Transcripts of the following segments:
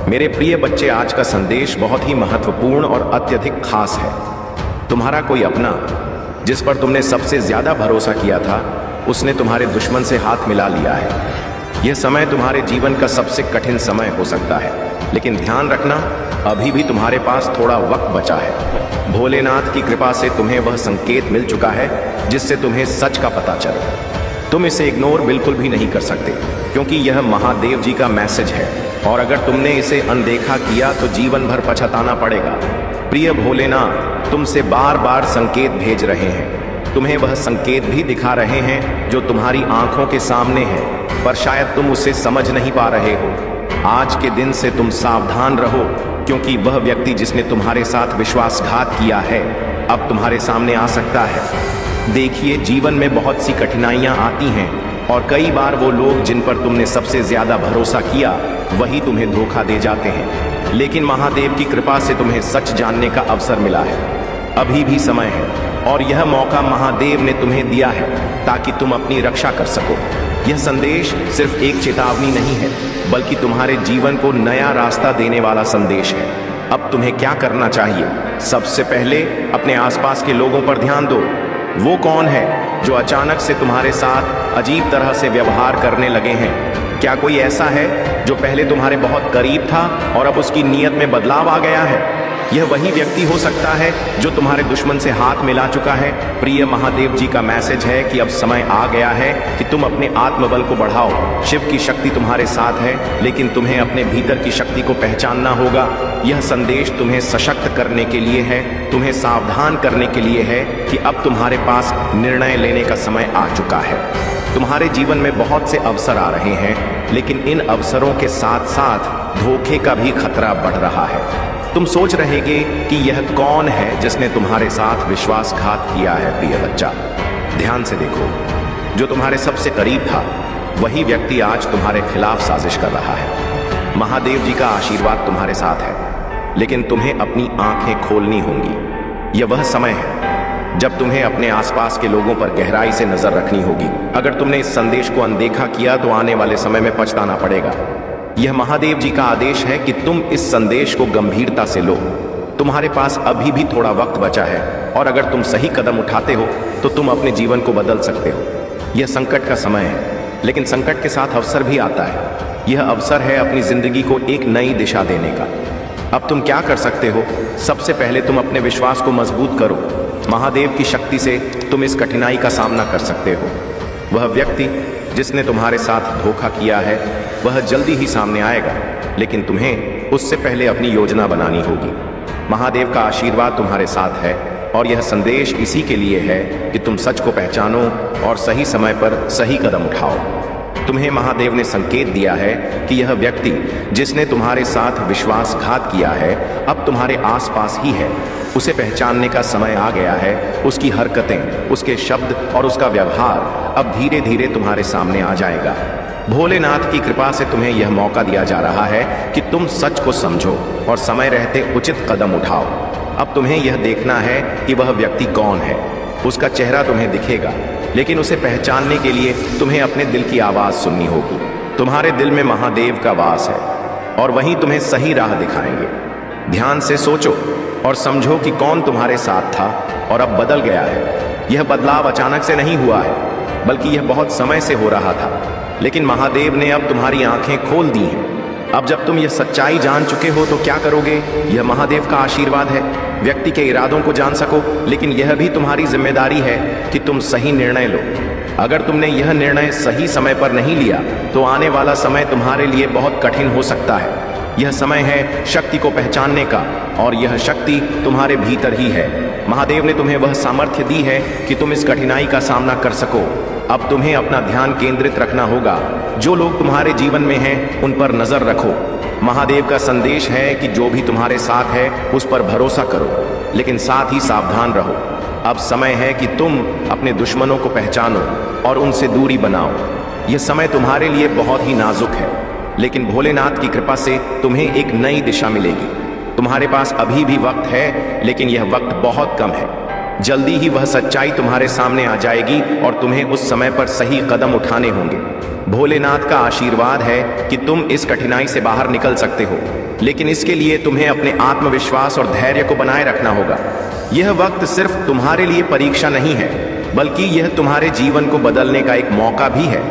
मेरे प्रिय बच्चे, आज का संदेश बहुत ही महत्वपूर्ण और अत्यधिक खास है। तुम्हारा कोई अपना जिस पर तुमने सबसे ज्यादा भरोसा किया था, उसने तुम्हारे दुश्मन से हाथ मिला लिया है। यह समय तुम्हारे जीवन का सबसे कठिन समय हो सकता है, लेकिन ध्यान रखना, अभी भी तुम्हारे पास थोड़ा वक्त बचा है। भोलेनाथ की कृपा से तुम्हें वह संकेत मिल चुका है जिससे तुम्हें सच का पता चले। तुम इसे इग्नोर बिल्कुल भी नहीं कर सकते, क्योंकि यह महादेव जी का मैसेज है, और अगर तुमने इसे अनदेखा किया तो जीवन भर पछताना पड़ेगा। प्रिय भोलेनाथ तुमसे बार बार संकेत भेज रहे हैं। तुम्हें वह संकेत भी दिखा रहे हैं जो तुम्हारी आंखों के सामने है, पर शायद तुम उसे समझ नहीं पा रहे हो। आज के दिन से तुम सावधान रहो, क्योंकि वह व्यक्ति जिसने तुम्हारे साथ विश्वासघात किया है अब तुम्हारे सामने आ सकता है। देखिए, जीवन में बहुत सी कठिनाइयां आती हैं, और कई बार वो लोग जिन पर तुमने सबसे ज्यादा भरोसा किया वही तुम्हें धोखा दे जाते हैं। लेकिन महादेव की कृपा से तुम्हें सच जानने का अवसर मिला है। अभी भी समय है, और यह मौका महादेव ने तुम्हें दिया है ताकि तुम अपनी रक्षा कर सको। यह संदेश सिर्फ एक चेतावनी नहीं है, बल्कि तुम्हारे जीवन को नया रास्ता देने वाला संदेश है। अब तुम्हें क्या करना चाहिए? सबसे पहले अपने आसपास के लोगों पर ध्यान दो। वो कौन है जो अचानक से तुम्हारे साथ अजीब तरह से व्यवहार करने लगे हैं? क्या कोई ऐसा है जो पहले तुम्हारे बहुत करीब था और अब उसकी नीयत में बदलाव आ गया है? यह वही व्यक्ति हो सकता है जो तुम्हारे दुश्मन से हाथ मिला चुका है। प्रिय महादेव जी का मैसेज है कि अब समय आ गया है कि तुम अपने आत्मबल को बढ़ाओ। शिव की शक्ति तुम्हारे साथ है, लेकिन तुम्हें अपने भीतर की शक्ति को पहचानना होगा। यह संदेश तुम्हें सशक्त करने के लिए है, तुम्हें सावधान करने के लिए है कि अब तुम्हारे पास निर्णय लेने का समय आ चुका है। तुम्हारे जीवन में बहुत से अवसर आ रहे हैं, लेकिन इन अवसरों के साथ साथ धोखे का भी खतरा बढ़ रहा है। तुम सोच रहेगे कि यह कौन है जिसने तुम्हारे साथ विश्वासघात किया है। प्रिय बच्चा, ध्यान से देखो, जो तुम्हारे सबसे करीब था वही व्यक्ति आज तुम्हारे खिलाफ साजिश कर रहा है। महादेव जी का आशीर्वाद तुम्हारे साथ है, लेकिन तुम्हें अपनी आंखें खोलनी होंगी। यह वह समय है जब तुम्हें अपने आसपास के लोगों पर गहराई से नजर रखनी होगी। अगर तुमने इस संदेश को अनदेखा किया तो आने वाले समय में पछताना पड़ेगा। यह महादेव जी का आदेश है कि तुम इस संदेश को गंभीरता से लो। तुम्हारे पास अभी भी थोड़ा वक्त बचा है, और अगर तुम सही कदम उठाते हो तो तुम अपने जीवन को बदल सकते हो। यह संकट का समय है, लेकिन संकट के साथ अवसर भी आता है। यह अवसर है अपनी जिंदगी को एक नई दिशा देने का। अब तुम क्या कर सकते हो? सबसे पहले तुम अपने विश्वास को मजबूत करो। महादेव की शक्ति से तुम इस कठिनाई का सामना कर सकते हो। वह व्यक्ति जिसने तुम्हारे साथ धोखा किया है वह जल्दी ही सामने आएगा, लेकिन तुम्हें उससे पहले अपनी योजना बनानी होगी। महादेव का आशीर्वाद तुम्हारे साथ है, और यह संदेश इसी के लिए है कि तुम सच को पहचानो और सही समय पर सही कदम उठाओ। तुम्हें महादेव ने संकेत दिया है कि यह व्यक्ति जिसने तुम्हारे साथ विश्वासघात किया है अब तुम्हारे आसपास ही है। उसे पहचानने का समय आ गया है। उसकी हरकतें, उसके शब्द और उसका व्यवहार अब धीरे धीरे तुम्हारे सामने आ जाएगा। भोलेनाथ की कृपा से तुम्हें यह मौका दिया जा रहा है कि तुम सच को समझो और समय रहते उचित कदम उठाओ। अब तुम्हें यह देखना है कि वह व्यक्ति कौन है। उसका चेहरा तुम्हें दिखेगा, लेकिन उसे पहचानने के लिए तुम्हें अपने दिल की आवाज सुननी होगी। तुम्हारे दिल में महादेव का वास है, और वहीं तुम्हें सही राह दिखाएंगे। ध्यान से सोचो और समझो कि कौन तुम्हारे साथ था और अब बदल गया है। यह बदलाव अचानक से नहीं हुआ है, बल्कि यह बहुत समय से हो रहा था, लेकिन महादेव ने अब तुम्हारी आंखें खोल दी हैं। अब जब तुम यह सच्चाई जान चुके हो तो क्या करोगे? यह महादेव का आशीर्वाद है व्यक्ति के इरादों को जान सको, लेकिन यह भी तुम्हारी जिम्मेदारी है कि तुम सही निर्णय लो। अगर तुमने यह निर्णय सही समय पर नहीं लिया तो आने वाला समय तुम्हारे लिए बहुत कठिन हो सकता है। यह समय है शक्ति को पहचानने का, और यह शक्ति तुम्हारे भीतर ही है। महादेव ने तुम्हें वह सामर्थ्य दी है कि तुम इस कठिनाई का सामना कर सको। अब तुम्हें अपना ध्यान केंद्रित रखना होगा। जो लोग तुम्हारे जीवन में हैं उन पर नजर रखो। महादेव का संदेश है कि जो भी तुम्हारे साथ है उस पर भरोसा करो, लेकिन साथ ही सावधान रहो। अब समय है कि तुम अपने दुश्मनों को पहचानो और उनसे दूरी बनाओ। यह समय तुम्हारे लिए बहुत ही नाजुक है, लेकिन भोलेनाथ की कृपा से तुम्हें एक नई दिशा मिलेगी। तुम्हारे पास अभी भी वक्त है, लेकिन यह वक्त बहुत कम है। जल्दी ही वह सच्चाई तुम्हारे सामने आ जाएगी और तुम्हें उस समय पर सही कदम उठाने होंगे। भोलेनाथ का आशीर्वाद है कि तुम इस कठिनाई से बाहर निकल सकते हो। लेकिन इसके लिए तुम्हें अपने आत्मविश्वास और धैर्य को बनाए रखना होगा। यह वक्त सिर्फ तुम्हारे लिए परीक्षा नहीं है, बल्कि यह तुम्हारे जीवन को बदलने का एक मौका भी है।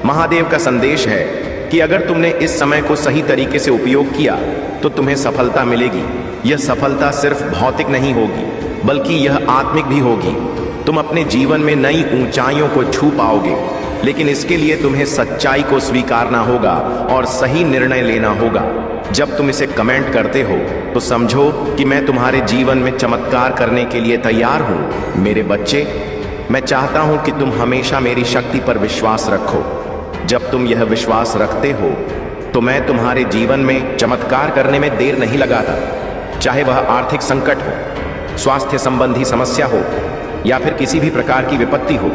महादेव का संदेश है कि अगर तुमने इस समय को सही तरीके से उपयोग किया तो तुम्हें सफलता मिलेगी। यह सफलता सिर्फ भौतिक नहीं होगी, बल्कि यह आत्मिक भी होगी। तुम अपने जीवन में नई ऊंचाइयों को छू पाओगे, लेकिन इसके लिए तुम्हें सच्चाई को स्वीकारना होगा और सही निर्णय लेना होगा। जब तुम इसे कमेंट करते हो तो समझो कि मैं तुम्हारे जीवन में चमत्कार करने के लिए तैयार हूं। मेरे बच्चे, मैं चाहता हूं कि तुम हमेशा मेरी शक्ति पर विश्वास रखो। जब तुम यह विश्वास रखते हो तो मैं तुम्हारे जीवन में चमत्कार करने में देर नहीं लगाता। चाहे वह आर्थिक संकट हो, स्वास्थ्य संबंधी समस्या हो या फिर किसी भी प्रकार की विपत्ति हो,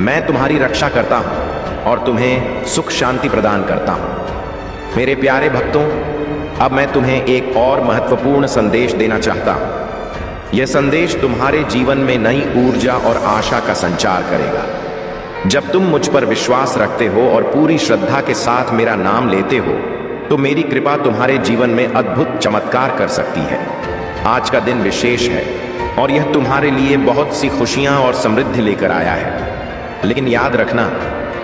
मैं तुम्हारी रक्षा करता हूं और तुम्हें सुख शांति प्रदान करता हूं। मेरे प्यारे भक्तों, अब मैं तुम्हें एक और महत्वपूर्ण संदेश देना चाहता हूं। यह संदेश तुम्हारे जीवन में नई ऊर्जा और आशा का संचार करेगा। जब तुम मुझ पर विश्वास रखते हो और पूरी श्रद्धा के साथ मेरा नाम लेते हो तो मेरी कृपा तुम्हारे जीवन में अद्भुत चमत्कार कर सकती है। आज का दिन विशेष है और यह तुम्हारे लिए बहुत सी खुशियां और समृद्धि लेकर आया है। लेकिन याद रखना,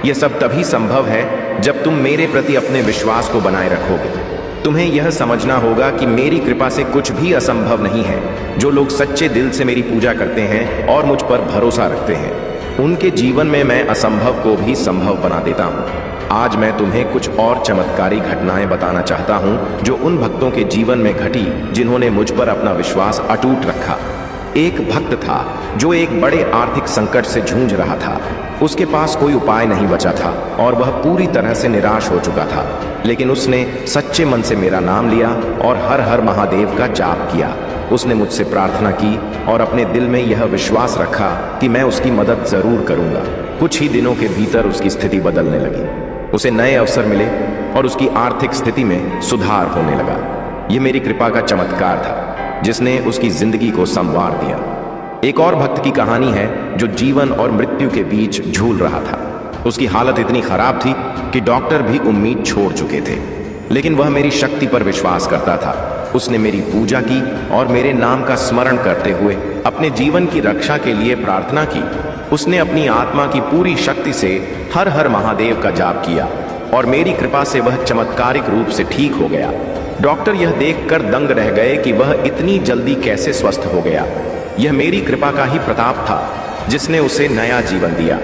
यह सब तभी संभव है जब तुम मेरे प्रति अपने विश्वास को बनाए रखोगे। तुम्हें यह समझना होगा कि मेरी कृपा से कुछ भी असंभव नहीं है। जो लोग सच्चे दिल से मेरी पूजा करते हैं और मुझ पर भरोसा रखते हैं, उनके जीवन में मैं असंभव को भी संभव बना देता हूँ। आज मैं तुम्हें कुछ और चमत्कारी घटनाएं बताना चाहता हूँ जो उन भक्तों के जीवन में घटी जिन्होंने मुझ पर अपना विश्वास अटूट रखा। एक भक्त था जो एक बड़े आर्थिक संकट से जूझ रहा था। उसके पास कोई उपाय नहीं बचा था और वह पूरी तरह से निराश हो चुका था, लेकिन उसने सच्चे मन से मेरा नाम लिया और हर हर महादेव का जाप किया। उसने मुझसे प्रार्थना की और अपने दिल में यह विश्वास रखा कि मैं उसकी मदद जरूर करूंगा। कुछ ही दिनों के भीतर उसकी स्थिति बदलने लगी। उसे नए अवसर मिले और उसकी आर्थिक स्थिति में सुधार होने लगा। यह मेरी कृपा का चमत्कार था जिसने उसकी जिंदगी को संवार दिया। एक और भक्त की कहानी है जो जीवन और मृत्यु के बीच झूल रहा था। उसकी हालत इतनी खराब थी कि डॉक्टर भी उम्मीद छोड़ चुके थे, लेकिन वह मेरी शक्ति पर विश्वास करता था। उसने मेरी पूजा की और मेरे नाम का स्मरण करते हुए अपने जीवन की रक्षा के लिए प्रार्थना की। उसने अपनी आत्मा की पूरी शक्ति से हर हर महादेव का जाप किया और मेरी कृपा से वह चमत्कारिक रूप से ठीक हो गया। डॉक्टर यह देखकर दंग रह गए कि वह इतनी जल्दी कैसे स्वस्थ हो गया। यह मेरी कृपा का ही प्रताप था जिसने उसे नया जीवन दिया।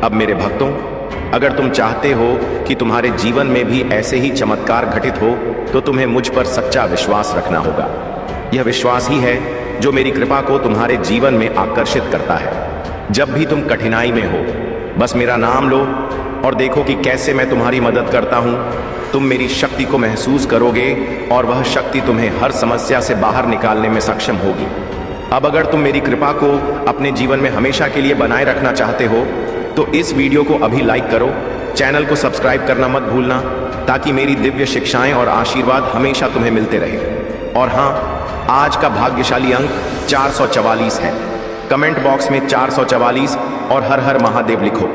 अब मेरे भक्तों, अगर तुम चाहते हो कि तुम्हारे जीवन में भी ऐसे ही चमत्कार घटित हो तो तुम्हें मुझ पर सच्चा विश्वास रखना होगा। यह विश्वास ही है जो मेरी कृपा को तुम्हारे जीवन में आकर्षित करता है। जब भी तुम कठिनाई में हो, बस मेरा नाम लो और देखो कि कैसे मैं तुम्हारी मदद करता हूँ। तुम मेरी शक्ति को महसूस करोगे और वह शक्ति तुम्हें हर समस्या से बाहर निकालने में सक्षम होगी। अब अगर तुम मेरी कृपा को अपने जीवन में हमेशा के लिए बनाए रखना चाहते हो तो इस वीडियो को अभी लाइक करो, चैनल को सब्सक्राइब करना मत भूलना ताकि मेरी दिव्य शिक्षाएं और आशीर्वाद हमेशा तुम्हें मिलते रहे। और हाँ, आज का भाग्यशाली अंक 444 है। कमेंट बॉक्स में 444 और हर हर महादेव लिखो।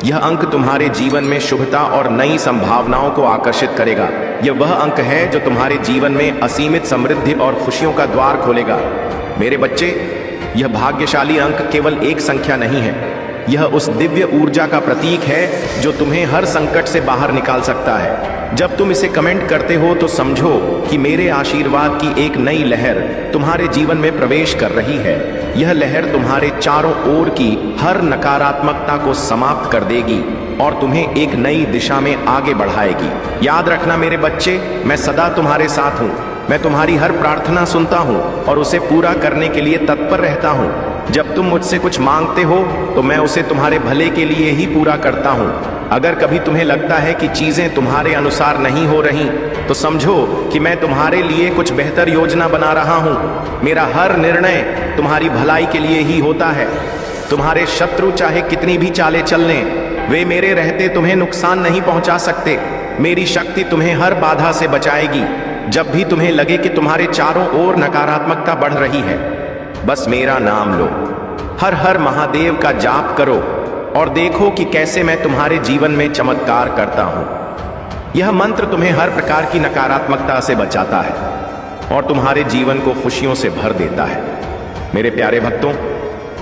यह अंक तुम्हारे जीवन में शुभता और नई संभावनाओं को आकर्षित करेगा। यह वह अंक है जो तुम्हारे जीवन में असीमित समृद्धि और खुशियों का द्वार खोलेगा। मेरे बच्चे, यह भाग्यशाली अंक केवल एक संख्या नहीं है, यह उस दिव्य ऊर्जा का प्रतीक है जो तुम्हें हर संकट से बाहर निकाल सकता है। जब तुम इसे कमेंट करते हो तो समझो कि मेरे आशीर्वाद की एक नई लहर तुम्हारे जीवन में प्रवेश कर रही है। यह लहर तुम्हारे चारों ओर की हर नकारात्मकता को समाप्त कर देगी और तुम्हें एक नई दिशा में आगे बढ़ाएगी। याद रखना मेरे बच्चे, मैं सदा तुम्हारे साथ हूँ। मैं तुम्हारी हर प्रार्थना सुनता हूँ और उसे पूरा करने के लिए तत्पर रहता हूँ। जब तुम मुझसे कुछ मांगते हो तो मैं उसे तुम्हारे भले के लिए ही पूरा करता हूँ। अगर कभी तुम्हें लगता है कि चीजें तुम्हारे अनुसार नहीं हो रही तो समझो कि मैं तुम्हारे लिए कुछ बेहतर योजना बना रहा हूँ। मेरा हर निर्णय तुम्हारी भलाई के लिए ही होता है। तुम्हारे शत्रु चाहे कितनी भी चालें चल लें, वे मेरे रहते तुम्हें नुकसान नहीं पहुंचा सकते। मेरी शक्ति तुम्हें हर बाधा से बचाएगी। जब भी तुम्हें लगे कि तुम्हारे चारों ओर नकारात्मकता बढ़ रही है, बस मेरा नाम लो, हर हर महादेव का जाप करो और देखो कि कैसे मैं तुम्हारे जीवन में चमत्कार करता हूं। यह मंत्र तुम्हें हर प्रकार की नकारात्मकता से बचाता है और तुम्हारे जीवन को खुशियों से भर देता है। मेरे प्यारे भक्तों,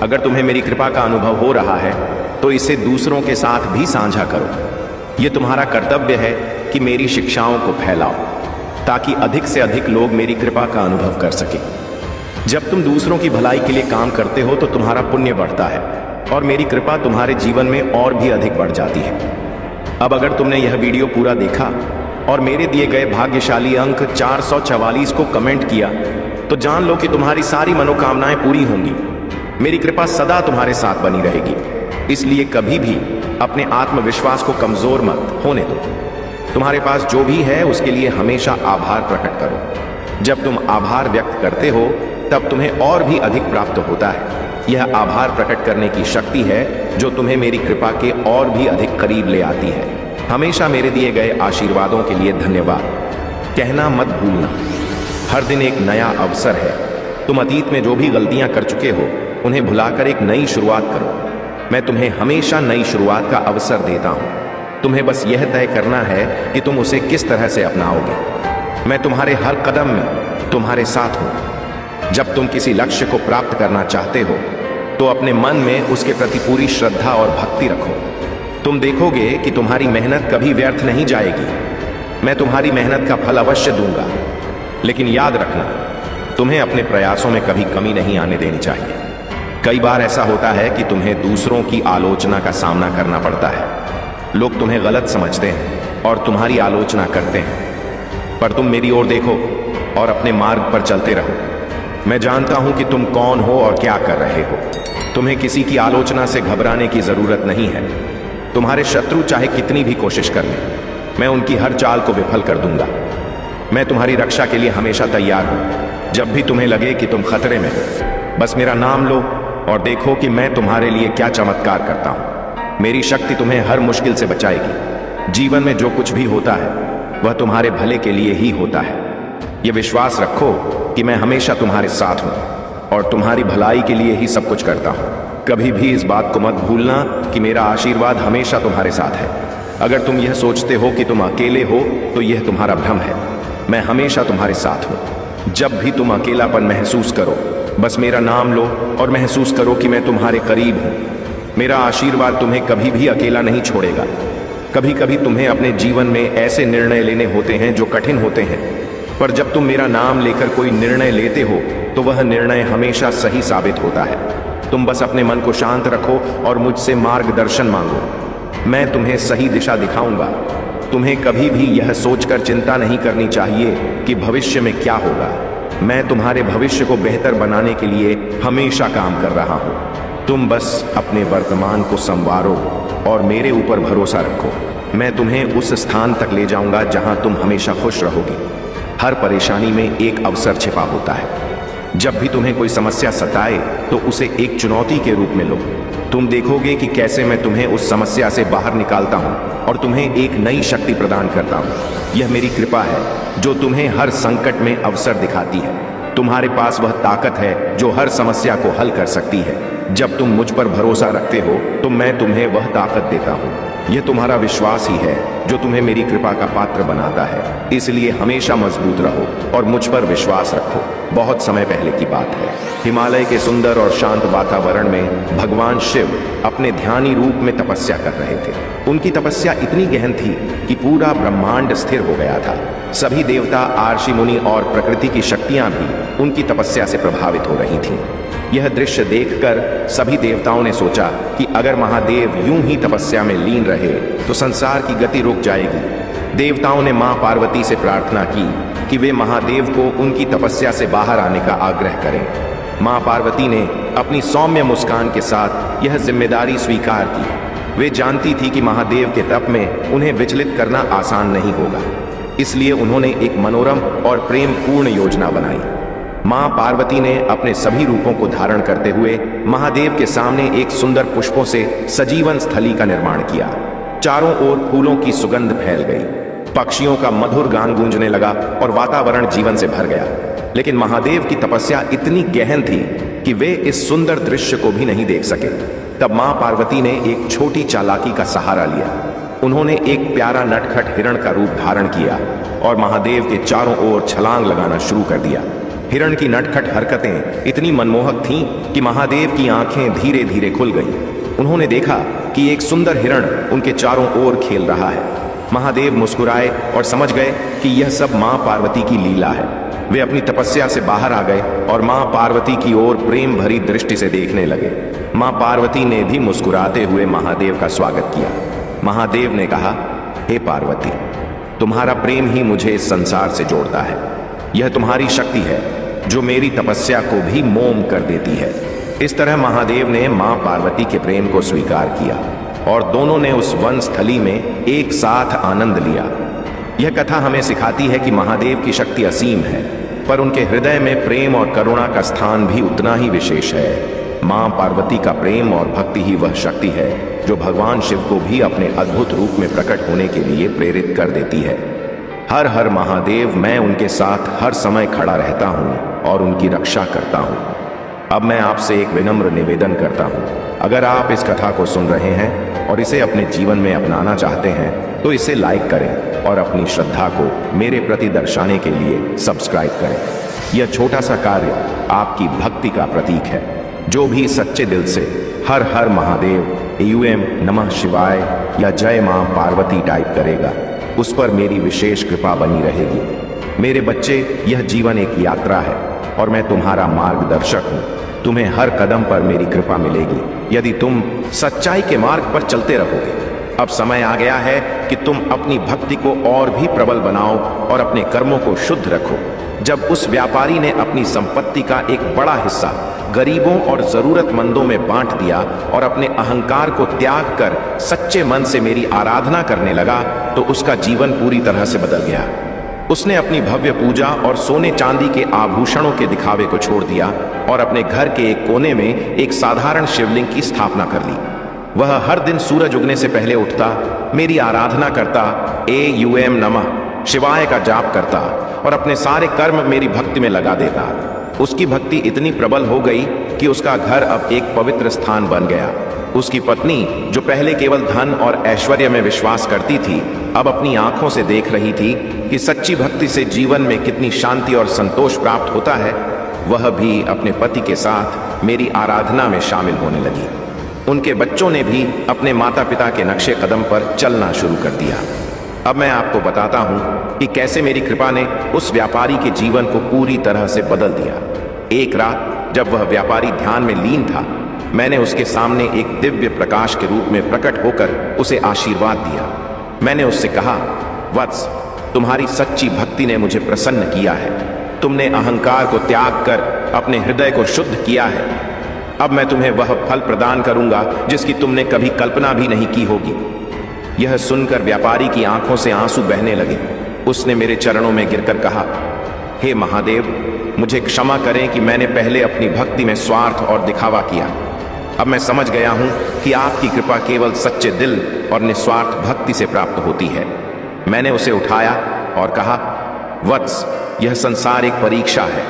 अगर तुम्हें मेरी कृपा का अनुभव हो रहा है तो इसे दूसरों के साथ भी साझा करो। यह तुम्हारा कर्तव्य है कि मेरी शिक्षाओं को फैलाओ ताकि अधिक से अधिक लोग मेरी कृपा का अनुभव कर सकें। जब तुम दूसरों की भलाई के लिए काम करते हो तो तुम्हारा पुण्य बढ़ता है और मेरी कृपा तुम्हारे जीवन में और भी अधिक बढ़ जाती है। अब अगर तुमने यह वीडियो पूरा देखा और मेरे दिए गए भाग्यशाली अंक 444 को कमेंट किया तो जान लो कि तुम्हारी सारी मनोकामनाएं पूरी होंगी। मेरी कृपा सदा तुम्हारे साथ बनी रहेगी, इसलिए कभी भी अपने आत्मविश्वास को कमजोर मत होने दो। तुम्हारे पास जो भी है उसके लिए हमेशा आभार प्रकट करो। जब तुम आभार व्यक्त करते हो तब तुम्हें और भी अधिक प्राप्त होता है। यह आभार प्रकट करने की शक्ति है जो तुम्हें मेरी कृपा के और भी अधिक करीब ले आती है। हमेशा मेरे दिए गए आशीर्वादों के लिए धन्यवाद कहना मत भूलना। हर दिन एक नया अवसर है। तुम अतीत में जो भी गलतियां कर चुके हो उन्हें भुलाकर एक नई शुरुआत करो। मैं तुम्हें हमेशा नई शुरुआत का अवसर देता हूं। तुम्हें बस यह तय करना है कि तुम उसे किस तरह से अपनाओगे। मैं तुम्हारे हर कदम में तुम्हारे साथ हूं। जब तुम किसी लक्ष्य को प्राप्त करना चाहते हो तो अपने मन में उसके प्रति पूरी श्रद्धा और भक्ति रखो। तुम देखोगे कि तुम्हारी मेहनत कभी व्यर्थ नहीं जाएगी। मैं तुम्हारी मेहनत का फल अवश्य दूंगा, लेकिन याद रखना, तुम्हें अपने प्रयासों में कभी कमी नहीं आने देनी चाहिए। कई बार ऐसा होता है कि तुम्हें दूसरों की आलोचना का सामना करना पड़ता है। लोग तुम्हें गलत समझते हैं और तुम्हारी आलोचना करते हैं, पर तुम मेरी ओर देखो और अपने मार्ग पर चलते रहो। मैं जानता हूं कि तुम कौन हो और क्या कर रहे हो। तुम्हें किसी की आलोचना से घबराने की जरूरत नहीं है। तुम्हारे शत्रु चाहे कितनी भी कोशिश कर लें, मैं उनकी हर चाल को विफल कर दूंगा। मैं तुम्हारी रक्षा के लिए हमेशा तैयार हूं। जब भी तुम्हें लगे कि तुम खतरे में हो, बस मेरा नाम लो और देखो कि मैं तुम्हारे लिए क्या चमत्कार करता हूं। मेरी शक्ति तुम्हें हर मुश्किल से बचाएगी। जीवन में जो कुछ भी होता है वह तुम्हारे भले के लिए ही होता है। यह विश्वास रखो कि मैं हमेशा तुम्हारे साथ हूं और तुम्हारी भलाई के लिए ही सब कुछ करता हूं। कभी भी इस बात को मत भूलना कि मेरा आशीर्वाद हमेशा तुम्हारे साथ है। अगर तुम यह सोचते हो कि तुम अकेले हो तो यह तुम्हारा भ्रम है। मैं हमेशा तुम्हारे साथ हूं। जब भी तुम अकेलापन महसूस करो, बस मेरा नाम लो और महसूस करो कि मैं तुम्हारे करीब हूं। मेरा आशीर्वाद तुम्हें कभी भी अकेला नहीं छोड़ेगा। कभी कभी तुम्हें अपने जीवन में ऐसे निर्णय लेने होते हैं जो कठिन होते हैं, पर जब तुम मेरा नाम लेकर कोई निर्णय लेते हो तो वह निर्णय हमेशा सही साबित होता है। तुम बस अपने मन को शांत रखो और मुझसे मार्गदर्शन मांगो। मैं तुम्हें सही दिशा दिखाऊंगा। तुम्हें कभी भी यह सोचकर चिंता नहीं करनी चाहिए कि भविष्य में क्या होगा। मैं तुम्हारे भविष्य को बेहतर बनाने के लिए हमेशा काम कर रहा हूं। तुम बस अपने वर्तमान को संवारो और मेरे ऊपर भरोसा रखो। मैं तुम्हें उस स्थान तक ले जाऊंगा जहां तुम हमेशा खुश रहोगे। हर परेशानी में एक अवसर छिपा होता है। जब भी तुम्हें कोई समस्या सताए तो उसे एक चुनौती के रूप में लो। तुम देखोगे कि कैसे मैं तुम्हें उस समस्या से बाहर निकालता हूं और तुम्हें एक नई शक्ति प्रदान करता हूं। यह मेरी कृपा है जो तुम्हें हर संकट में अवसर दिखाती है। तुम्हारे पास वह ताकत है जो हर समस्या को हल कर सकती है। जब तुम मुझ पर भरोसा रखते हो तो मैं तुम्हें वह ताकत देता हूं। यह तुम्हारा विश्वास ही है जो तुम्हें मेरी कृपा का पात्र बनाता है। इसलिए हमेशा मजबूत रहो और मुझ पर विश्वास रखो। बहुत समय पहले की बात है, हिमालय के सुंदर और शांत वातावरण में भगवान शिव अपने ध्यानी रूप में तपस्या कर रहे थे। उनकी तपस्या इतनी गहन थी कि पूरा ब्रह्मांड स्थिर हो गया था। सभी देवता, आर्षि मुनि और प्रकृति की शक्तियां भी उनकी तपस्या से प्रभावित हो रही थीं। यह दृश्य देखकर सभी देवताओं ने सोचा कि अगर महादेव यूं ही तपस्या में लीन रहे तो संसार की गति रुक जाएगी। देवताओं ने मां पार्वती से प्रार्थना की कि वे महादेव को उनकी तपस्या से बाहर आने का आग्रह करें। मां पार्वती ने अपनी सौम्य मुस्कान के साथ यह जिम्मेदारी स्वीकार की। वे जानती थी कि महादेव के तप में उन्हें विचलित करना आसान नहीं होगा, इसलिए उन्होंने एक मनोरम और प्रेम पूर्ण योजना बनाई। मां पार्वती ने अपने सभी रूपों को धारण करते हुए महादेव के सामने एक सुंदर पुष्पों से सजीवन स्थली का निर्माण किया। चारों ओर फूलों की सुगंध फैल गई, पक्षियों का मधुर गान गूंजने लगा और वातावरण जीवन से भर गया। लेकिन महादेव की तपस्या इतनी गहन थी कि वे इस सुंदर दृश्य को भी नहीं देख सके। तब मां पार्वती ने एक छोटी चालाकी का सहारा लिया। उन्होंने एक प्यारा नटखट हिरण का रूप धारण किया और महादेव के चारों ओर छलांग लगाना शुरू कर दिया। हिरण की नटखट हरकतें इतनी मनमोहक थीं कि महादेव की आंखें धीरे धीरे खुल गईं। उन्होंने देखा कि एक सुंदर हिरण उनके चारों ओर खेल रहा है। महादेव मुस्कुराए और समझ गए कि यह सब मां पार्वती की लीला है। वे अपनी तपस्या से बाहर आ गए और मां पार्वती की ओर प्रेम भरी दृष्टि से देखने लगे। मां पार्वती ने भी मुस्कुराते हुए महादेव का स्वागत किया। महादेव ने कहा, हे पार्वती, तुम्हारा प्रेम ही मुझे इस संसार से जोड़ता है। यह तुम्हारी शक्ति है जो मेरी तपस्या को भी मोम कर देती है। इस तरह महादेव ने मां पार्वती के प्रेम को स्वीकार किया और दोनों ने उस वन स्थली में एक साथ आनंद लिया। यह कथा हमें सिखाती है कि महादेव की शक्ति असीम है, पर उनके हृदय में प्रेम और करुणा का स्थान भी उतना ही विशेष है। मां पार्वती का प्रेम और भक्ति ही वह शक्ति है जो भगवान शिव को भी अपने अद्भुत रूप में प्रकट होने के लिए प्रेरित कर देती है। हर हर महादेव, मैं उनके साथ हर समय खड़ा रहता हूं और उनकी रक्षा करता हूं। अब मैं आपसे एक विनम्र निवेदन करता हूं, अगर आप इस कथा को सुन रहे हैं और इसे अपने जीवन में अपनाना चाहते हैं तो इसे लाइक करें और अपनी श्रद्धा को मेरे प्रति दर्शाने के लिए सब्सक्राइब करें। यह छोटा सा कार्य आपकी भक्ति का प्रतीक है। जो भी सच्चे दिल से हर हर महादेव, AUM नमः शिवाय या जय मां पार्वती टाइप करेगा, उस पर मेरी विशेष कृपा बनी रहेगी। मेरे बच्चे, यह जीवन एक यात्रा है और मैं तुम्हारा मार्गदर्शक हूं। तुम्हें हर कदम पर मेरी कृपा मिलेगी यदि तुम सच्चाई के मार्ग पर चलते रहोगे। अब समय आ गया है कि तुम अपनी भक्ति को और भी प्रबल बनाओ और अपने कर्मों को शुद्ध रखो। जब उस व्यापारी ने अपनी संपत्ति का एक बड़ा हिस्सा गरीबों और जरूरतमंदों में बांट दिया और अपने अहंकार को त्याग कर सच्चे मन से मेरी आराधना करने लगा, तो उसका जीवन पूरी तरह से बदल गया। उसने अपनी भव्य पूजा और सोने चांदी के आभूषणों के दिखावे को छोड़ दिया और अपने घर के एक कोने में एक साधारण शिवलिंग की स्थापना कर ली। वह हर दिन सूरज उगने से पहले उठता, मेरी आराधना करता, AUM नमः शिवाय का जाप करता और अपने सारे कर्म मेरी भक्ति में लगा देता। उसकी भक्ति इतनी प्रबल हो गई कि उसका घर अब एक पवित्र स्थान बन गया। उसकी पत्नी, जो पहले केवल धन और ऐश्वर्य में विश्वास करती थी, अब अपनी आंखों से देख रही थी कि सच्ची भक्ति से जीवन में कितनी शांति और संतोष प्राप्त होता है। वह भी अपने पति के साथ मेरी आराधना में शामिल होने लगी। उनके बच्चों ने भी अपने माता पिता के नक्शे कदम पर चलना शुरू कर दिया। अब मैं आपको बताता हूं कि कैसे मेरी कृपा ने उस व्यापारी के जीवन को पूरी तरह से बदल दिया। एक रात जब वह व्यापारी ध्यान में लीन था, मैंने उसके सामने एक दिव्य प्रकाश के रूप में प्रकट होकर उसे आशीर्वाद दिया। मैंने उससे कहा, वत्स, तुम्हारी सच्ची भक्ति ने मुझे प्रसन्न किया है। तुमने अहंकार को त्याग कर अपने हृदय को शुद्ध किया है। अब मैं तुम्हें वह फल प्रदान करूंगा जिसकी तुमने कभी कल्पना भी नहीं की होगी। यह सुनकर व्यापारी की आंखों से आंसू बहने लगे। उसने मेरे चरणों में गिरकर कहा, हे महादेव, मुझे क्षमा करें कि मैंने पहले अपनी भक्ति में स्वार्थ और दिखावा किया। अब मैं समझ गया हूं कि आपकी कृपा केवल सच्चे दिल और निस्वार्थ भक्ति से प्राप्त होती है। मैंने उसे उठाया और कहा, वत्स, यह संसार एक परीक्षा है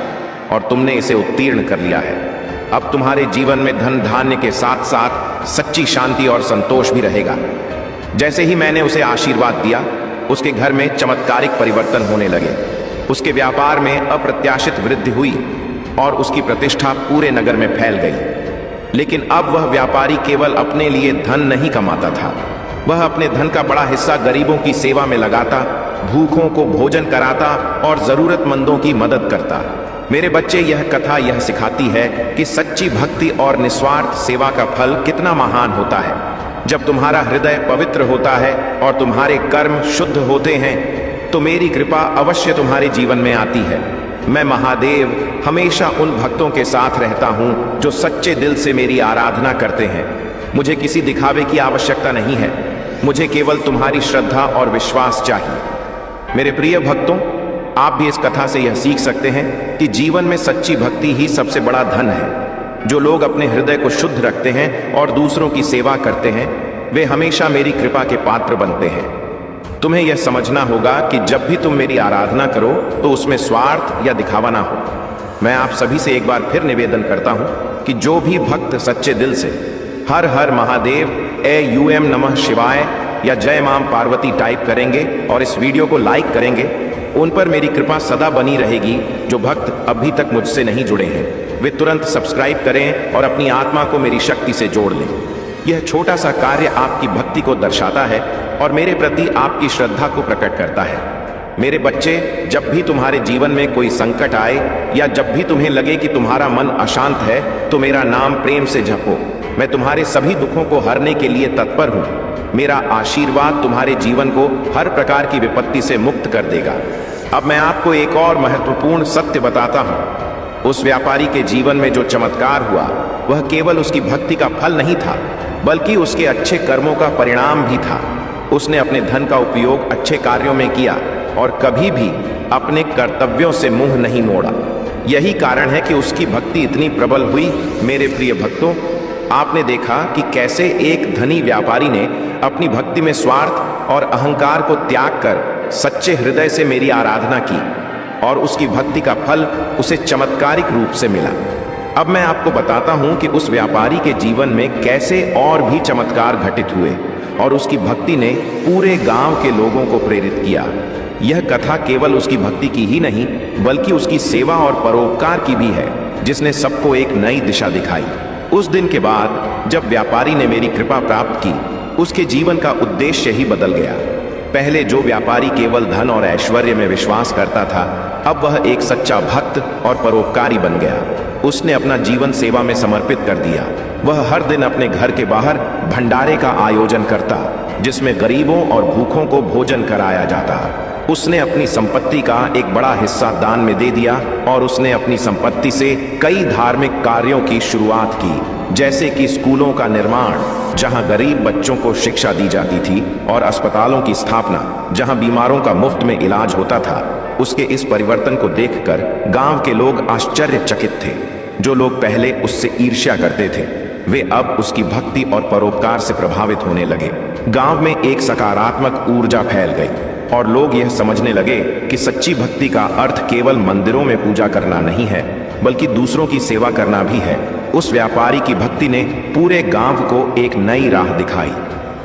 और तुमने इसे उत्तीर्ण कर लिया है। अब तुम्हारे जीवन में धन धान्य के साथ साथ सच्ची शांति और संतोष भी रहेगा। जैसे ही मैंने उसे आशीर्वाद दिया, उसके घर में चमत्कारिक परिवर्तन होने लगे। उसके व्यापार में अप्रत्याशित वृद्धि हुई और उसकी प्रतिष्ठा पूरे नगर में फैल गई। लेकिन अब वह व्यापारी केवल अपने लिए धन नहीं कमाता था, वह अपने धन का बड़ा हिस्सा गरीबों की सेवा में लगाता, भूखों को भोजन कराता और जरूरतमंदों की मदद करता। मेरे बच्चे, यह कथा यह सिखाती है कि सच्ची भक्ति और निस्वार्थ सेवा का फल कितना महान होता है। जब तुम्हारा हृदय पवित्र होता है और तुम्हारे कर्म शुद्ध होते हैं, तो मेरी कृपा अवश्य तुम्हारे जीवन में आती है। मैं महादेव हमेशा उन भक्तों के साथ रहता हूं जो सच्चे दिल से मेरी आराधना करते हैं। मुझे किसी दिखावे की आवश्यकता नहीं है, मुझे केवल तुम्हारी श्रद्धा और विश्वास चाहिए। मेरे प्रिय भक्तों, आप भी इस कथा से यह सीख सकते हैं कि जीवन में सच्ची भक्ति ही सबसे बड़ा धन है। जो लोग अपने हृदय को शुद्ध रखते हैं और दूसरों की सेवा करते हैं, वे हमेशा मेरी कृपा के पात्र बनते हैं। तुम्हें यह समझना होगा कि जब भी तुम मेरी आराधना करो तो उसमें स्वार्थ या दिखावा ना हो। मैं आप सभी से एक बार फिर निवेदन करता हूं कि जो भी भक्त सच्चे दिल से हर हर महादेव, AUM नमः शिवाय या जय मां पार्वती टाइप करेंगे और इस वीडियो को लाइक करेंगे, उन पर मेरी कृपा सदा बनी रहेगी। जो भक्त अभी तक मुझसे नहीं जुड़े हैं वे तुरंत सब्सक्राइब करें और अपनी आत्मा को मेरी शक्ति से जोड़ लें। यह छोटा सा कार्य आपकी भक्ति को दर्शाता है और मेरे प्रति आपकी श्रद्धा को प्रकट करता है। मेरे बच्चे, जब भी तुम्हारे जीवन में कोई संकट आए या जब भी तुम्हें लगे कि तुम्हारा मन अशांत है, तो मेरा नाम प्रेम से जपो। मैं तुम्हारे सभी दुखों को हरने के लिए तत्पर हूँ। मेरा आशीर्वाद तुम्हारे जीवन को हर प्रकार की विपत्ति से मुक्त कर देगा। अब मैं आपको एक और महत्वपूर्ण सत्य बताता हूँ। उस व्यापारी के जीवन में जो चमत्कार हुआ वह केवल उसकी भक्ति का फल नहीं था, बल्कि उसके अच्छे कर्मों का परिणाम भी था। उसने अपने धन का उपयोग अच्छे कार्यों में किया और कभी भी अपने कर्तव्यों से मुंह नहीं मोड़ा। यही कारण है कि उसकी भक्ति इतनी प्रबल हुई। मेरे प्रिय भक्तों, आपने देखा कि कैसे एक धनी व्यापारी ने अपनी भक्ति में स्वार्थ और अहंकार को त्याग कर सच्चे हृदय से मेरी आराधना की और उसकी भक्ति का फल उसे चमत्कारिक रूप से मिला। अब मैं आपको बताता हूं कि उस व्यापारी के जीवन में कैसे और भी चमत्कार घटित हुए और उसकी भक्ति ने पूरे गांव के लोगों को प्रेरित किया। यह कथा केवल उसकी भक्ति की ही नहीं, बल्कि उसकी सेवा और परोपकार की भी है, जिसने सबको एक नई दिशा दिखाई। उस दिन के बाद जब व्यापारी ने मेरी कृपा प्राप्त की, उसके जीवन का उद्देश्य ही बदल गया। पहले जो व्यापारी केवल धन और ऐश्वर्य में विश्वास करता था, अब वह एक सच्चा भक्त और परोपकारी बन गया। उसने अपना जीवन सेवा में समर्पित कर दिया। वह हर दिन अपने घर के बाहर भंडारे का आयोजन करता, जिसमें गरीबों और भूखों को भोजन कराया जाता। उसने अपनी संपत्ति का एक बड़ा हिस्सा दान में दे दिया और उसने अपनी संपत्ति से कई धार्मिक कार्यों की शुरुआत की, जैसे कि स्कूलों का निर्माण, जहां गरीब बच्चों को शिक्षा दी जाती थी, और अस्पतालों की स्थापना, जहां बीमारों का मुफ्त में इलाज होता था। उसके इस परिवर्तन को देखकर गांव के लोग आश्चर्यचकित थे। जो लोग पहले उससे ईर्ष्या करते थे, वे अब उसकी भक्ति और परोपकार से प्रभावित होने लगे। गांव में एक सकारात्मक ऊर्जा फैल गई और लोग यह समझने लगे कि सच्ची भक्ति का अर्थ केवल मंदिरों में पूजा करना नहीं है, बल्कि दूसरों की सेवा करना भी है। उस व्यापारी की भक्ति ने पूरे गांव को एक नई राह दिखाई।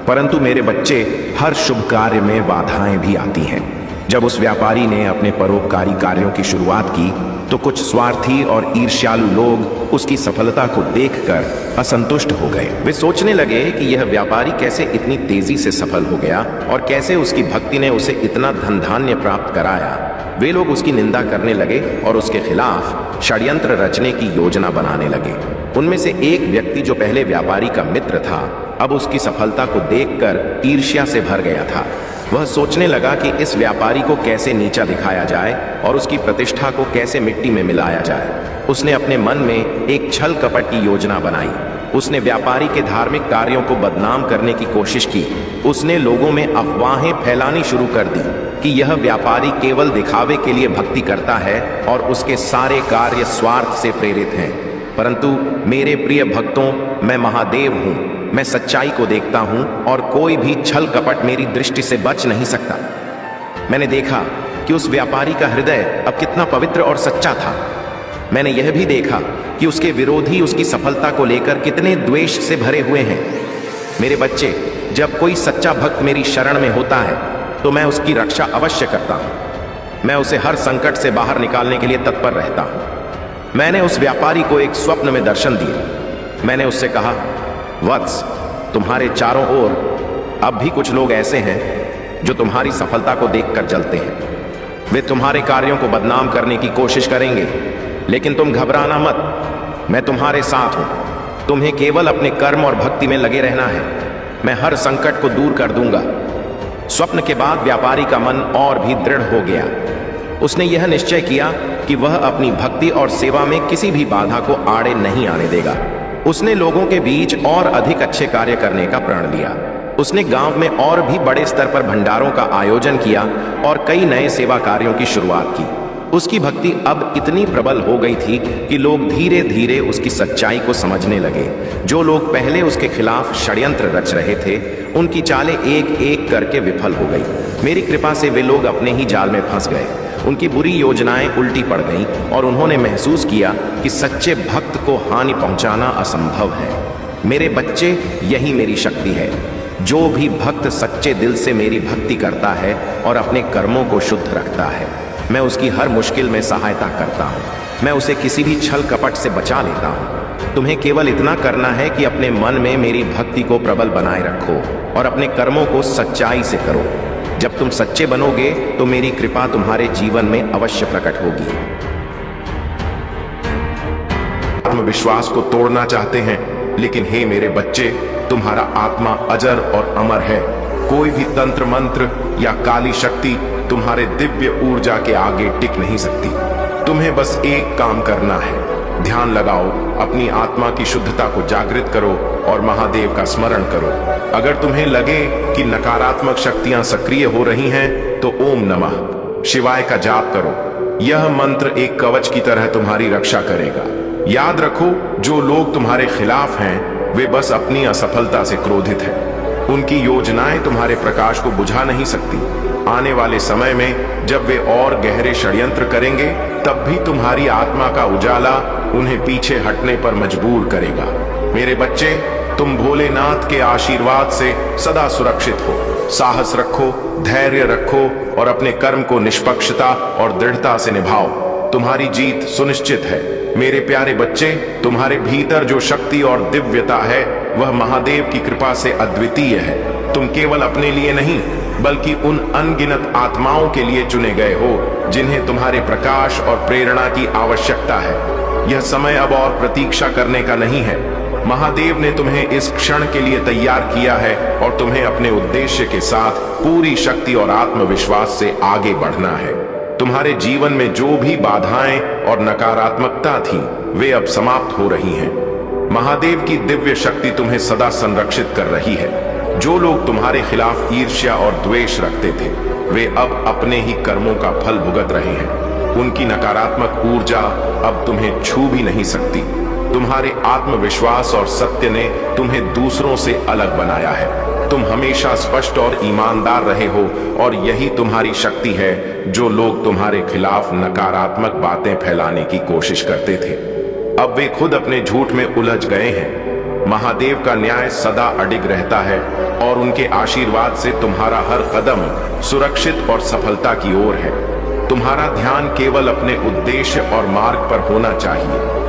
परंतु मेरे बच्चे, हर शुभ कार्य में बाधाएं भी आती हैं। जब उस व्यापारी ने अपने परोपकारी कार्यों की शुरुआत की, तो कुछ स्वार्थी और ईर्ष्यालु लोग उसकी सफलता को देखकर असंतुष्ट हो गए। वे सोचने लगे कि यह व्यापारी कैसे इतनी तेजी से सफल हो गया और कैसे उसकी भक्ति ने उसे इतना धन धान्य प्राप्त कराया। वे लोग उसकी निंदा करने लगे और उसके खिलाफ षड्यंत्र रचने की योजना बनाने लगे। उनमें से एक व्यक्ति, जो पहले व्यापारी का मित्र था, अब उसकी सफलता को देखकर ईर्ष्या से भर गया था। वह सोचने लगा कि इस व्यापारी को कैसे नीचा दिखाया जाए और उसकी प्रतिष्ठा को कैसे मिट्टी में मिलाया जाए। उसने अपने मन में एक छल कपट की योजना बनाई। उसने व्यापारी के धार्मिक कार्यों को बदनाम करने की कोशिश की। उसने लोगों में अफवाहें फैलानी शुरू कर दी कि यह व्यापारी केवल दिखावे के लिए भक्ति करता है और उसके सारे कार्य स्वार्थ से प्रेरित हैं। परंतु मेरे प्रिय भक्तों, मैं महादेव हूँ। मैं सच्चाई को देखता हूं और कोई भी छल कपट मेरी दृष्टि से बच नहीं सकता। मैंने देखा कि उस व्यापारी का हृदय अब कितना पवित्र और सच्चा था। मैंने यह भी देखा कि उसके विरोधी उसकी सफलता को लेकर कितने द्वेष से भरे हुए हैं। मेरे बच्चे, जब कोई सच्चा भक्त मेरी शरण में होता है, तो मैं उसकी रक्षा अवश्य करता हूं। मैं उसे हर संकट से बाहर निकालने के लिए तत्पर रहता हूं। मैंने उस व्यापारी को एक स्वप्न में दर्शन दिए। मैंने उससे कहा, वत्स, तुम्हारे चारों ओर अब भी कुछ लोग ऐसे हैं जो तुम्हारी सफलता को देखकर जलते हैं। वे तुम्हारे कार्यों को बदनाम करने की कोशिश करेंगे, लेकिन तुम घबराना मत। मैं तुम्हारे साथ हूं। तुम्हें केवल अपने कर्म और भक्ति में लगे रहना है। मैं हर संकट को दूर कर दूंगा। स्वप्न के बाद व्यापारी का मन और भी दृढ़ हो गया। उसने यह निश्चय किया कि वह अपनी भक्ति और सेवा में किसी भी बाधा को आड़े नहीं आने देगा। उसने लोगों के बीच और अधिक अच्छे कार्य करने का प्रण लिया। उसने गांव में और भी बड़े स्तर पर भंडारों का आयोजन किया और कई नए सेवा कार्यों की शुरुआत की। उसकी भक्ति अब इतनी प्रबल हो गई थी कि लोग धीरे धीरे उसकी सच्चाई को समझने लगे। जो लोग पहले उसके खिलाफ षड्यंत्र रच रहे थे, उनकी चालें एक एक करके विफल हो गई। मेरी कृपा से वे लोग अपने ही जाल में फंस गए। उनकी बुरी योजनाएं उल्टी पड़ गईं और उन्होंने महसूस किया कि सच्चे भक्त को हानि पहुंचाना असंभव है। मेरे बच्चे, यही मेरी शक्ति है। जो भी भक्त सच्चे दिल से मेरी भक्ति करता है और अपने कर्मों को शुद्ध रखता है, मैं उसकी हर मुश्किल में सहायता करता हूँ। मैं उसे किसी भी छल कपट से बचा लेता हूँ। तुम्हें केवल इतना करना है कि अपने मन में मेरी भक्ति को प्रबल बनाए रखो और अपने कर्मों को सच्चाई से करो। जब तुम सच्चे बनोगे तो मेरी कृपा तुम्हारे जीवन में अवश्य प्रकट होगी। आत्मविश्वास को तोड़ना चाहते हैं, लेकिन हे मेरे बच्चे, तुम्हारा आत्मा अजर और अमर है। कोई भी तंत्र मंत्र या काली शक्ति तुम्हारे दिव्य ऊर्जा के आगे टिक नहीं सकती। तुम्हें बस एक काम करना है, ध्यान लगाओ, अपनी आत्मा की शुद्धता को जागृत करो और महादेव का स्मरण करो। अगर तुम्हें लगे कि नकारात्मक शक्तियां सक्रिय हो रही हैं, तो ओम नमः शिवाय का जाप करो। यह मंत्र एक कवच की तरह तुम्हारी रक्षा करेगा। याद रखो, जो लोग तुम्हारे खिलाफ हैं, वे बस अपनी असफलता से क्रोधित हैं। उनकी योजनाएं तुम्हारे प्रकाश को बुझा नहीं सकती। आने वाले समय में जब वे और गहरे षड्यंत्र करेंगे, तब भी तुम्हारी आत्मा का उजाला उन्हें पीछे हटने पर मजबूर करेगा। मेरे बच्चे, तुम भोलेनाथ के आशीर्वाद से सदा सुरक्षित हो। साहस रखो, धैर्य रखो और अपने कर्म को निष्पक्षता और दृढ़ता से निभाओ। तुम्हारी जीत सुनिश्चित है। मेरे प्यारे बच्चे, तुम्हारे भीतर जो शक्ति और दिव्यता है, वह महादेव की कृपा से अद्वितीय है। तुम केवल अपने लिए नहीं, बल्कि उन अनगिनत आत्माओं के लिए चुने गए हो जिन्हें तुम्हारे प्रकाश और प्रेरणा की आवश्यकता है। यह समय अब और प्रतीक्षा करने का नहीं है। महादेव ने तुम्हें इस क्षण के लिए तैयार किया है और तुम्हें अपने उद्देश्य के साथ पूरी शक्ति और आत्मविश्वास से आगे बढ़ना है। तुम्हारे जीवन में जो भी बाधाएं और नकारात्मकता थी, वे अब समाप्त हो रही हैं। महादेव की दिव्य शक्ति तुम्हें सदा संरक्षित कर रही है। जो लोग तुम्हारे खिलाफ ईर्ष्या और द्वेष रखते थे, वे अब अपने ही कर्मों का फल भुगत रहे हैं। उनकी नकारात्मक ऊर्जा अब तुम्हें छू भी नहीं सकती। तुम्हारे आत्मविश्वास और सत्य ने तुम्हें दूसरों से अलग बनाया है। तुम हमेशा स्पष्ट और ईमानदार रहे हो और यही तुम्हारी शक्ति है। जो लोग तुम्हारे खिलाफ नकारात्मक बातें फैलाने की कोशिश करते थे, अब वे खुद अपने झूठ में उलझ गए हैं। महादेव का न्याय सदा अडिग रहता है और उनके आशीर्वाद से तुम्हारा हर कदम सुरक्षित और सफलता की ओर है। तुम्हारा ध्यान केवल अपने उद्देश्य और मार्ग पर होना चाहिए।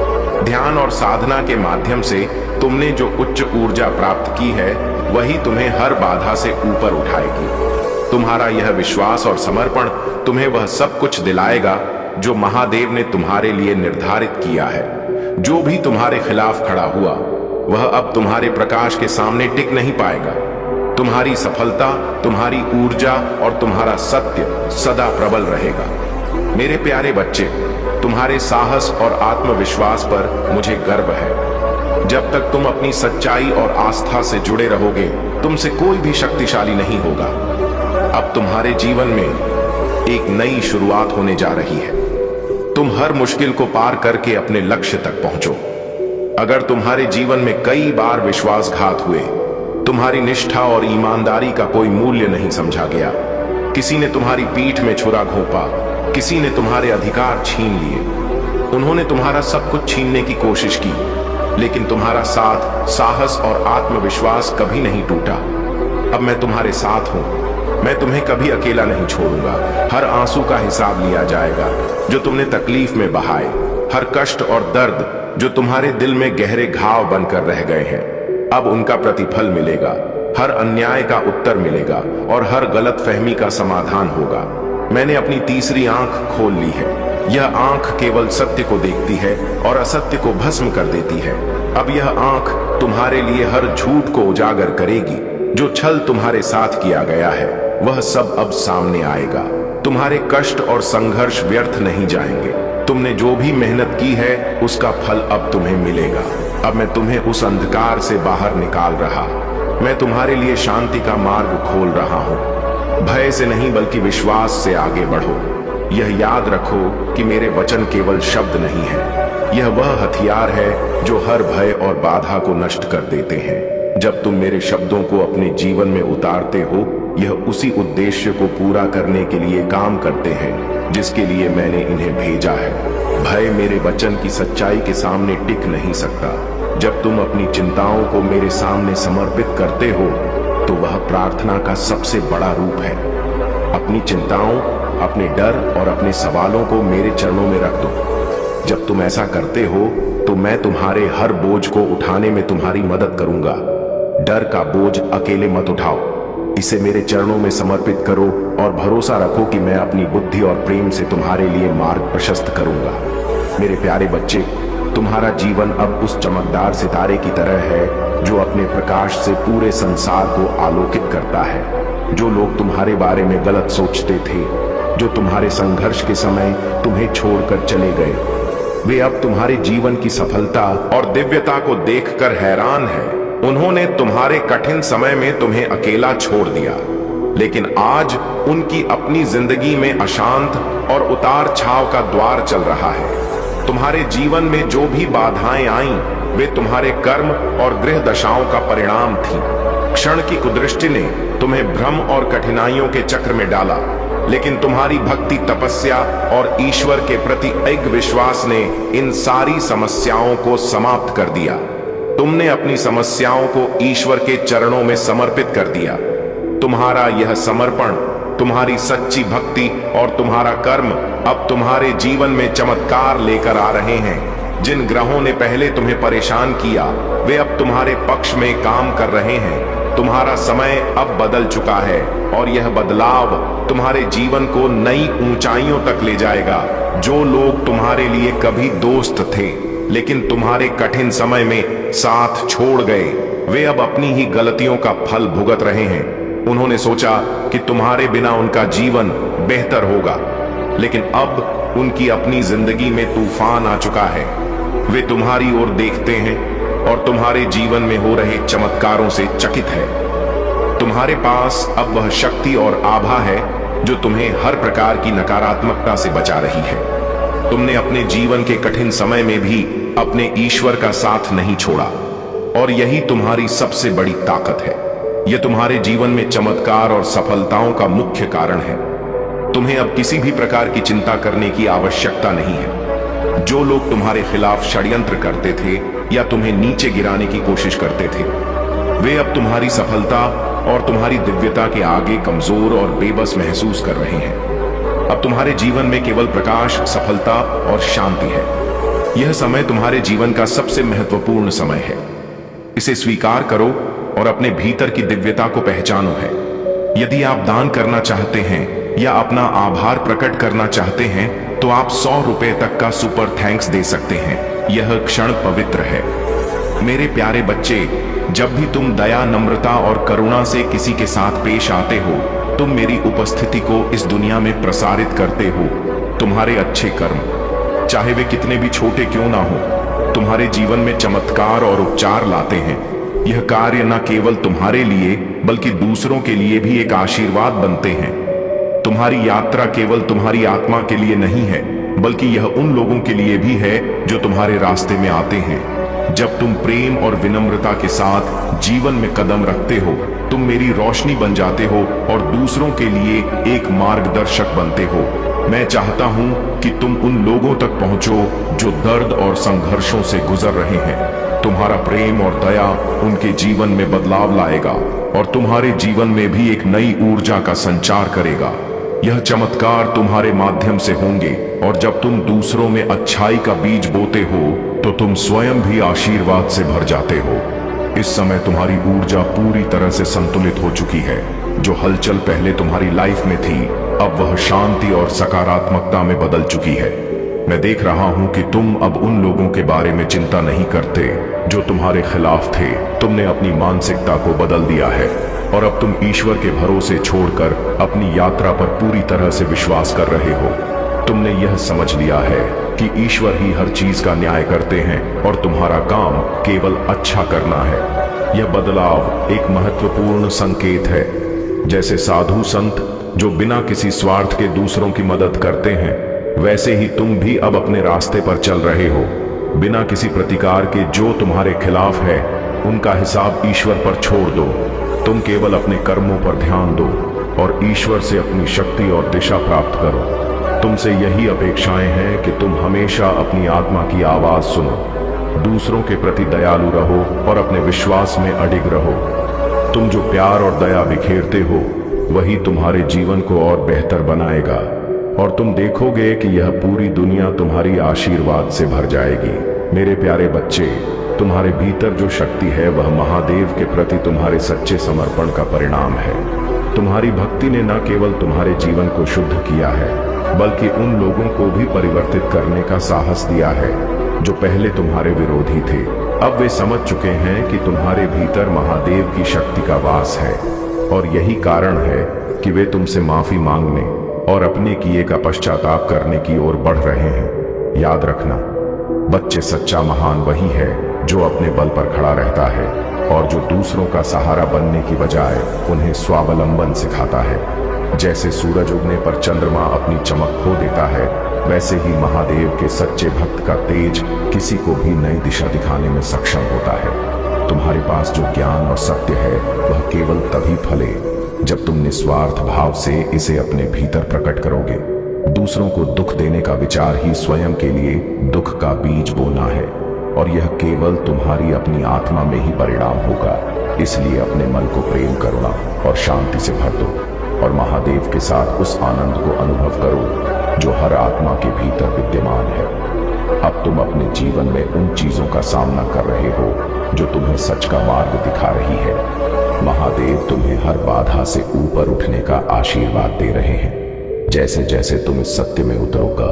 ध्यान और साधना के माध्यम से तुमने जो उच्च ऊर्जा प्राप्त की है, वही तुम्हें हर बाधा से ऊपर उठाएगी। तुम्हारा यह विश्वास और समर्पण तुम्हें वह सब कुछ दिलाएगा जो महादेव ने तुम्हारे लिए निर्धारित किया है। जो भी तुम्हारे खिलाफ खड़ा हुआ, वह अब तुम्हारे प्रकाश के सामने टिक नहीं पाएगा। तुम्हारी सफलता, तुम्हारी ऊर्जा और तुम्हारा सत्य सदा प्रबल रहेगा। मेरे प्यारे बच्चे, तुम्हारे साहस और आत्मविश्वास पर मुझे गर्व है। जब तक तुम अपनी सच्चाई और आस्था से जुड़े रहोगे, तुमसे कोई भी शक्तिशाली नहीं होगा। अब तुम्हारे जीवन में एक नई शुरुआत होने जा रही है। तुम हर मुश्किल को पार करके अपने लक्ष्य तक पहुंचो। अगर तुम्हारे जीवन में कई बार विश्वासघात हुए, तुम्हारी निष्ठा और ईमानदारी का कोई मूल्य नहीं समझा गया, किसी ने तुम्हारी पीठ में छुरा घोंपा, किसी ने तुम्हारे अधिकार छीन लिए, उन्होंने तुम्हारा सब कुछ छीनने की कोशिश की, लेकिन तुम्हारा साथ, साहस और आत्मविश्वास कभी नहीं टूटा। अब मैं तुम्हारे साथ हूं। मैं तुम्हें कभी अकेला नहीं छोड़ूंगा। हर आंसू का हिसाब लिया जाएगा जो तुमने तकलीफ में बहाए। हर कष्ट और दर्द जो तुम्हारे दिल में गहरे घाव बनकर रह गए हैं, अब उनका प्रतिफल मिलेगा। हर अन्याय का उत्तर मिलेगा और हर गलतफहमी का समाधान होगा। मैंने अपनी तीसरी आंख खोल ली है। यह आंख केवल सत्य को देखती है और असत्य को भस्म कर देती है। अब यह आंख तुम्हारे लिए हर झूठ को उजागर करेगी। जो छल तुम्हारे साथ किया गया है, वह सब अब सामने आएगा। तुम्हारे कष्ट और संघर्ष व्यर्थ नहीं जाएंगे। तुमने जो भी मेहनत की है, उसका फल अब तुम्हें मिलेगा। अब मैं तुम्हें उस अंधकार से बाहर निकाल रहा। मैं तुम्हारे लिए शांति का मार्ग खोल रहा हूँ। भय से नहीं, बल्कि विश्वास से आगे बढ़ो। यह याद रखो कि मेरे वचन केवल शब्द नहीं है, यह वह हथियार है जो हर भय और बाधा को नष्ट कर देते हैं। जब तुम मेरे शब्दों को अपने जीवन में उतारते हो, यह उसी उद्देश्य को पूरा करने के लिए काम करते हैं जिसके लिए मैंने इन्हें भेजा है। भय मेरे वचन की सच्चाई के सामने टिक नहीं सकता। जब तुम अपनी चिंताओं को मेरे सामने समर्पित करते हो, तो वह प्रार्थना का सबसे बड़ा रूप है। अपनी चिंताओं, अपने डर और अपने सवालों को मेरे चरणों में रख दो। जब तुम ऐसा करते हो तो मैं तुम्हारे हर बोझ को उठाने में तुम्हारी मदद करूंगा। डर का बोझ अकेले मत उठाओ, इसे मेरे चरणों में समर्पित करो और भरोसा रखो कि मैं अपनी बुद्धि और प्रेम से तुम्हारे लिए मार्ग प्रशस्त करूंगा। मेरे प्यारे बच्चे, तुम्हारा जीवन अब उस चमकदार सितारे की तरह है जो अपने प्रकाश से पूरे संसार को आलोकित करता है। जो लोग तुम्हारे बारे में गलत सोचते थे, जो तुम्हारे संघर्ष के समय तुम्हें छोड़कर चले गए, वे अब तुम्हारे जीवन की सफलता और दिव्यता को देखकर हैरान हैं। उन्होंने तुम्हारे कठिन समय में तुम्हें अकेला छोड़ दिया, लेकिन आज उनकी अपनी जिंदगी में अशांत और उतार छाव का द्वार चल रहा है। तुम्हारे जीवन में जो भी बाधाएं आईं, वे तुम्हारे कर्म और गृह दशाओं का परिणाम थी। क्षण की कुदृष्टि ने तुम्हें भ्रम और कठिनाइयों के चक्र में डाला, लेकिन तुम्हारी भक्ति, तपस्या और ईश्वर के प्रति अटूट विश्वास ने इन सारी समस्याओं को समाप्त कर दिया। तुमने अपनी समस्याओं को ईश्वर के चरणों में समर्पित कर दिया। तुम्हारा यह समर्पण, तुम्हारी सच्ची भक्ति और तुम्हारा कर्म अब तुम्हारे जीवन में चमत्कार लेकर आ रहे हैं। जिन ग्रहों ने पहले तुम्हें परेशान किया, वे अब तुम्हारे पक्ष में काम कर रहे हैं। तुम्हारा समय अब बदल चुका है और यह बदलाव तुम्हारे जीवन को नई ऊंचाइयों तक ले जाएगा। जो लोग तुम्हारे लिए कभी दोस्त थे लेकिन तुम्हारे कठिन समय में साथ छोड़ गए, वे अब अपनी ही गलतियों का फल भुगत रहे हैं। उन्होंने सोचा कि तुम्हारे बिना उनका जीवन बेहतर होगा, लेकिन अब उनकी अपनी जिंदगी में तूफान आ चुका है। वे तुम्हारी ओर देखते हैं और तुम्हारे जीवन में हो रहे चमत्कारों से चकित है। तुम्हारे पास अब वह शक्ति और आभा है जो तुम्हें हर प्रकार की नकारात्मकता से बचा रही है। तुमने अपने जीवन के कठिन समय में भी अपने ईश्वर का साथ नहीं छोड़ा, और यही तुम्हारी सबसे बड़ी ताकत है। यह तुम्हारे जीवन में चमत्कार और सफलताओं का मुख्य कारण है। तुम्हें अब किसी भी प्रकार की चिंता करने की आवश्यकता नहीं है। जो लोग तुम्हारे खिलाफ षड्यंत्र करते थे या तुम्हें नीचे गिराने की कोशिश करते थे, वे अब तुम्हारी सफलता और तुम्हारी दिव्यता के आगे कमजोर और बेबस महसूस कर रहे हैं। अब तुम्हारे जीवन में केवल प्रकाश, सफलता और शांति है। यह समय तुम्हारे जीवन का सबसे महत्वपूर्ण समय है। इसे स्वीकार करो और अपने भीतर की दिव्यता को पहचानो है। यदि आप दान करना चाहते हैं या अपना आभार प्रकट करना चाहते हैं तो आप 100 रुपए तक का सुपर थैंक्स दे सकते हैं। यह क्षण पवित्र है। मेरे प्यारे बच्चे, जब भी तुम दया, नम्रता और करुणा से किसी के साथ पेश आते हो, तुम मेरी उपस्थिति को इस दुनिया में प्रसारित करते हो। तुम्हारे अच्छे कर्म, चाहे वे कितने भी छोटे क्यों ना हो, तुम्हारे जीवन में चमत्कार और उपचार लाते हैं। यह कार्य न केवल तुम्हारे लिए बल्कि दूसरों के लिए भी एक आशीर्वाद बनते हैं। तुम्हारी यात्रा केवल तुम्हारी आत्मा के लिए नहीं है, बल्कि यह उन लोगों के लिए भी है जो तुम्हारे रास्ते में आते हैं। जब तुम प्रेम और विनम्रता के साथ जीवन में कदम रखते हो, तुम मेरी रोशनी बन जाते हो और दूसरों के लिए एक मार्गदर्शक बनते हो। मैं चाहता हूं कि तुम उन लोगों तक पहुंचो जो दर्द और संघर्षों से गुजर रहे हैं। तुम्हारा प्रेम और दया उनके जीवन में बदलाव लाएगा और तुम्हारे जीवन में भी एक नई ऊर्जा का संचार करेगा। यह चमत्कार तुम्हारे माध्यम से होंगे, और जब तुम दूसरों में अच्छाई का बीज बोते हो तो तुम स्वयं भी आशीर्वाद से भर जाते हो। इस समय तुम्हारी ऊर्जा पूरी तरह से संतुलित हो चुकी है। जो हलचल पहले तुम्हारी लाइफ में थी, अब वह शांति और सकारात्मकता में बदल चुकी है। मैं देख रहा हूं कि तुम अब उन लोगों के बारे में चिंता नहीं करते जो तुम्हारे खिलाफ थे। तुमने अपनी मानसिकता को बदल दिया है और अब तुम ईश्वर के भरोसे छोड़कर अपनी यात्रा पर पूरी तरह से विश्वास कर रहे हो। तुमने यह समझ लिया है कि ईश्वर ही हर चीज का न्याय करते हैं और तुम्हारा काम केवल अच्छा करना है। यह बदलाव एक महत्वपूर्ण संकेत है। जैसे साधु संत जो बिना किसी स्वार्थ के दूसरों की मदद करते हैं, वैसे ही तुम भी अब अपने रास्ते पर चल रहे हो, बिना किसी प्रतिकार के। जो तुम्हारे खिलाफ है, उनका हिसाब ईश्वर पर छोड़ दो। तुम केवल अपने कर्मों पर ध्यान दो और ईश्वर से अपनी शक्ति और दिशा प्राप्त करो। तुमसे यही अपेक्षाएं हैं कि तुम हमेशा अपनी आत्मा की आवाज सुनो, दूसरों के प्रति दयालु रहो और अपने विश्वास में अडिग रहो। तुम जो प्यार और दया बिखेरते हो वही तुम्हारे जीवन को और बेहतर बनाएगा, और तुम देखोगे कि यह पूरी दुनिया तुम्हारी आशीर्वाद से भर जाएगी। मेरे प्यारे बच्चे, तुम्हारे भीतर जो शक्ति है वह महादेव के प्रति तुम्हारे सच्चे समर्पण का परिणाम है। तुम्हारी भक्ति ने न केवल तुम्हारे जीवन को शुद्ध किया है, बल्कि उन लोगों को भी परिवर्तित करने का साहस दिया है जो पहले तुम्हारे विरोधी थे। अब वे समझ चुके हैं कि तुम्हारे भीतर महादेव की शक्ति का वास है, और यही कारण है कि वे तुमसे माफी मांगने और अपने किए का पश्चाताप करने की ओर बढ़ रहे हैं। याद रखना बच्चे, सच्चा महान वही है जो अपने बल पर खड़ा रहता है और जो दूसरों का सहारा बनने की बजाय उन्हें स्वावलंबन सिखाता है। जैसे सूरज उगने पर चंद्रमा अपनी चमक खो देता है, वैसे ही महादेव के सच्चे भक्त का तेज किसी को भी नई दिशा दिखाने में सक्षम होता है। तुम्हारे पास जो ज्ञान और सत्य है वह केवल तभी फले जब तुम निस्वार्थ भाव से इसे अपने भीतर प्रकट करोगे। दूसरों को दुख देने का विचार ही स्वयं के लिए दुख का बीज बोना है, और यह केवल तुम्हारी अपनी आत्मा में ही परिणाम होगा। इसलिए अपने मन को प्रेम, करुणा और शांति से भर दो, और महादेव के साथ उस आनंद को अनुभव करो जो हर आत्मा के भीतर विद्यमान है। अब तुम अपने जीवन में उन चीजों का सामना कर रहे हो जो तुम्हें सच का मार्ग दिखा रही है। महादेव तुम्हें हर बाधा से ऊपर उठने का आशीर्वाद दे रहे हैं। जैसे जैसे तुम इस सत्य में उतरोगा,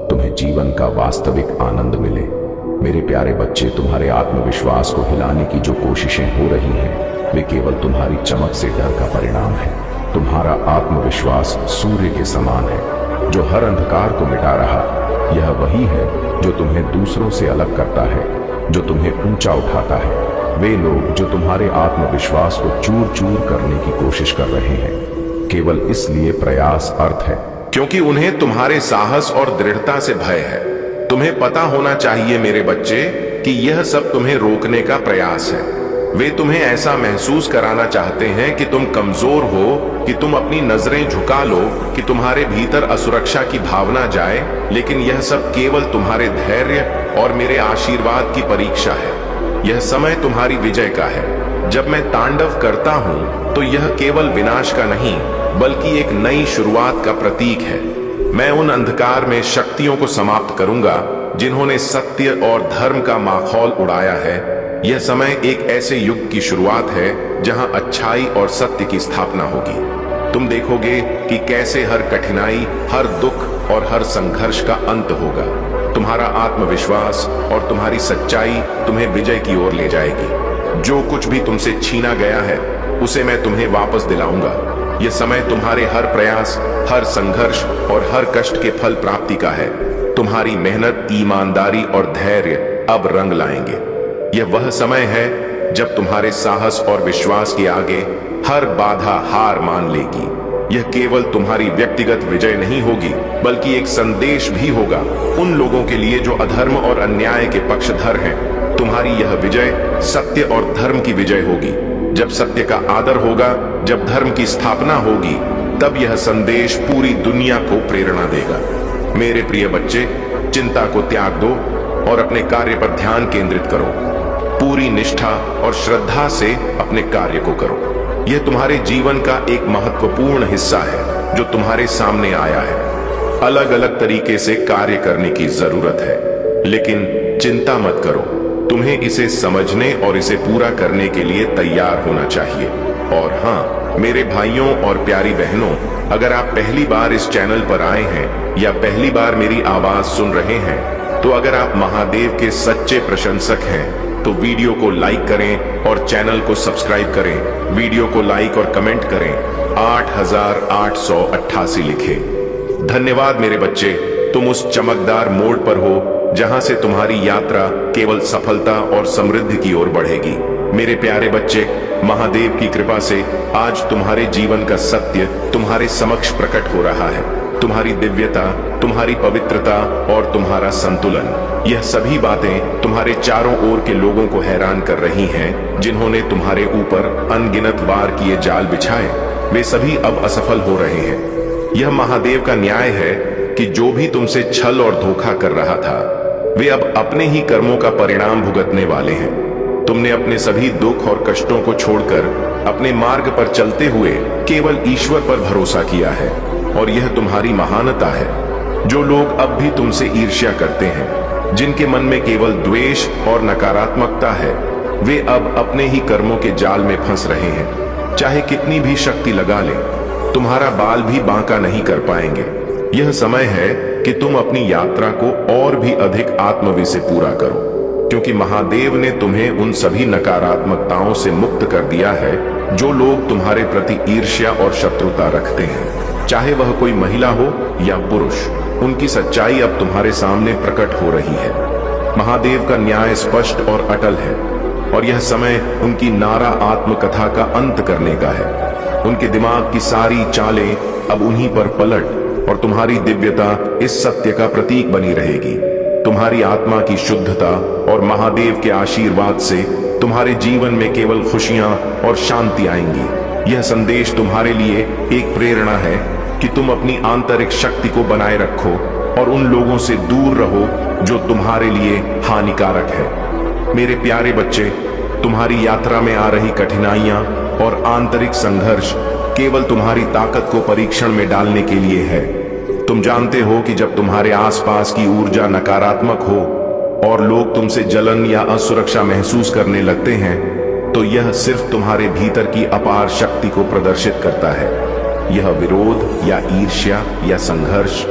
तुम्हें जीवन का वास्तविक आनंद मिले। मेरे प्यारे बच्चे, तुम्हारे आत्मविश्वास को हिलाने की जो कोशिशें हो रही हैं, वे केवल तुम्हारी चमक से डर का परिणाम है। तुम्हारा आत्मविश्वास सूर्य के समान है जो हर अंधकार को मिटा रहा। यह वही है जो तुम्हें दूसरों से अलग करता है, जो तुम्हें ऊंचा उठाता है। वे लोग जो तुम्हारे आत्मविश्वास को चूर चूर करने की कोशिश कर रहे हैं, केवल इसलिए प्रयास अर्थ है क्योंकि उन्हें तुम्हारे साहस और दृढ़ता से भय है। तुम्हें पता होना चाहिए मेरे बच्चे कि यह सब तुम्हें रोकने का प्रयास है। वे तुम्हें ऐसा महसूस कराना चाहते हैं कि तुम कमजोर हो, कि तुम अपनी नजरें झुका लो, कि तुम्हारे भीतर असुरक्षा की भावना जाए। लेकिन यह सब केवल तुम्हारे धैर्य और मेरे आशीर्वाद की परीक्षा है। यह समय तुम्हारी विजय का है। जब मैं तांडव करता हूं तो यह केवल विनाश का नहीं, बल्कि एक नई शुरुआत का प्रतीक है। मैं उन अंधकार में शक्तियों को समाप्त करूंगा जिन्होंने सत्य और धर्म का माखौल उड़ाया है। यह समय एक ऐसे युग की शुरुआत है जहां अच्छाई और सत्य की स्थापना होगी। तुम देखोगे कि कैसे हर कठिनाई, हर दुख और हर संघर्ष का अंत होगा। तुम्हारा आत्मविश्वास और तुम्हारी सच्चाई तुम्हें विजय की ओर ले जाएगी। जो कुछ भी तुमसे छीना गया है उसे मैं तुम्हें वापस दिलाऊंगा। यह समय तुम्हारे हर प्रयास, हर संघर्ष और हर कष्ट के फल प्राप्ति का है। तुम्हारी मेहनत, ईमानदारी और धैर्य अब रंग लाएंगे। यह वह समय है जब तुम्हारे साहस और विश्वास के आगे हर बाधा हार मान लेगी। यह केवल तुम्हारी व्यक्तिगत विजय नहीं होगी, बल्कि एक संदेश भी होगा उन लोगों के लिए जो अधर्म और अन्याय के पक्षधर हैं। तुम्हारी यह विजय सत्य और धर्म की विजय होगी। जब सत्य का आदर होगा, जब धर्म की स्थापना होगी, तब यह संदेश पूरी दुनिया को प्रेरणा देगा। मेरे प्रिय बच्चे, चिंता को त्याग दो और अपने कार्य पर ध्यान केंद्रित करो। पूरी निष्ठा और श्रद्धा से अपने कार्य को करो। यह तुम्हारे जीवन का एक महत्वपूर्ण हिस्सा है जो तुम्हारे सामने आया है। अलग अलग तरीके से कार्य करने की जरूरत है, लेकिन चिंता मत करो। तुम्हें इसे समझने और इसे पूरा करने के लिए तैयार होना चाहिए। और हाँ, मेरे भाइयों और प्यारी बहनों, अगर आप पहली बार इस चैनल पर आए हैं या पहली बार मेरी आवाज सुन रहे हैं, तो अगर आप महादेव के सच्चे प्रशंसक हैं तो वीडियो को लाइक करें और चैनल को सब्सक्राइब करें। वीडियो को लाइक और कमेंट करें। 8888 लिखें। धन्यवाद मेरे बच्चे, तुम उस चमकदार मोड़ पर हो जहां से तुम्हारी यात्रा केवल सफलता और समृद्धि की ओर बढ़ेगी। मेरे प्यारे बच्चे, महादेव की कृपा से आज तुम्हारे जीवन का सत्य तुम्हारे समक्ष प्रकट हो रहा है। तुम्हारी दिव्यता, तुम्हारी पवित्रता और तुम्हारा संतुलन, यह सभी बातें तुम्हारे चारों ओर के लोगों को हैरान कर रही हैं, जिन्होंने तुम्हारे ऊपर अनगिनत वार किए जाल बिछाए। वे सभी अब असफल हो रहे हैं। यह महादेव का न्याय है कि जो भी तुमसे छल और धोखा कर रहा था, वे अब अपने ही कर्मों का परिणाम भुगतने वाले हैं। तुमने अपने सभी दुख और कष्टों को छोड़कर अपने मार्ग पर चलते हुए केवल ईश्वर पर भरोसा किया है, और यह तुम्हारी महानता है। जो लोग अब भी तुमसे ईर्ष्या करते हैं, जिनके मन में केवल द्वेष और नकारात्मकता है, वे अब अपने ही कर्मों के जाल में फंस रहे हैं। चाहे कितनी भी शक्ति लगा ले, तुम्हारा बाल भी बांका नहीं कर पाएंगे। यह समय है कि तुम अपनी यात्रा को और भी अधिक आत्मवी से पूरा करो, क्योंकि महादेव ने तुम्हें उन सभी नकारात्मकताओं से मुक्त कर दिया है जो लोग तुम्हारे प्रति ईर्ष्या और शत्रुता रखते हैं। चाहे वह कोई महिला हो या पुरुष, उनकी सच्चाई अब तुम्हारे सामने प्रकट हो रही है। महादेव का न्याय स्पष्ट और अटल है, और यह समय उनकी नारा आत्मकथा का अंत करने का है। उनके दिमाग की सारी चालें अब उन्हीं पर पलट, और तुम्हारी दिव्यता इस सत्य का प्रतीक बनी रहेगी। तुम्हारी आत्मा की शुद्धता और महादेव के आशीर्वाद से तुम्हारे जीवन में केवल खुशियां और शांति आएंगी। यह संदेश तुम्हारे लिए एक प्रेरणा है कि तुम अपनी आंतरिक शक्ति को बनाए रखो और उन लोगों से दूर रहो जो तुम्हारे लिए हानिकारक है। मेरे प्यारे बच्चे, तुम्हारी यात्रा में आ रही कठिनाइयां और आंतरिक संघर्ष केवल तुम्हारी ताकत को परीक्षण में डालने के लिए है। तुम जानते हो कि जब तुम्हारे आसपास की ऊर्जा नकारात्मक हो और लोग तुमसे जलन या असुरक्षा महसूस करने लगते हैं, तो यह सिर्फ तुम्हारे भीतर की अपार शक्ति को प्रदर्शित करता है। यह विरोध या ईर्ष्या या संघर्ष,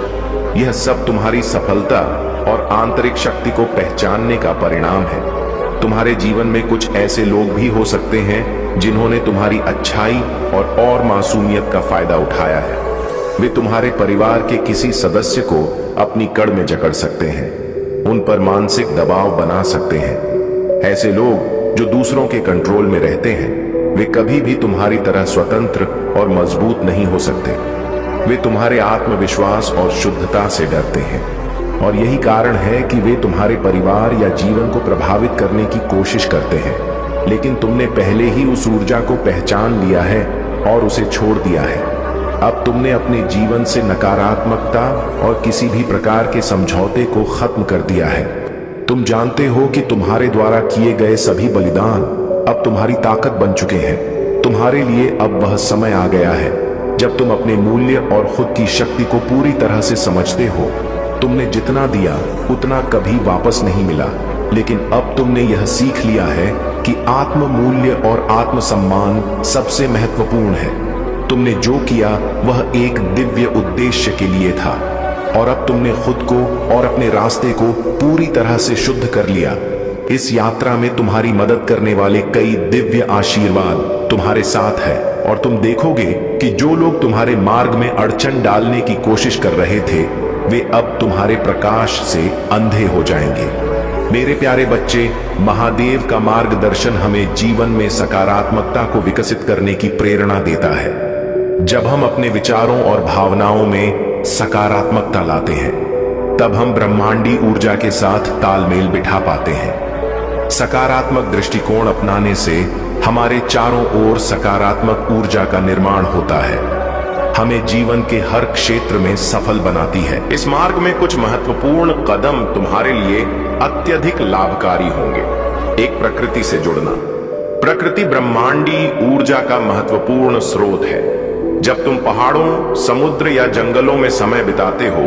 यह सब तुम्हारी सफलता और आंतरिक शक्ति को पहचानने का परिणाम है। तुम्हारे जीवन में कुछ ऐसे लोग भी हो सकते हैं जिन्होंने तुम्हारी अच्छाई और मासूमियत का फायदा उठाया है। वे तुम्हारे परिवार के किसी सदस्य को अपनी कड़ में जकड़ सकते हैं, उन पर मानसिक दबाव बना सकते हैं। ऐसे लोग जो दूसरों के कंट्रोल में रहते हैं, वे कभी भी तुम्हारी तरह स्वतंत्र और मजबूत नहीं हो सकते। वे तुम्हारे आत्मविश्वास और शुद्धता से डरते हैं, और यही कारण है कि वे तुम्हारे परिवार या जीवन को प्रभावित करने की कोशिश करते हैं। लेकिन तुमने पहले ही उस ऊर्जा को पहचान लिया है और उसे छोड़ दिया है। अब तुमने अपने जीवन से नकारात्मकता और किसी भी प्रकार के समझौते को खत्म कर दिया है। तुम जानते हो कि तुम्हारे द्वारा किए गए सभी बलिदान अब तुम्हारी ताकत बन चुके हैं। तुम्हारे लिए अब वह समय आ गया है जब तुम अपने मूल्य और खुद की शक्ति को पूरी तरह से समझते हो। तुमने जितना दिया उतना कभी वापस नहीं मिला, लेकिन अब तुमने यह सीख लिया है कि आत्म मूल्य और आत्म सम्मान सबसे महत्वपूर्ण है। तुमने जो किया वह एक दिव्य उद्देश्य के लिए था, और अब तुमने खुद को और अपने रास्ते को पूरी तरह से शुद्ध कर लिया। इस यात्रा में तुम्हारी मदद करने वाले कई दिव्य आशीर्वाद तुम्हारे साथ है, और तुम देखोगे कि जो लोग तुम्हारे मार्ग में अड़चन डालने की कोशिश कर रहे थे, वे अब तुम्हारे प्रकाश से अंधे हो जाएंगे। मेरे प्यारे बच्चे, महादेव का मार्गदर्शन हमें जीवन में सकारात्मकता को विकसित करने की प्रेरणा देता है। जब हम अपने विचारों और भावनाओं में सकारात्मकता लाते हैं, तब हम ब्रह्मांडी ऊर्जा के साथ तालमेल बिठा पाते हैं। सकारात्मक दृष्टिकोण अपनाने से हमारे चारों ओर सकारात्मक ऊर्जा का निर्माण होता है, हमें जीवन के हर क्षेत्र में सफल बनाती है। इस मार्ग में कुछ महत्वपूर्ण कदम तुम्हारे लिए अत्यधिक लाभकारी होंगे। एक, प्रकृति से जुड़ना। प्रकृति ब्रह्मांडी ऊर्जा का महत्वपूर्ण स्रोत है। जब तुम पहाड़ों, समुद्र या जंगलों में समय बिताते हो,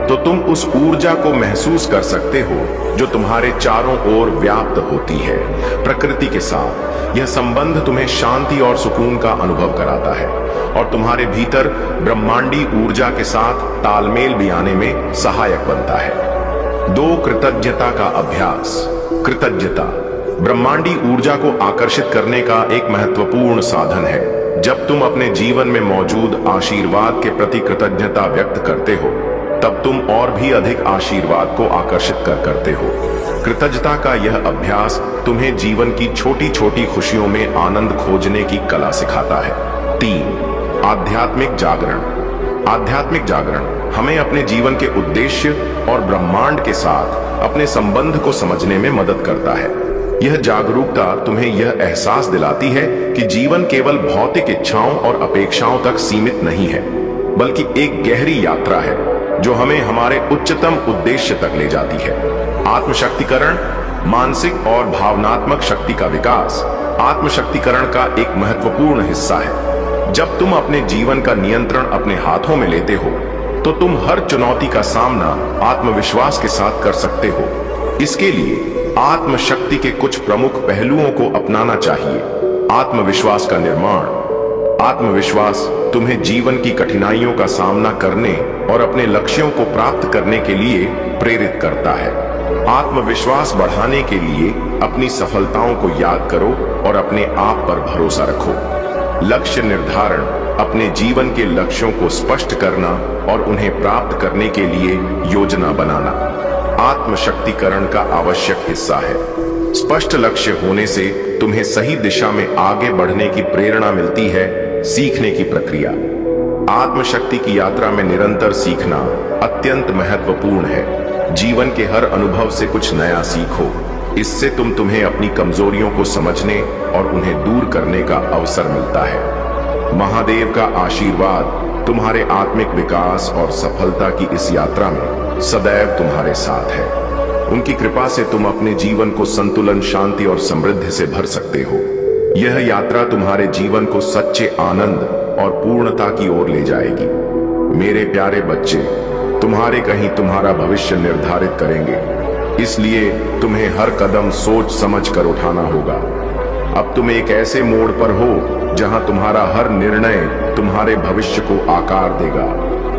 तो तुम उस ऊर्जा को महसूस कर सकते हो जो तुम्हारे चारों ओर व्याप्त होती है। प्रकृति के साथ यह संबंध तुम्हें शांति और सुकून का अनुभव कराता है, और तुम्हारे भीतर ब्रह्मांडी ऊर्जा के साथ तालमेल भी आने में सहायक बनता है। 2, कृतज्ञता का अभ्यास। कृतज्ञता ब्रह्मांडी ऊर्जा को आकर्षित करने का एक महत्वपूर्ण साधन है। जब तुम अपने जीवन में मौजूद आशीर्वाद के प्रति कृतज्ञता व्यक्त करते हो, तब तुम और भी अधिक आशीर्वाद को आकर्षित करते हो। कृतज्ञता का यह अभ्यास तुम्हें जीवन की छोटी छोटी खुशियों में आनंद खोजने की कला सिखाता है। 3, आध्यात्मिक जागरण। आध्यात्मिक जागरण हमें अपने जीवन के उद्देश्य और ब्रह्मांड के साथ अपने संबंध को समझने में मदद करता है। यह जागरूकता तुम्हें यह एहसास दिलाती है कि जीवन केवल भौतिक इच्छाओं और अपेक्षाओं तक सीमित नहीं है, बल्कि एक गहरी यात्रा है जो हमें हमारे उच्चतम उद्देश्य तक ले जाती है। आत्मशक्तिकरण मानसिक और भावनात्मक शक्ति का विकास आत्मशक्तिकरण का एक महत्वपूर्ण हिस्सा है। जब तुम अपने जीवन का नियंत्रण अपने हाथों में लेते हो तो तुम हर चुनौती का सामना आत्मविश्वास के साथ कर सकते हो। इसके लिए आत्मशक्ति के कुछ प्रमुख पहलुओं को अपनाना चाहिए। आत्मविश्वास का निर्माण। आत्मविश्वास तुम्हें जीवन की कठिनाइयों का सामना करने और अपने लक्ष्यों को प्राप्त करने के लिए प्रेरित करता है। आत्मविश्वास बढ़ाने के लिए अपनी सफलताओं को याद करो और अपने आप पर भरोसा रखो। लक्ष्य निर्धारण। अपने जीवन के लक्ष्यों को स्पष्ट करना और उन्हें प्राप्त करने के लिए योजना बनाना आत्मशक्तिकरण का आवश्यक हिस्सा है। स्पष्ट लक्ष्य होने से तुम्हें सही दिशा में आगे बढ़ने की प्रेरणा मिलती है। सीखने की प्रक्रिया। आत्मशक्ति की यात्रा में निरंतर सीखना अत्यंत महत्वपूर्ण है। जीवन के हर अनुभव से कुछ नया सीखो। इससे तुम्हें अपनी कमजोरियों को समझने और उन्हें दूर करने का अवसर मिलता है। महादेव का आशीर्वाद तुम्हारे आत्मिक विकास और सफलता की इस यात्रा में सदैव तुम्हारे साथ है। उनकी कृपा से तुम अपने जीवन को संतुलन, शांति और समृद्धि से भर सकते हो। यह यात्रा तुम्हारे जीवन को सच्चे आनंद और पूर्णता की ओर ले जाएगी। मेरे प्यारे बच्चे, तुम्हारे कहीं तुम्हारा भविष्य निर्धारित करेंगे, इसलिए तुम्हें हर कदम सोच समझ कर उठाना होगा। अब तुम एक ऐसे मोड़ पर हो जहां तुम्हारा हर निर्णय तुम्हारे भविष्य को आकार देगा।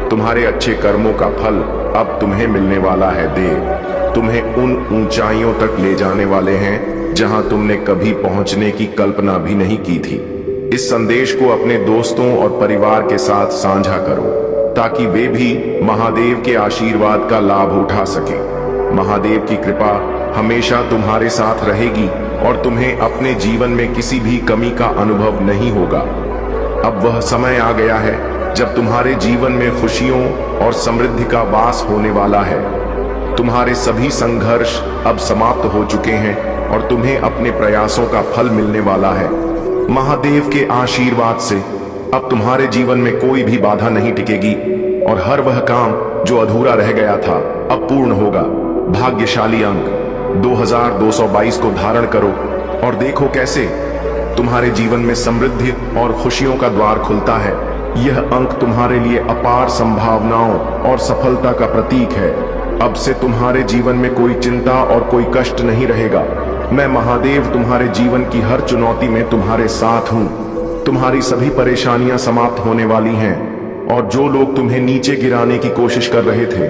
तुम्हारे अच्छे कर्मों का फल अब तुम्हें मिलने वाला है। तुम्हें उन ऊंचाइयों तक ले जाने वाले हैं जहां तुमने कभी पहुंचने की कल्पना भी नहीं की थी। इस संदेश को अपने दोस्तों और परिवार के साथ साझा करो ताकि वे भी महादेव के आशीर्वाद का लाभ उठा सकें। महादेव की कृपा हमेशा तुम्हारे साथ रहेगी और तुम्हें अपने जीवन में किसी भी कमी का अनुभव नहीं होगा। अब वह समय आ गया है जब तुम्हारे जीवन में खुशियों और समृद्धि का वास होने वाला है। तुम्हारे सभी संघर्ष अब समाप्त हो चुके हैं और तुम्हें अपने प्रयासों का फल मिलने वाला है। महादेव के आशीर्वाद से अब तुम्हारे जीवन में कोई भी बाधा नहीं टिकेगी और हर वह काम जो अधूरा रह गया था अब पूर्ण होगा। भाग्यशाली अंक 2222 को धारण करो और देखो कैसे तुम्हारे जीवन में समृद्धि और खुशियों का द्वार खुलता है। यह अंक तुम्हारे लिए अपार संभावनाओं और सफलता का प्रतीक है। अब से तुम्हारे जीवन में कोई चिंता और कोई कष्ट नहीं रहेगा। मैं महादेव तुम्हारे जीवन की हर चुनौती में तुम्हारे साथ हूं। तुम्हारी सभी परेशानियां समाप्त होने वाली हैं और जो लोग तुम्हें नीचे गिराने की कोशिश कर रहे थे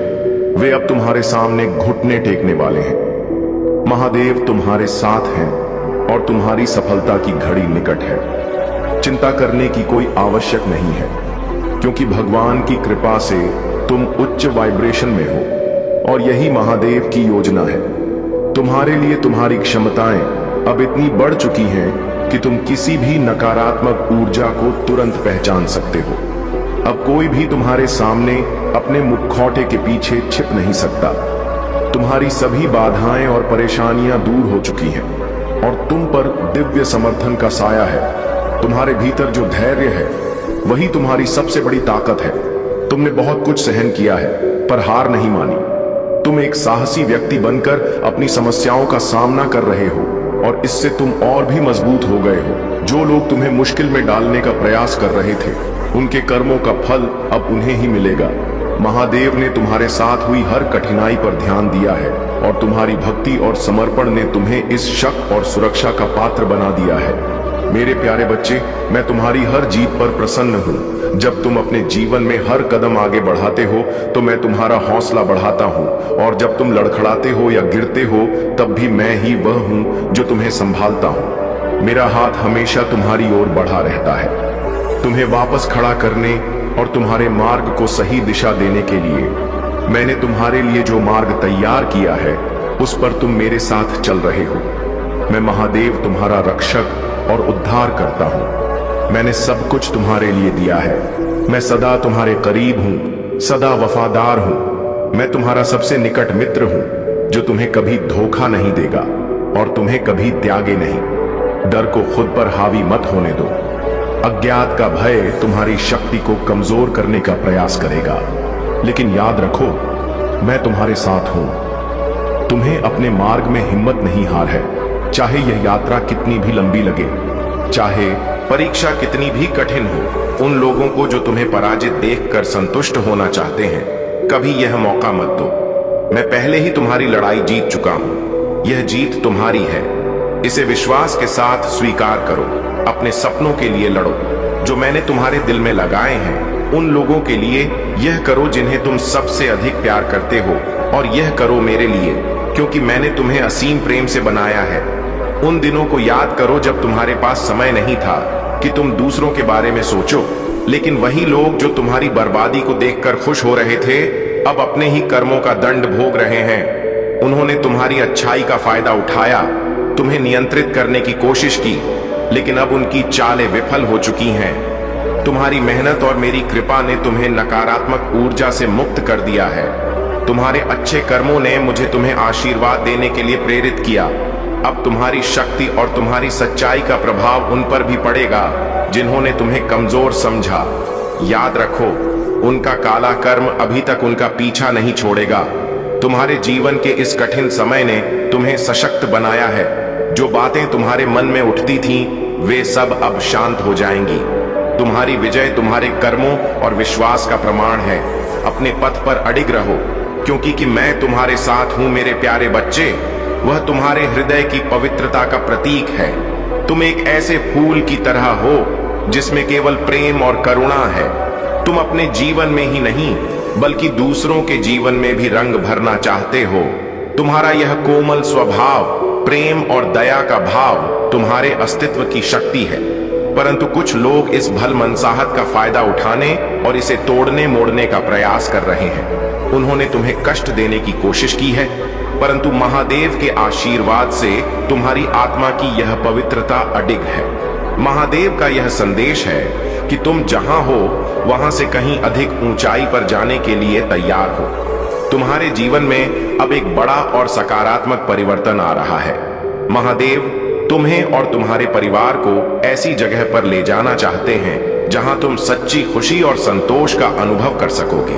वे अब तुम्हारे सामने घुटने टेकने वाले हैं। महादेव तुम्हारे साथ हैं और तुम्हारी सफलता की घड़ी निकट है। चिंता करने की कोई आवश्यक नहीं है क्योंकि भगवान की कृपा से तुम उच्च वाइब्रेशन में हो और यही महादेव की योजना है। तुम्हारे लिए तुम्हारी क्षमताएं अब इतनी बढ़ चुकी हैं कि तुम किसी भी नकारात्मक ऊर्जा को तुरंत पहचान सकते हो। अब कोई भी तुम्हारे सामने अपने मुखौटे के पीछे छिप नहीं सकता। तुम्हारी सभी बाधाएं और परेशानियां दूर हो चुकी हैं और तुम पर दिव्य समर्थन का साया है। तुम्हारे भीतर जो धैर्य है वही तुम्हारी सबसे बड़ी ताकत है। तुमने बहुत कुछ सहन किया है पर हार नहीं मानी। तुम एक साहसी व्यक्ति बनकर अपनी समस्याओं का सामना कर रहे हो और इससे तुम और भी मजबूत हो गए हो। जो लोग तुम्हें मुश्किल में डालने का प्रयास कर रहे थे उनके कर्मों का फल अब उन्हें ही मिलेगा। महादेव ने तुम्हारे साथ हुई हर कठिनाई पर ध्यान दिया है और तुम्हारी भक्ति और समर्पण ने तुम्हें इस शक और सुरक्षा का पात्र बना दिया है। मेरे प्यारे बच्चे, मैं तुम्हारी हर जीत पर प्रसन्न हूँ। जब तुम अपने जीवन में हर कदम आगे बढ़ाते हो तो मैं तुम्हारा हौसला बढ़ाता हूँ और जब तुम लड़खड़ाते हो या गिरते हो तब भी मैं ही वह हूँ जो तुम्हें संभालता हूँ। मेरा हाथ हमेशा तुम्हारी ओर बढ़ा रहता है, तुम्हें वापस खड़ा करने और तुम्हारे मार्ग को सही दिशा देने के लिए। मैंने तुम्हारे लिए जो मार्ग तैयार किया है उस पर तुम मेरे साथ चल रहे हो। मैं महादेव तुम्हारा रक्षक और उद्धार करता हूं। मैंने सब कुछ तुम्हारे लिए दिया है। मैं सदा तुम्हारे करीब हूं, सदा वफादार हूं। मैं तुम्हारा सबसे निकट मित्र हूं जो तुम्हें कभी धोखा नहीं देगा और तुम्हें कभी त्यागे नहीं। डर को खुद पर हावी मत होने दो। अज्ञात का भय तुम्हारी शक्ति को कमजोर करने का प्रयास करेगा, लेकिन याद रखो मैं तुम्हारे साथ हूं। तुम्हें अपने मार्ग में हिम्मत नहीं हार है, चाहे यह यात्रा कितनी भी लंबी लगे, चाहे परीक्षा कितनी भी कठिन हो। उन लोगों को जो तुम्हें पराजित देखकर संतुष्ट होना चाहते हैं, कभी यह मौका मत दो। मैं पहले ही तुम्हारी लड़ाई जीत चुका हूं। यह जीत तुम्हारी है। इसे विश्वास के साथ स्वीकार करो। अपने सपनों के लिए लड़ो जो मैंने तुम्हारे दिल में लगाए हैं। उन लोगों के लिए यह करो जिन्हें तुम सबसे अधिक प्यार करते हो, और यह करो मेरे लिए, क्योंकि मैंने तुम्हें असीम प्रेम से बनाया है। उन दिनों को याद करो जब तुम्हारे पास समय नहीं था कि तुम दूसरों के बारे में सोचो, लेकिन वही लोग जो तुम्हारी बर्बादी को देखकर खुश हो रहे थे, अब अपने ही कर्मों का दंड भोग रहे हैं। उन्होंने तुम्हारी अच्छाई का फायदा उठाया, तुम्हें नियंत्रित करने की कोशिश की, लेकिन अब उनकी चालें विफल हो चुकी हैं। तुम्हारी मेहनत और मेरी कृपा ने तुम्हें नकारात्मक ऊर्जा से मुक्त कर दिया है। तुम्हारे अच्छे कर्मों ने मुझे तुम्हें आशीर्वाद देने के लिए प्रेरित किया। अब तुम्हारी शक्ति और तुम्हारी सच्चाई का प्रभाव उन पर भी पड़ेगा जिन्होंने तुम्हें कमजोर समझा। याद रखो, उनका काला कर्म अभी तक उनका पीछा नहीं छोड़ेगा। तुम्हारे जीवन के इस कठिन समय ने तुम्हें सशक्त बनाया है। जो बातें तुम्हारे मन में उठती थीं, वे सब अब शांत हो जाएंगी। तुम्हारी विजय तुम्हारे कर्मों और विश्वास का प्रमाण है। अपने पथ पर अडिग रहो, क्योंकि कि मैं तुम्हारे साथ हूं मेरे प्यारे बच्चे। वह तुम्हारे हृदय की पवित्रता का प्रतीक है। तुम एक ऐसे फूल की तरह हो जिसमें केवल प्रेम और करुणा है। तुम अपने जीवन में ही नहीं, बल्कि दूसरों के जीवन में भी रंग भरना चाहते हो। तुम्हारा यह कोमल स्वभाव, प्रेम और दया का भाव तुम्हारे अस्तित्व की शक्ति है। परंतु कुछ लोग इस भल मनसाहत का फायदा उठाने और इसे तोड़ने मोड़ने का प्रयास कर रहे हैं। उन्होंने तुम्हें कष्ट देने की कोशिश की है, परंतु महादेव के आशीर्वाद से तुम्हारी आत्मा की यह पवित्रता अडिग है। महादेव का यह संदेश है कि तुम जहां हो वहां से कहीं अधिक ऊंचाई पर जाने के लिए तैयार हो। तुम्हारे जीवन में अब एक बड़ा और सकारात्मक परिवर्तन आ रहा है। महादेव तुम्हें और तुम्हारे परिवार को ऐसी जगह पर ले जाना चाहते हैं जहां तुम सच्ची खुशी और संतोष का अनुभव कर सकोगे।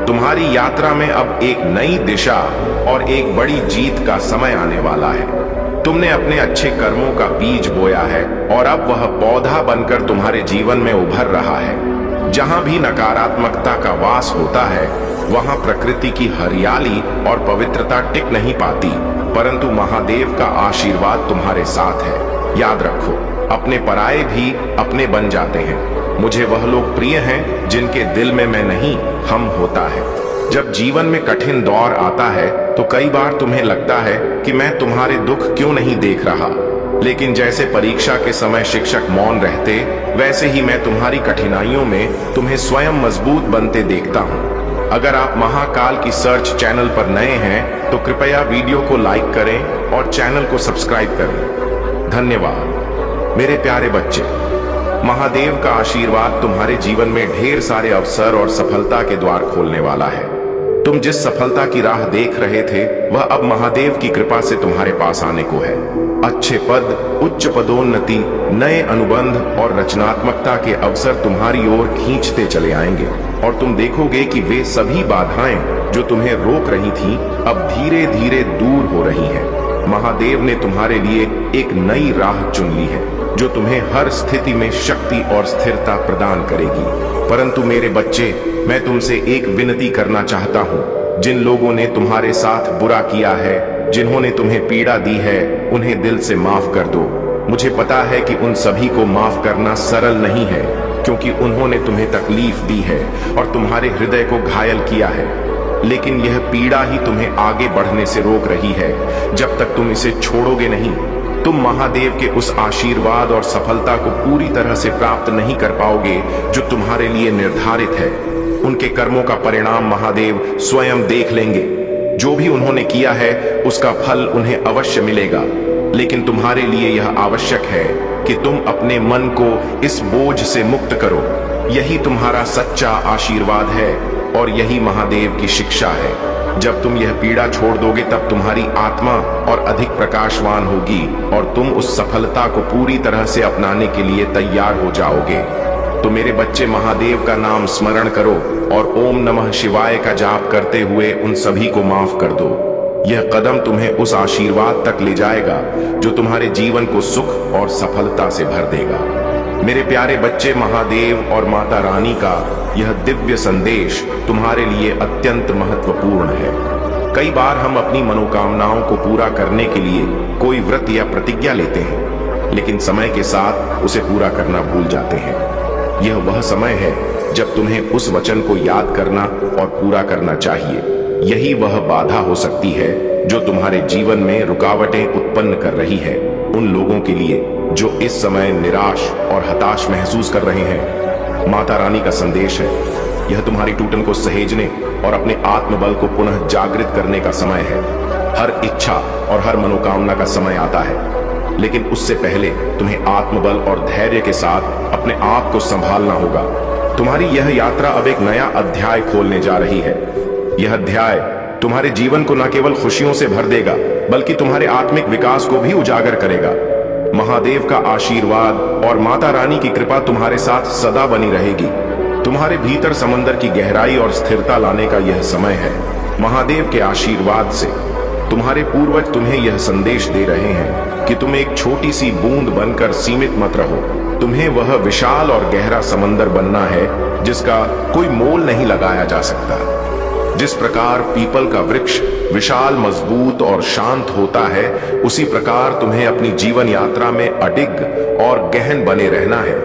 तुम्हारी यात्रा में अब एक नई दिशा और एक बड़ी जीत का समय आने वाला है। तुमने अपने अच्छे कर्मों का बीज बोया है और अब वह पौधा बनकर तुम्हारे जीवन में उभर रहा है। जहां भी नकारात्मकता का वास होता है, वहां प्रकृति की हरियाली और पवित्रता टिक नहीं पाती, परंतु महादेव का आशीर्वाद तुम्हारे साथ है। याद रखो, अपने पराये भी अपने बन जाते हैं। मुझे वह लोग प्रिय हैं जिनके दिल में मैं नहीं, हम होता है। जब जीवन में कठिन दौर आता है तो कई बार तुम्हें लगता है कि मैं तुम्हारे दुख क्यों नहीं देख रहा, लेकिन जैसे परीक्षा के समय शिक्षक मौन रहते, वैसे ही मैं तुम्हारी कठिनाइयों में तुम्हें स्वयं मजबूत बनते देखता हूँ। अगर आप महाकाल की सर्च चैनल पर नए हैं तो कृपया वीडियो को लाइक करें और चैनल को सब्सक्राइब करें। धन्यवाद मेरे प्यारे बच्चे। महादेव का आशीर्वाद तुम्हारे जीवन में ढेर सारे अवसर और सफलता के द्वार खोलने वाला है। तुम जिस सफलता की राह देख रहे थे, वह अब महादेव की कृपा से तुम्हारे पास आने को है। अच्छे पद, उच्च पदोन्नति, नए अनुबंध और रचनात्मकता के अवसर तुम्हारी ओर खींचते चले आएंगे, और तुम देखोगे कि वे सभी बाधाएं जो तुम्हें रोक रही थीं, अब धीरे धीरे दूर हो रही हैं। महादेव ने तुम्हारे लिए एक नई राह चुन ली है जो तुम्हें हर स्थिति में शक्ति और स्थिरता प्रदान करेगी। परंतु मेरे बच्चे, मैं तुमसे एक विनती करना चाहता हूँ। जिन लोगों ने तुम्हारे साथ बुरा किया है, जिन्होंने तुम्हें पीड़ा दी है, उन्हें दिल से माफ कर दो। मुझे पता है कि उन सभी को माफ करना सरल नहीं है, क्योंकि उन्होंने तुम्हें तकलीफ दी है और तुम्हारे हृदय को घायल किया है। लेकिन यह पीड़ा ही तुम्हें आगे बढ़ने से रोक रही है। जब तक तुम इसे छोड़ोगे नहीं, तुम महादेव के उस आशीर्वाद और सफलता को पूरी तरह से प्राप्त नहीं कर पाओगे जो तुम्हारे लिए निर्धारित है। उनके कर्मों का परिणाम महादेव स्वयं देख लेंगे। जो भी उन्होंने किया है उसका फल उन्हें अवश्य मिलेगा। लेकिन तुम्हारे लिए यह आवश्यक है कि तुम अपने मन को इस बोझ से मुक्त करो। यही तुम्हारा सच्चा आशीर्वाद है और यही महादेव की शिक्षा है। जब तुम यह पीड़ा छोड़ दोगे, तब तुम्हारी आत्मा और अधिक प्रकाशवान होगी और तुम उस सफलता को पूरी तरह से अपनाने के लिए तैयार हो जाओगे। तो मेरे बच्चे, महादेव का नाम स्मरण करो और ओम नमः शिवाय का जाप करते हुए उन सभी को माफ कर दो। यह कदम तुम्हें उस आशीर्वाद तक ले जाएगा जो तुम्हारे जीवन को सुख और सफलता से भर देगा। मेरे प्यारे बच्चे, महादेव और माता रानी का यह दिव्य संदेश तुम्हारे लिए अत्यंत महत्वपूर्ण है। कई बार हम अपनी मनोकामनाओं को पूरा करने के लिए कोई व्रत या प्रतिज्ञा लेते हैं, लेकिन समय के साथ उसे पूरा करना भूल जाते हैं। यह वह समय है जब तुम्हें उस वचन को याद करना और पूरा करना चाहिए। यही वह बाधा हो सकती है जो तुम्हारे जीवन में रुकावटें उत्पन्न कर रही है उन लोगों के लिए जो इस समय निराश और हताश महसूस कर रहे हैं। माता रानी का संदेश है, यह तुम्हारी टूटन को सहेजने और अपने आत्मबल को पुनः जागृत करने का समय है। हर इच्छा और हर मनोकामना का समय आता है, लेकिन उससे पहले तुम्हें आत्मबल और धैर्य के साथ अपने आप को संभालना होगा। तुम्हारी यह यात्रा अब एक नया अध्याय खोलने जा रही है। यह अध्याय तुम्हारे जीवन को न केवल खुशियों से भर देगा, बल्कि तुम्हारे आत्मिक विकास को भी उजागर करेगा। महादेव का आशीर्वाद और माता रानी की कृपा तुम्हारे साथ सदा बनी रहेगी। तुम्हारे भीतर समंदर की गहराई और स्थिरता लाने का यह समय है। महादेव के आशीर्वाद से तुम्हारे पूर्वज तुम्हें यह संदेश दे रहे हैं कि तुम एक छोटी सी बूंद बनकर सीमित मत रहो। तुम्हें वह विशाल और गहरा समंदर बनना है जिसका कोई मोल नहीं लगाया जा सकता। जिस प्रकार पीपल का वृक्ष विशाल, मजबूत और शांत होता है, उसी प्रकार तुम्हें अपनी जीवन यात्रा में अडिग और गहन बने रहना है।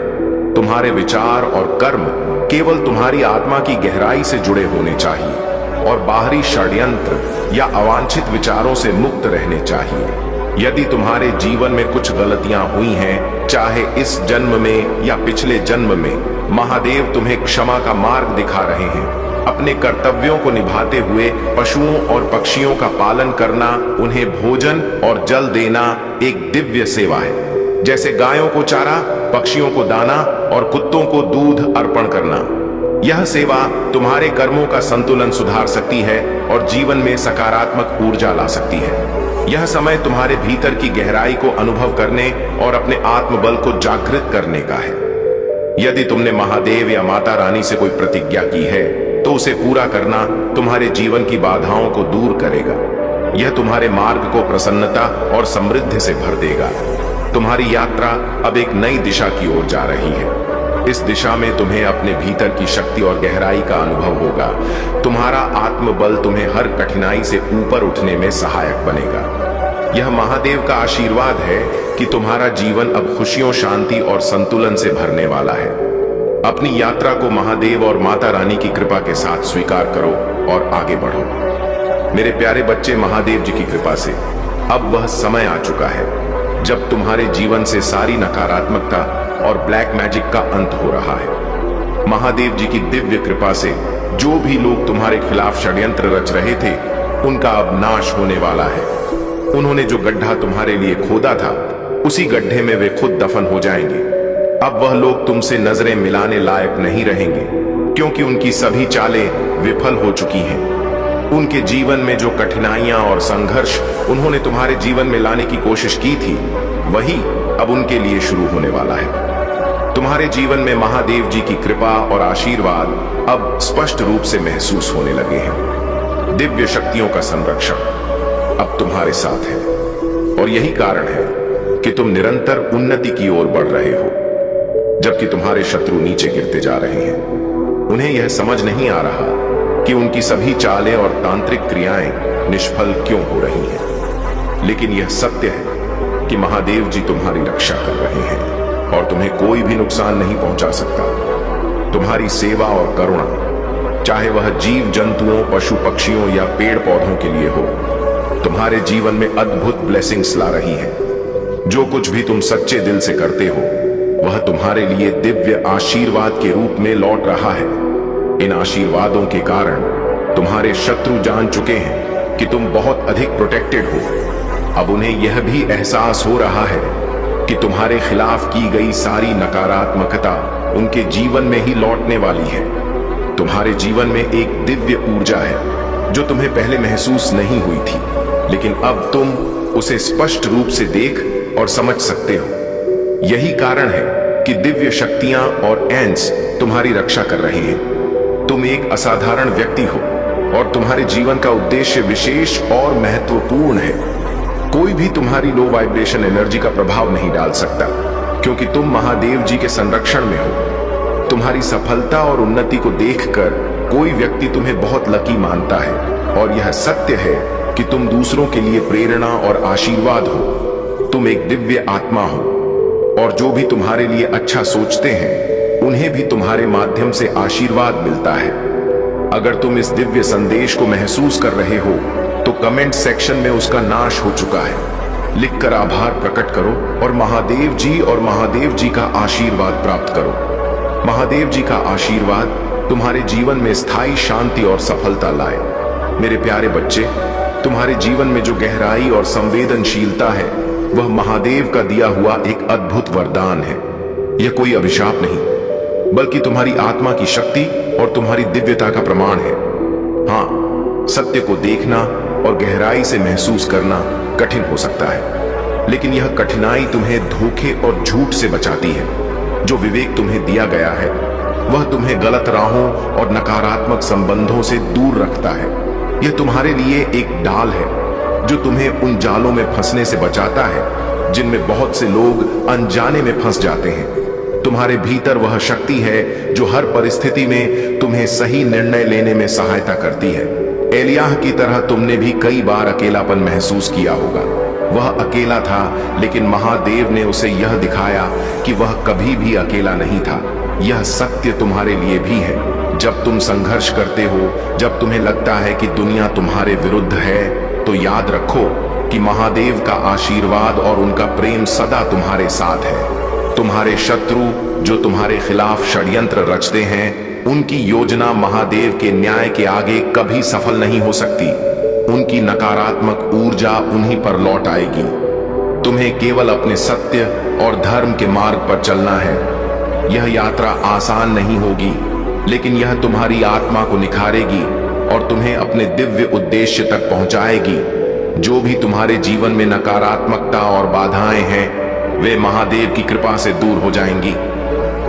तुम्हारे विचार और कर्म केवल तुम्हारी आत्मा की गहराई से जुड़े होने चाहिए और बाहरी षड्यंत्र या अवांछित विचारों से मुक्त रहने चाहिए। यदि तुम्हारे जीवन में कुछ गलतियां हुई हैं, चाहे इस जन्म में या पिछले जन्म में, महादेव तुम्हें क्षमा का मार्ग दिखा रहे हैं। अपने कर्तव्यों को निभाते हुए पशुओं और पक्षियों का पालन करना, उन्हें भोजन और जल देना एक दिव्य सेवा है। जैसे गायों को चारा, पक्षियों को दाना और कुत्तों को दूध अर्पण करना। यह सेवा तुम्हारे कर्मों का संतुलन सुधार सकती है और जीवन में सकारात्मक ऊर्जा ला सकती है। यह समय तुम्हारे भीतर की गहराई को अनुभव करने और अपने आत्मबल को जागृत करने का है। यदि तुमने महादेव या माता रानी से कोई प्रतिज्ञा की है, तो उसे पूरा करना तुम्हारे जीवन की बाधाओं को दूर करेगा। यह तुम्हारे मार्ग को प्रसन्नता और समृद्धि से भर देगा। तुम्हारी यात्रा अब एक नई दिशा की ओर जा रही है। इस दिशा में तुम्हें अपने भीतर की शक्ति और गहराई का अनुभव होगा। तुम्हारा आत्मबल तुम्हें हर कठिनाई से ऊपर उठने में सहायक बनेगा। यह महादेव का आशीर्वाद है कि तुम्हारा जीवन अब खुशियों, शांति और संतुलन से भरने वाला है। अपनी यात्रा को महादेव और माता रानी की कृपा के साथ स्वीकार करो और आगे बढ़ो। मेरे प्यारे बच्चे, महादेव जी की कृपा से अब वह समय आ चुका है जब तुम्हारे जीवन से सारी नकारात्मकता और ब्लैक मैजिक का अंत हो रहा है। महादेव जी की दिव्य कृपा से जो भी लोग तुम्हारे खिलाफ षड्यंत्र रच रहे थे, उनका अब नाश होने वाला है। उन्होंने जो गड्ढा तुम्हारे लिए खोदा था, उसी गड्ढे में वे खुद दफन हो जाएंगे। अब वह लोग तुमसे नजरें मिलाने लायक नहीं रहेंगे, क्योंकि उनकी सभी चालें विफल हो चुकी हैं। उनके जीवन में जो कठिनाइयां और संघर्ष उन्होंने तुम्हारे जीवन में लाने की कोशिश की थी, वही अब उनके लिए शुरू होने वाला है। तुम्हारे जीवन में महादेव जी की कृपा और आशीर्वाद अब स्पष्ट रूप से महसूस होने लगे हैं। दिव्य शक्तियों का संरक्षण अब तुम्हारे साथ है और यही कारण है कि तुम निरंतर उन्नति की ओर बढ़ रहे हो, जबकि तुम्हारे शत्रु नीचे गिरते जा रहे हैं। उन्हें यह समझ नहीं आ रहा कि उनकी सभी चालें और तांत्रिक क्रियाएं निष्फल क्यों हो रही हैं। लेकिन यह सत्य है कि महादेव जी तुम्हारी रक्षा कर रहे हैं और तुम्हें कोई भी नुकसान नहीं पहुंचा सकता। तुम्हारी सेवा और करुणा, चाहे वह जीव जंतुओं, पशु पक्षियों या पेड़ पौधों के लिए हो, तुम्हारे जीवन में अद्भुत ब्लेसिंग्स ला रही है। जो कुछ भी तुम सच्चे दिल से करते हो, वह तुम्हारे लिए दिव्य आशीर्वाद के रूप में लौट रहा है। इन आशीर्वादों के कारण तुम्हारे शत्रु जान चुके हैं कि तुम बहुत अधिक प्रोटेक्टेड हो। अब उन्हें यह भी एहसास हो रहा है कि तुम्हारे खिलाफ की गई सारी नकारात्मकता उनके जीवन में ही लौटने वाली है। तुम्हारे जीवन में एक दिव्य ऊर्जा है जो तुम्हें पहले महसूस नहीं हुई थी, लेकिन अब तुम उसे स्पष्ट रूप से देख और समझ सकते हो। यही कारण है कि दिव्य शक्तियां और एंस तुम्हारी रक्षा कर रहे हैं। तुम एक असाधारण व्यक्ति हो और तुम्हारे जीवन का उद्देश्य विशेष और महत्वपूर्ण है। कोई भी तुम्हारी लो वाइब्रेशन एनर्जी का प्रभाव नहीं डाल सकता, क्योंकि तुम महादेव जी के संरक्षण में हो। तुम्हारी सफलता और उन्नति को देखकर कोई व्यक्ति तुम्हें बहुत लकी मानता है, और यह सत्य है कि तुम दूसरों के लिए प्रेरणा और आशीर्वाद हो। तुम एक दिव्य आत्मा हो, और जो भी तुम्हारे लिए अच्छा सोचते हैं उन्हें भी तुम्हारे माध्यम से आशीर्वाद मिलता है। अगर तुम इस दिव्य संदेश को महसूस कर रहे हो तो कमेंट सेक्शन में उसका नाश हो चुका है लिखकर आभार प्रकट करो और महादेव जी का आशीर्वाद प्राप्त करो। महादेव जी का आशीर्वाद तुम्हारे जीवन में स्थायी शांति और सफलता लाए। मेरे प्यारे बच्चे, तुम्हारे जीवन में जो गहराई और संवेदनशीलता है वह महादेव का दिया हुआ एक अद्भुत वरदान है। यह कोई अभिशाप नहीं, बल्कि तुम्हारी आत्मा की शक्ति और तुम्हारी दिव्यता का प्रमाण है। हाँ, सत्य को देखना और गहराई से महसूस करना कठिन हो सकता है, लेकिन यह कठिनाई तुम्हें धोखे और झूठ से बचाती है। जो विवेक तुम्हें दिया गया है वह तुम्हें गलत राहों और नकारात्मक संबंधों से दूर रखता है। यह तुम्हारे लिए एक डाल है जो तुम्हें उन जालों में फंसने से बचाता है जिनमें बहुत से लोग अनजाने में फंस जाते हैं। तुम्हारे भीतर वह शक्ति है जो हर परिस्थिति में तुम्हें सही निर्णय लेने में सहायता करती है। एलियाह की तरह तुमने भी कई बार अकेलापन महसूस किया होगा। वह अकेला था, लेकिन महादेव ने उसे यह दिखाया कि वह कभी भी अकेला नहीं था। यह सत्य तुम्हारे लिए भी है। जब तुम संघर्ष करते हो, जब तुम्हें लगता है कि दुनिया तुम्हारे विरुद्ध है, तो याद रखो कि महादेव का आशीर्वाद और उनका प्रेम सदा तुम्हारे साथ है। तुम्हारे शत्रु जो तुम्हारे खिलाफ षड्यंत्र रचते हैं, उनकी योजना महादेव के न्याय के आगे कभी सफल नहीं हो सकती। उनकी नकारात्मक ऊर्जा उन्हीं पर लौट आएगी। तुम्हें केवल अपने सत्य और धर्म के मार्ग पर चलना है। यह यात्रा आसान नहीं होगी, लेकिन यह तुम्हारी आत्मा को निखारेगी और तुम्हें अपने दिव्य उद्देश्य तक पहुंचाएगी। जो भी तुम्हारे जीवन में नकारात्मकता और बाधाएं हैं, वे महादेव की कृपा से दूर हो जाएंगी।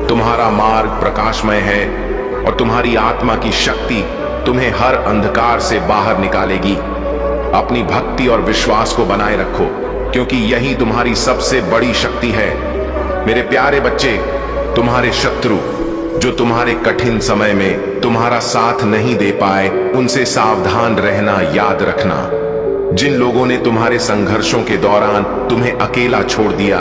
तुम्हारा मार्ग प्रकाशमय है और तुम्हारी आत्मा की शक्ति तुम्हें हर अंधकार से बाहर निकालेगी। अपनी भक्ति और विश्वास को बनाए रखो, क्योंकि यही तुम्हारी सबसे बड़ी शक्ति है। मेरे प्यारे बच्चे, तुम्हारे शत्रु जो तुम्हारे कठिन समय में तुम्हारा साथ नहीं दे पाए, उनसे सावधान रहना याद रखना। जिन लोगों ने तुम्हारे संघर्षों के दौरान तुम्हें अकेला छोड़ दिया,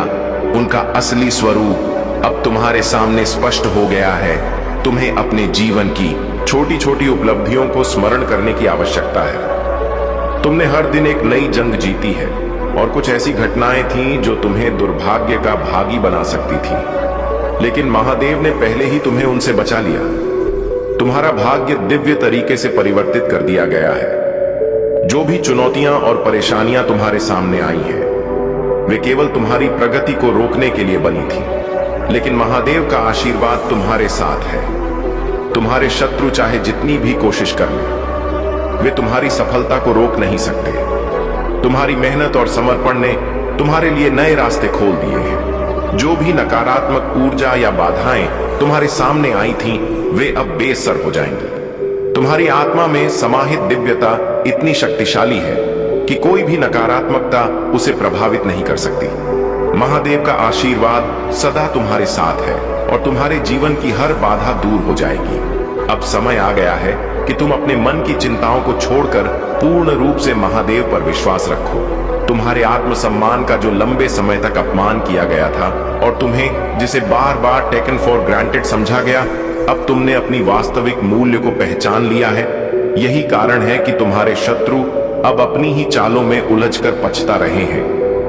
उनका असली स्वरूप अब तुम्हारे सामने स्पष्ट हो गया है। तुम्हें अपने जीवन की छोटी छोटी उपलब्धियों को स्मरण करने की आवश्यकता है। तुमने हर दिन एक नई जंग जीती है, और कुछ ऐसी घटनाएं थीं जो तुम्हें दुर्भाग्य का भागी बना सकती थी, लेकिन महादेव ने पहले ही तुम्हें उनसे बचा लिया। तुम्हारा भाग्य दिव्य तरीके से परिवर्तित कर दिया गया है। जो भी चुनौतियां और परेशानियां तुम्हारे सामने आई हैं, वे केवल तुम्हारी प्रगति को रोकने के लिए बनी थी, लेकिन महादेव का आशीर्वाद तुम्हारे साथ है। तुम्हारे शत्रु चाहे जितनी भी कोशिश कर लें, वे तुम्हारी सफलता को रोक नहीं सकते। तुम्हारी मेहनत और समर्पण ने तुम्हारे लिए नए रास्ते खोल दिए हैं। जो भी नकारात्मक ऊर्जा या बाधाएं तुम्हारे सामने आई थीं, वे अब बेअसर हो जाएंगी। तुम्हारी आत्मा में समाहित दिव्यता इतनी शक्तिशाली है कि कोई भी नकारात्मकता उसे प्रभावित नहीं कर सकती। महादेव का आशीर्वाद सदा तुम्हारे साथ है और तुम्हारे जीवन की हर बाधा दूर हो जाएगी। अब समय आ गया है कि तुम अपने मन की चिंताओं को छोड़कर पूर्ण रूप से महादेव पर विश्वास रखो। तुम्हारे आत्मसम्मान का जो लंबे समय तक अपमान किया गया था और तुम्हें जिसे बार बार टेकन फॉर ग्रांटेड समझा गया, अब तुमने अपनी वास्तविक मूल्य को पहचान लिया है। यही कारण है कि तुम्हारे शत्रु अब अपनी ही चालों में उलझकर पछता रहे हैं।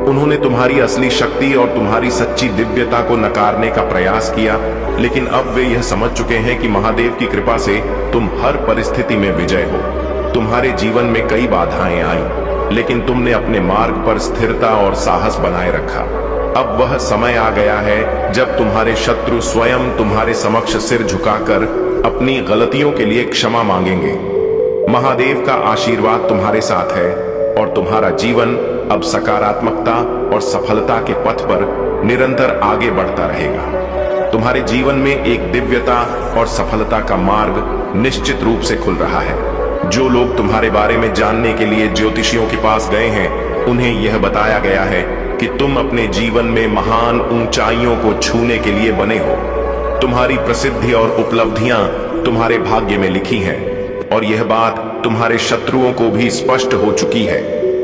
उन्होंने तुम्हारी असली शक्ति और तुम्हारी सच्ची दिव्यता को नकारने का प्रयास किया, लेकिन अब वे यह समझ चुके हैं कि महादेव की कृपा से तुम हर परिस्थिति में विजय हो। तुम्हारे जीवन में कई बाधाएं आई, लेकिन तुमने अपने मार्ग पर स्थिरता और साहस बनाए रखा। अब वह समय आ गया है जब तुम्हारे शत्रु स्वयं तुम्हारे समक्ष सिर झुकाकर अपनी गलतियों के लिए क्षमा मांगेंगे। महादेव का आशीर्वाद तुम्हारे साथ है और तुम्हारा जीवन अब सकारात्मकता और सफलता के पथ पर निरंतर आगे बढ़ता रहेगा। तुम्हारे जीवन में एक दिव्यता और सफलता का मार्ग निश्चित रूप से खुल रहा है। जो लोग तुम्हारे बारे में जानने के लिए ज्योतिषियों के पास गए हैं, उन्हें यह बताया गया है कि तुम अपने जीवन में महान ऊंचाइयों को छूने के लिए बने हो। तुम्हारी प्रसिद्धि और उपलब्धियां तुम्हारे भाग्य में लिखी हैं, और यह बात तुम्हारे शत्रुओं को भी स्पष्ट हो चुकी है।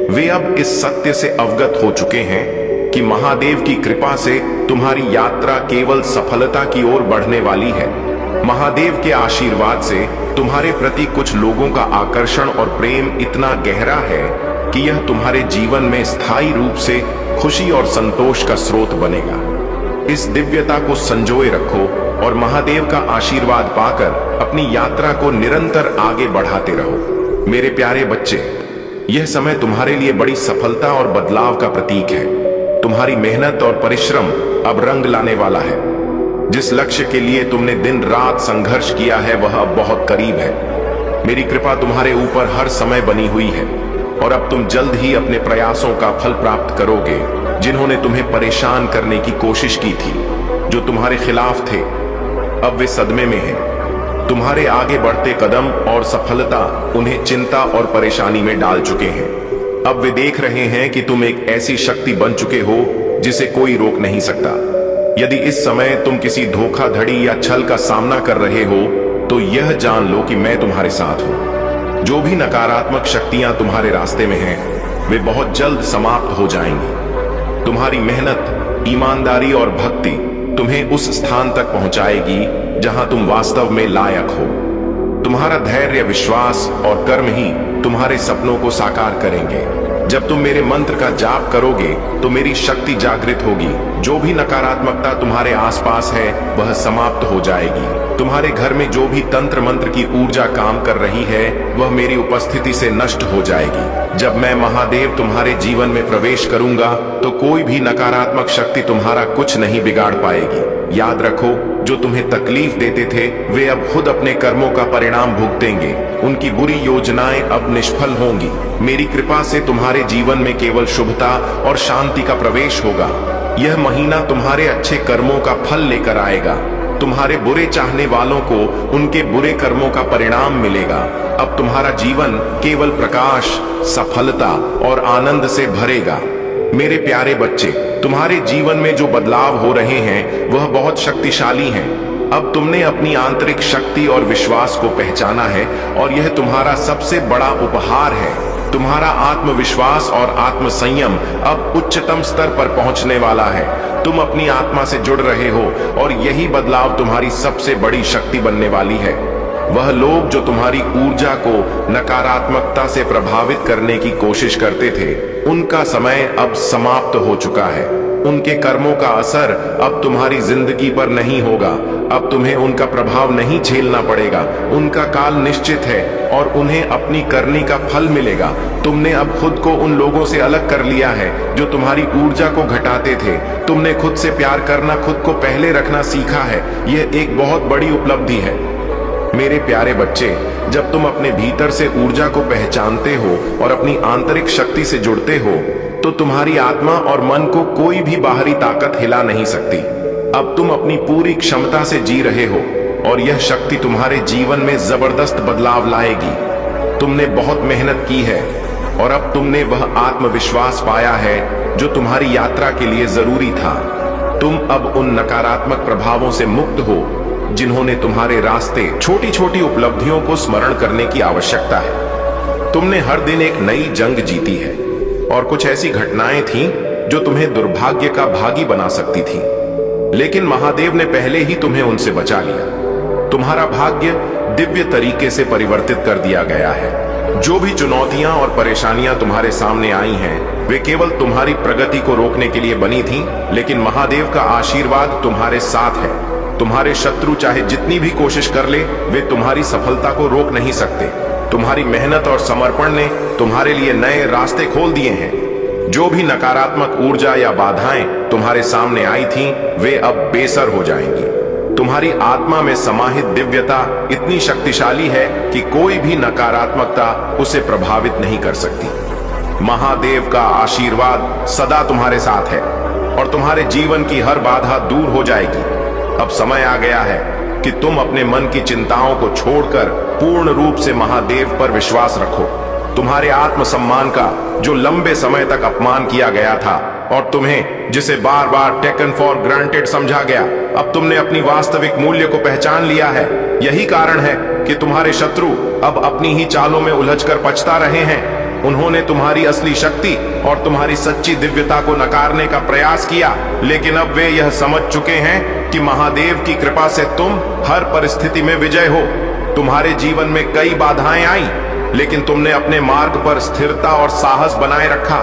वे अब इस सत्य से अवगत हो चुके हैं कि महादेव की कृपा से तुम्हारी यात्रा केवल सफलता की ओर बढ़ने वाली है। महादेव के आशीर्वाद से तुम्हारे प्रति कुछ लोगों का आकर्षण और प्रेम इतना गहरा है कि यह तुम्हारे जीवन में स्थायी रूप से खुशी और संतोष का स्रोत बनेगा। इस दिव्यता को संजोए रखो और महादेव का आशीर्वाद पाकर अपनी यात्रा को निरंतर आगे बढ़ाते रहो। मेरे प्यारे बच्चे, यह समय तुम्हारे लिए बड़ी सफलता और बदलाव का प्रतीक है। तुम्हारी मेहनत और परिश्रम अब रंग लाने वाला है। जिस लक्ष्य के लिए तुमने दिन रात संघर्ष किया है, वह अब बहुत करीब है। मेरी कृपा तुम्हारे ऊपर हर समय बनी हुई है, और अब तुम जल्द ही अपने प्रयासों का फल प्राप्त करोगे। जिन्होंने तुम्हें परेशान करने की कोशिश की थी, जो तुम्हारे खिलाफ थे, अब वे सदमे में हैं। तुम्हारे आगे बढ़ते कदम और सफलता उन्हें चिंता और परेशानी में डाल चुके हैं। अब वे देख रहे हैं कि तुम एक ऐसी शक्ति बन चुके हो जिसे कोई रोक नहीं सकता। यदि इस समय तुम किसी धोखाधड़ी या छल का सामना कर रहे हो, तो यह जान लो कि मैं तुम्हारे साथ हूं। जो भी नकारात्मक शक्तियां तुम्हारे रास्ते में हैं, वे बहुत जल्द समाप्त हो जाएंगी। तुम्हारी मेहनत, ईमानदारी और भक्ति तुम्हें उस स्थान तक पहुंचाएगी जहां तुम वास्तव में लायक हो। तुम्हारा धैर्य, विश्वास और कर्म ही तुम्हारे सपनों को साकार करेंगे। जब तुम मेरे मंत्र का जाप करोगे तो मेरी शक्ति जागृत होगी। जो भी नकारात्मकता तुम्हारे आसपास है, वह समाप्त हो जाएगी। तुम्हारे घर में जो भी तंत्र मंत्र की ऊर्जा काम कर रही है, वह मेरी उपस्थिति से नष्ट हो जाएगी। जब मैं महादेव तुम्हारे जीवन में प्रवेश करूंगा, तो कोई भी नकारात्मक शक्ति तुम्हारा कुछ नहीं बिगाड़ पाएगी। याद रखो, जो तुम्हें तकलीफ देते थे, वे अब खुद अपने कर्मों का परिणाम भुगतेंगे। उनकी बुरी योजनाएं अब निष्फल होंगी। मेरी कृपा से तुम्हारे जीवन में केवल शुभता और शांति का प्रवेश होगा। यह महीना तुम्हारे अच्छे कर्मों का फल लेकर आएगा। तुम्हारे बुरे चाहने वालों को उनके बुरे कर्मों का परिणाम मिलेगा। अब तुम्हारा जीवन केवल प्रकाश, सफलता और आनंद से भरेगा। मेरे प्यारे बच्चे, तुम्हारे जीवन में जो बदलाव हो रहे हैं, वह बहुत शक्तिशाली हैं। अब तुमने अपनी आंतरिक शक्ति और विश्वास को पहचाना है, और यह तुम्हारा सबसे बड़ा उपहार है। तुम्हारा आत्मविश्वास और आत्मसंयम अब उच्चतम स्तर पर पहुंचने वाला है। तुम अपनी आत्मा से जुड़ रहे हो, और यही बदलाव तुम्हारी सबसे बड़ी शक्ति बनने वाली है। वह लोग जो तुम्हारी ऊर्जा को नकारात्मकता से प्रभावित करने की कोशिश करते थे, उनका समय अब समाप्त हो चुका है। उनके कर्मों का असर अब तुम्हारी जिंदगी पर नहीं होगा। अब तुम्हें उनका प्रभाव नहीं झेलना पड़ेगा। उनका काल निश्चित है, और उन्हें अपनी करनी का फल मिलेगा। तुमने अब खुद को उन लोगों से अलग कर लिया है जो तुम्हारी ऊर्जा को घटाते थे। तुमने खुद से प्यार करना, खुद को पहले रखना सीखा है। यह एक बहुत बड़ी उपलब्धि है। मेरे प्यारे बच्चे, जब तुम अपने भीतर से ऊर्जा को पहचानते हो और अपनी आंतरिक शक्ति से जुड़ते हो, तो तुम्हारी आत्मा और मन को कोई भी बाहरी ताकत हिला नहीं सकती। अब तुम अपनी पूरी क्षमता से जी रहे हो, और यह शक्ति तुम्हारे जीवन में जबरदस्त बदलाव लाएगी। तुमने बहुत मेहनत की है, और अब तुमने वह आत्मविश्वास पाया है जो तुम्हारी यात्रा के लिए जरूरी था। तुम अब उन नकारात्मक प्रभावों से मुक्त हो जिन्होंने तुम्हारे रास्ते छोटी छोटी उपलब्धियों को स्मरण करने की आवश्यकता है। तुमने हर दिन एक नई जंग जीती है, और कुछ ऐसी घटनाएं थीं जो तुम्हें दुर्भाग्य का भागी बना सकती थी, लेकिन महादेव ने पहले ही तुम्हें उनसे बचा लिया। तुम्हारा भाग्य दिव्य तरीके से परिवर्तित कर दिया गया है। जो भी चुनौतियां और परेशानियां तुम्हारे सामने आई हैं, वे केवल तुम्हारी प्रगति को रोकने के लिए बनी थीं, लेकिन महादेव का आशीर्वाद तुम्हारे साथ है। तुम्हारे शत्रु चाहे जितनी भी कोशिश कर ले, वे तुम्हारी सफलता को रोक नहीं सकते। तुम्हारी मेहनत और समर्पण ने तुम्हारे लिए नए रास्ते खोल दिए हैं। जो भी नकारात्मक ऊर्जा या बाधाएं तुम्हारे सामने आई थीं, वे अब बेसर हो जाएंगी। तुम्हारी आत्मा में समाहित दिव्यता इतनी शक्तिशाली है कि कोई भी नकारात्मकता उसे प्रभावित नहीं कर सकती। महादेव का आशीर्वाद सदा तुम्हारे साथ है, और तुम्हारे जीवन की हर बाधा दूर हो जाएगी। अब समय आ गया है कि तुम अपने मन की चिंताओं को छोड़कर पूर्ण रूप से महादेव पर विश्वास रखो। तुम्हारे आत्मसम्मान का जो लंबे समय तक अपमान किया गया था और तुम्हें जिसे बार बार टेकन फॉर ग्रांटेड समझा गया, अब तुमने अपनी वास्तविक मूल्य को पहचान लिया है। यही कारण है कि तुम्हारे शत्रु अब अपनी ही चालों में उलझकर पछता रहे हैं। उन्होंने तुम्हारी असली शक्ति और तुम्हारी सच्ची दिव्यता को नकारने का प्रयास किया, लेकिन अब वे यह समझ चुके हैं कि महादेव की कृपा से तुम हर परिस्थिति में विजय हो। तुम्हारे जीवन में कई बाधाएं आई, लेकिन तुमने अपने मार्ग पर स्थिरता और साहस बनाए रखा।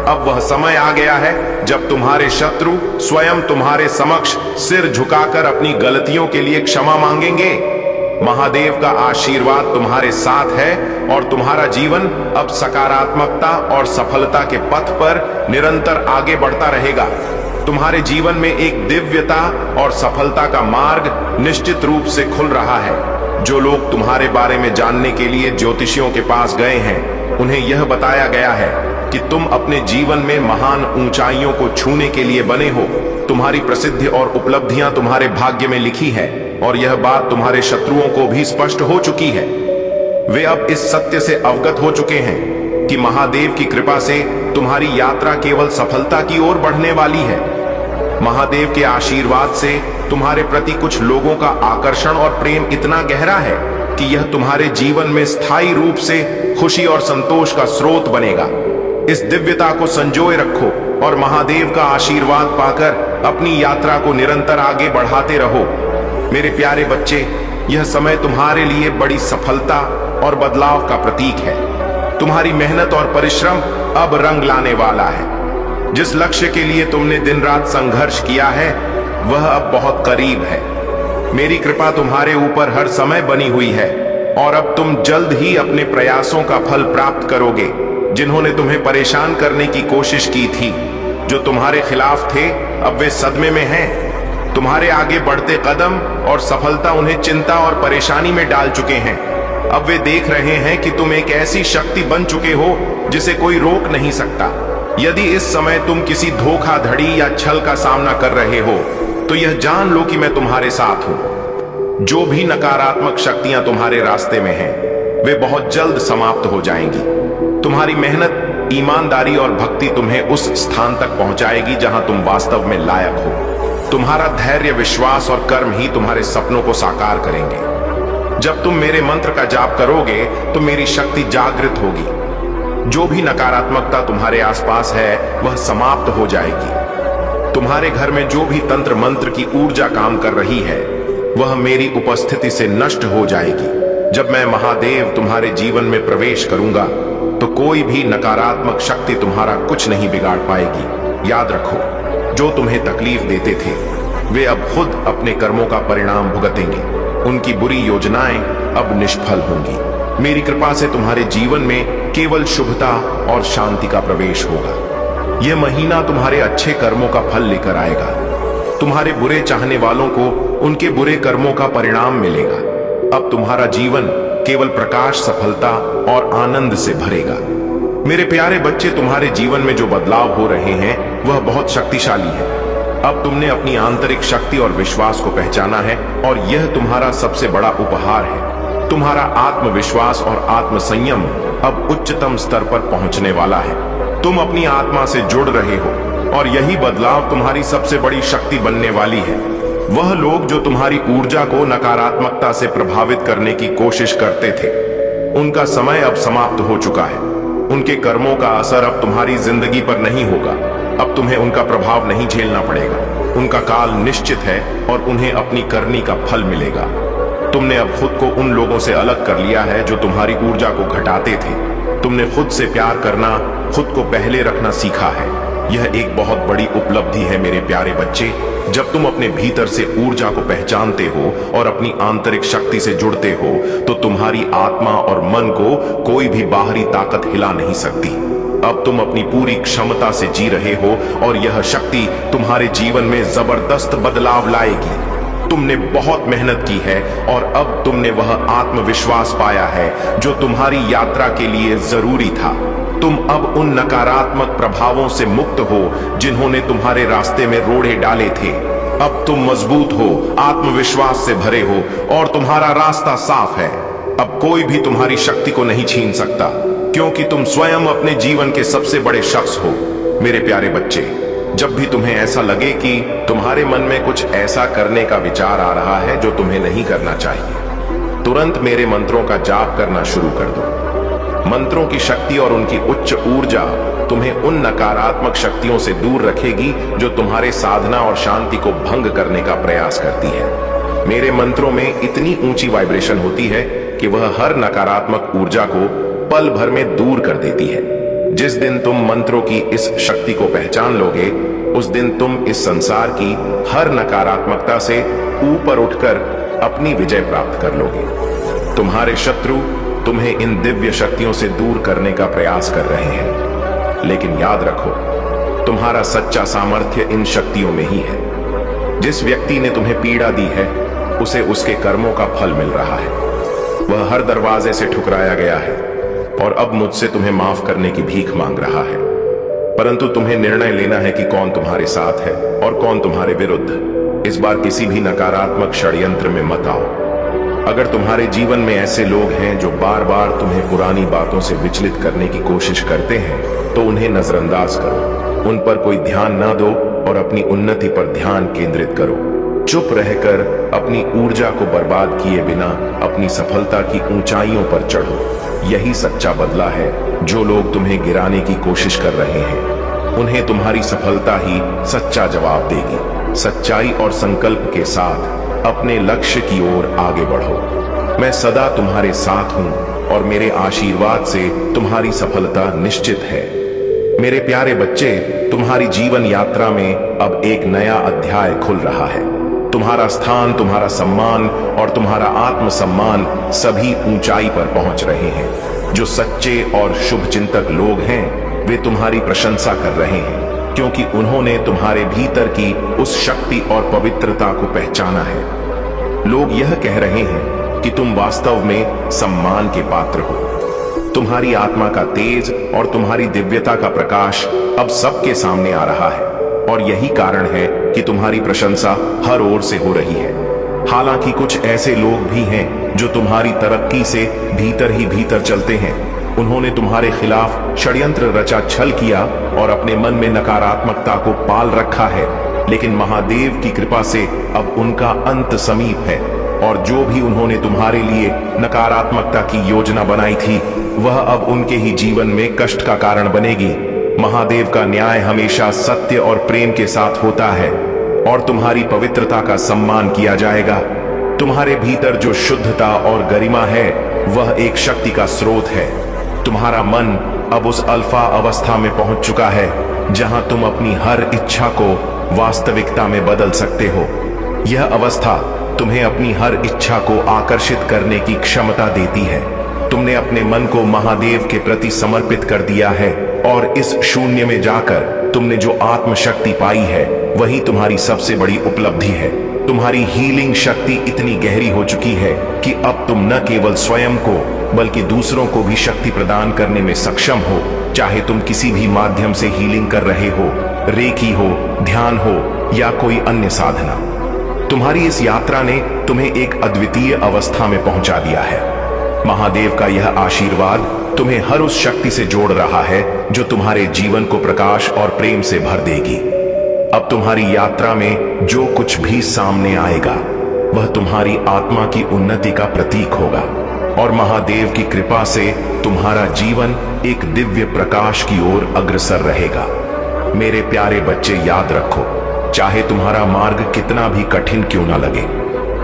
अब वह समय आ गया है जब तुम्हारे शत्रु स्वयं तुम्हारे समक्ष सिर झुकाकर अपनी गलतियों के लिए क्षमा मांगेंगे। महादेव का आशीर्वाद तुम्हारे साथ है और तुम्हारा जीवन अब सकारात्मकता और सफलता के पथ पर निरंतर आगे बढ़ता रहेगा। तुम्हारे जीवन में एक दिव्यता और सफलता का मार्ग निश्चित रूप से खुल रहा है। जो लोग तुम्हारे बारे में जानने के लिए ज्योतिषियों के पास गए हैं, उन्हें यह बताया गया है कि तुम अपने जीवन में महान ऊंचाइयों को छूने के लिए बने हो। तुम्हारी प्रसिद्धि और उपलब्धियां तुम्हारे भाग्य में लिखी है और यह बात तुम्हारे शत्रुओं को भी स्पष्ट हो चुकी है। वे अब इस सत्य से अवगत हो चुके हैं कि महादेव की कृपा से तुम्हारी यात्रा केवल सफलता की ओर बढ़ने वाली है। महादेव के आशीर्वाद से तुम्हारे प्रति कुछ लोगों का आकर्षण और प्रेम इतना गहरा है कि यह तुम्हारे जीवन में स्थायी रूप से खुशी और संतोष का स्रोत बनेगा। इस दिव्यता को संजोए रखो और महादेव का आशीर्वाद पाकर अपनी यात्रा को निरंतर आगे बढ़ाते रहो। मेरे प्यारे बच्चे, यह समय तुम्हारे लिए बड़ी सफलता और बदलाव का प्रतीक है। तुम्हारी मेहनत और परिश्रम अब रंग लाने वाला है। जिस लक्ष्य के लिए तुमने दिन रात संघर्ष किया है, वह अब बहुत करीब है। मेरी कृपा तुम्हारे ऊपर हर समय बनी हुई है और अब तुम जल्द ही अपने प्रयासों का फल प्राप्त करोगे। जिन्होंने तुम्हें परेशान करने की कोशिश की थी, जो तुम्हारे खिलाफ थे, अब वे सदमे में हैं। तुम्हारे आगे बढ़ते कदम और सफलता उन्हें चिंता और परेशानी में डाल चुके हैं। अब वे देख रहे हैं कि तुम एक ऐसी शक्ति बन चुके हो जिसे कोई रोक नहीं सकता। यदि इस समय तुम किसी धोखाधड़ी या छल का सामना कर रहे हो, तो यह जान लो कि मैं तुम्हारे साथ हूं। जो भी नकारात्मक शक्तियां तुम्हारे रास्ते में हैं, वे बहुत जल्द समाप्त हो जाएंगी। तुम्हारी मेहनत, ईमानदारी और भक्ति तुम्हें उस स्थान तक पहुंचाएगी जहां तुम वास्तव में लायक हो। तुम्हारा धैर्य, विश्वास और कर्म ही तुम्हारे सपनों को साकार करेंगे। जब तुम मेरे मंत्र का जाप करोगे तो मेरी शक्ति जागृत होगी। जो भी नकारात्मकता तुम्हारे आसपास है, वह समाप्त हो जाएगी। तुम्हारे घर में जो भी तंत्र मंत्र की ऊर्जा काम कर रही है, वह मेरी उपस्थिति से नष्ट हो जाएगी। जब मैं महादेव तुम्हारे जीवन में प्रवेश करूंगा, तो कोई भी नकारात्मक शक्ति तुम्हारा कुछ नहीं बिगाड़ पाएगी। याद रखो, जो तुम्हें तकलीफ देते थे, वे अब खुद अपने कर्मों का परिणाम भुगतेंगे। उनकी बुरी योजनाएं अब निष्फल होंगी। मेरी कृपा से तुम्हारे जीवन में केवल शुभता और शांति का प्रवेश होगा। यह महीना तुम्हारे अच्छे कर्मों का फल लेकर आएगा। तुम्हारे बुरे चाहने वालों को उनके बुरे कर्मों का परिणाम मिलेगा। अब तुम्हारा जीवन केवल प्रकाश, सफलता और आनंद से भरेगा। मेरे प्यारे बच्चे, तुम्हारे जीवन में जो बदलाव हो रहे हैं, वह बहुत शक्तिशाली है। अब तुमने अपनी आंतरिक शक्ति और विश्वास को पहचाना है और यह तुम्हारा सबसे बड़ा उपहार है। तुम्हारा आत्मविश्वास और आत्मसंयम अब उच्चतम स्तर पर पहुंचने वाला है। तुम अपनी आत्मा से जुड़ रहे हो और यही बदलाव तुम्हारी सबसे बड़ी शक्ति बनने वाली है। वह लोग जो तुम्हारी ऊर्जा को नकारात्मकता से प्रभावित करने की कोशिश करते थे, उनका समय अब समाप्त हो चुका है। उनके कर्मों का असर अब तुम्हारी जिंदगी पर नहीं होगा। अब तुम्हें उनका प्रभाव नहीं झेलना पड़ेगा। उनका काल निश्चित है और उन्हें अपनी करनी का फल मिलेगा। तुमने अब खुद को उन लोगों से अलग कर लिया है जो तुम्हारी ऊर्जा को घटाते थे। तुमने खुद से प्यार करना, खुद को पहले रखना सीखा है। यह एक बहुत बड़ी उपलब्धि है मेरे प्यारे बच्चे। जब तुम अपने भीतर से ऊर्जा को पहचानते हो और अपनी आंतरिक शक्ति से जुड़ते हो, तो तुम्हारी आत्मा और मन को कोई भी बाहरी ताकत हिला नहीं सकती। अब तुम अपनी पूरी क्षमता से जी रहे हो और यह शक्ति तुम्हारे जीवन में जबरदस्त बदलाव लाएगी। तुमने बहुत मेहनत की है और अब तुमने वह आत्मविश्वास पाया है जो तुम्हारी यात्रा के लिए जरूरी था। तुम अब उन नकारात्मक प्रभावों से मुक्त हो जिन्होंने तुम्हारे रास्ते में रोड़े डाले थे। अब तुम मजबूत हो, आत्मविश्वास से भरे हो और तुम्हारा रास्ता साफ है। अब कोई भी तुम्हारी शक्ति को नहीं छीन सकता, क्योंकि तुम स्वयं अपने जीवन के सबसे बड़े शख्स हो। मेरे प्यारे बच्चे, जब भी तुम्हें ऐसा लगे कि तुम्हारे मन में कुछ ऐसा करने का विचार आ रहा है जो तुम्हें नहीं करना चाहिए, तुरंत मेरे मंत्रों का जाप करना शुरू कर दो। मंत्रों की शक्ति और उनकी उच्च ऊर्जा तुम्हें उन नकारात्मक शक्तियों से दूर रखेगी जो तुम्हारे साधना और शांति को भंग करने का प्रयास करती है। मेरे मंत्रों में इतनी ऊंची वाइब्रेशन होती है कि वह हर नकारात्मक ऊर्जा को पल भर में दूर कर देती है। जिस दिन तुम मंत्रों की इस शक्ति को पहचान लोगे, उस दिन तुम इस संसार की हर नकारात्मकता से ऊपर उठकर अपनी विजय प्राप्त कर लोगे। तुम्हारे शत्रु तुम्हें इन दिव्य शक्तियों से दूर करने का प्रयास कर रहे हैं, लेकिन याद रखो, तुम्हारा सच्चा सामर्थ्य इन शक्तियों में ही है। जिस व्यक्ति ने तुम्हें पीड़ा दी है, उसे उसके कर्मों का फल मिल रहा है। वह हर दरवाजे से ठुकराया गया है और अब मुझसे तुम्हें माफ करने की भीख मांग रहा है। परंतु तुम्हें निर्णय लेना है कि कौन तुम्हारे साथ है और कौन तुम्हारे विरुद्ध। इस बार किसी भी नकारात्मक षड्यंत्र में मत आओ। अगर तुम्हारे जीवन में ऐसे लोग हैं जो बार बार तुम्हें पुरानी बातों से विचलित करने की कोशिश करते हैं, तो उन्हें नजरअंदाज करो, उन पर कोई ध्यान ना दो और अपनी उन्नति पर ध्यान केंद्रित करो। चुप रहकर अपनी ऊर्जा को बर्बाद किए बिना अपनी सफलता की ऊंचाइयों पर चढ़ो। यही सच्चा बदला है। जो लोग तुम्हें गिराने की कोशिश कर रहे हैं, उन्हें तुम्हारी सफलता ही सच्चा जवाब देगी। सच्चाई और संकल्प के साथ अपने लक्ष्य की ओर आगे बढ़ो। मैं सदा तुम्हारे साथ हूं और मेरे आशीर्वाद से तुम्हारी सफलता निश्चित है। मेरे प्यारे बच्चे, तुम्हारी जीवन यात्रा में अब एक नया अध्याय खुल रहा है। तुम्हारा स्थान, तुम्हारा सम्मान और तुम्हारा आत्मसम्मान सभी ऊंचाई पर पहुंच रहे हैं। जो सच्चे और शुभ चिंतक लोग हैं, वे तुम्हारी प्रशंसा कर रहे हैं, क्योंकि उन्होंने तुम्हारे भीतर की उस शक्ति और पवित्रता को पहचाना है। लोग यह कह रहे हैं कि तुम वास्तव में सम्मान के पात्र हो। तुम्हारी आत्मा का तेज और तुम्हारी दिव्यता का प्रकाश अब सबके सामने आ रहा है, और यही कारण है कि तुम्हारी प्रशंसा हर ओर से हो रही है। हालांकि कुछ ऐसे लोग भी हैं जो तुम्हारी तरक्की से भीतर ही भीतर चलते हैं। उन्होंने तुम्हारे खिलाफ षड्यंत्र रचा, छल किया और अपने मन में नकारात्मकता को पाल रखा है, लेकिन महादेव की कृपा से अब उनका अंत समीप है, और जो भी उन्होंने तुम्हारे लिए नकारात्मकता की योजना बनाई थी, वह अब उनके ही जीवन में कष्ट का कारण बनेगी। महादेव का न्याय हमेशा सत्य और प्रेम के साथ होता है, और तुम्हारी पवित्रता का सम्मान किया जाएगा। तुम्हारे भीतर जो शुद्धता और गरिमा है, वह एक शक्ति का स्रोत है। तुम्हारा मन अब उस अल्फा अवस्था में पहुंच चुका है, जहां तुम अपनी हर इच्छा को वास्तविकता में बदल सकते हो। यह अवस्था तुम्हें अपनी हर इच्छा को आकर्षित करने की क्षमता देती है। तुमने अपने मन को महादेव के प्रति समर्पित कर दिया है, और इस शून्य में जाकर तुमने जो आत्मशक्ति पाई है, वही तुम्हारी सबसे बड़ी उपलब्धि है। तुम्हारी हीलिंग शक्ति इतनी गहरी हो चुकी है कि अब तुम न केवल स्वयं को बल्कि दूसरों को भी शक्ति प्रदान करने में सक्षम हो। चाहे तुम किसी भी माध्यम से हीलिंग कर रहे हो, रेकी हो, ध्यान हो या कोई अन्य साधना, तुम्हारी इस यात्रा ने तुम्हें एक अद्वितीय अवस्था में पहुंचा दिया है। महादेव का यह आशीर्वाद तुम्हें हर उस शक्ति से जोड़ रहा है जो तुम्हारे जीवन को प्रकाश और प्रेम से भर देगी। अब तुम्हारी यात्रा में जो कुछ भी सामने आएगा, वह तुम्हारी आत्मा की उन्नति का प्रतीक होगा, और महादेव की कृपा से तुम्हारा जीवन एक दिव्य प्रकाश की ओर अग्रसर रहेगा। मेरे प्यारे बच्चे, याद रखो, चाहे तुम्हारा मार्ग कितना भी कठिन क्यों ना लगे,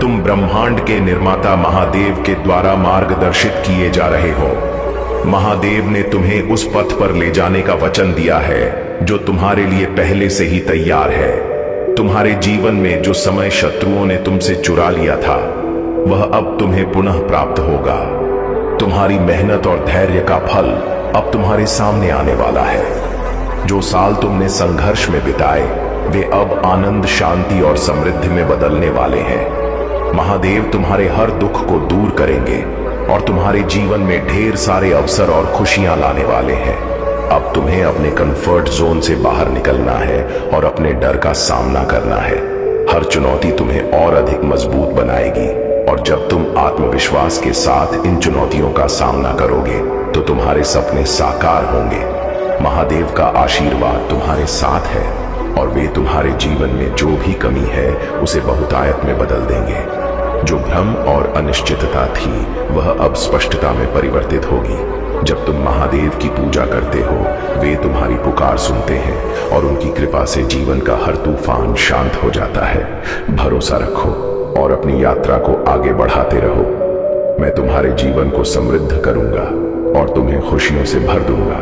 तुम ब्रह्मांड के निर्माता महादेव के द्वारा मार्गदर्शित किए जा रहे हो। महादेव ने तुम्हें उस पथ पर ले जाने का वचन दिया है जो तुम्हारे लिए पहले से ही तैयार है। तुम्हारे जीवन में जो समय शत्रुओं ने तुमसे चुरा लिया था, वह अब तुम्हें पुनः प्राप्त होगा। तुम्हारी मेहनत और धैर्य का फल अब तुम्हारे सामने आने वाला है। जो साल तुमने संघर्ष में बिताए, वे अब आनंद, शांति और समृद्धि में बदलने वाले हैं। महादेव तुम्हारे हर दुख को दूर करेंगे और तुम्हारे जीवन में ढेर सारे अवसर और खुशियां लाने वाले हैं। अब तुम्हें अपने कंफर्ट जोन से बाहर निकलना है और अपने डर का सामना करना है। हर चुनौती तुम्हें और अधिक मजबूत बनाएगी और जब तुम आत्मविश्वास के साथ इन चुनौतियों का सामना करोगे तो तुम्हारे सपने साकार होंगे। महादेव का आशीर्वाद तुम्हारे साथ है और वे तुम्हारे जीवन में जो भी कमी है उसे बहुतायत में बदल देंगे। जो भ्रम और अनिश्चितता थी वह अब स्पष्टता में परिवर्तित होगी। जब तुम महादेव की पूजा करते हो वे तुम्हारी पुकार सुनते हैं और उनकी कृपा से जीवन का हर तूफान शांत हो जाता है। भरोसा रखो और अपनी यात्रा को आगे बढ़ाते रहो। मैं तुम्हारे जीवन को समृद्ध करूंगा और तुम्हें खुशियों से भर दूंगा।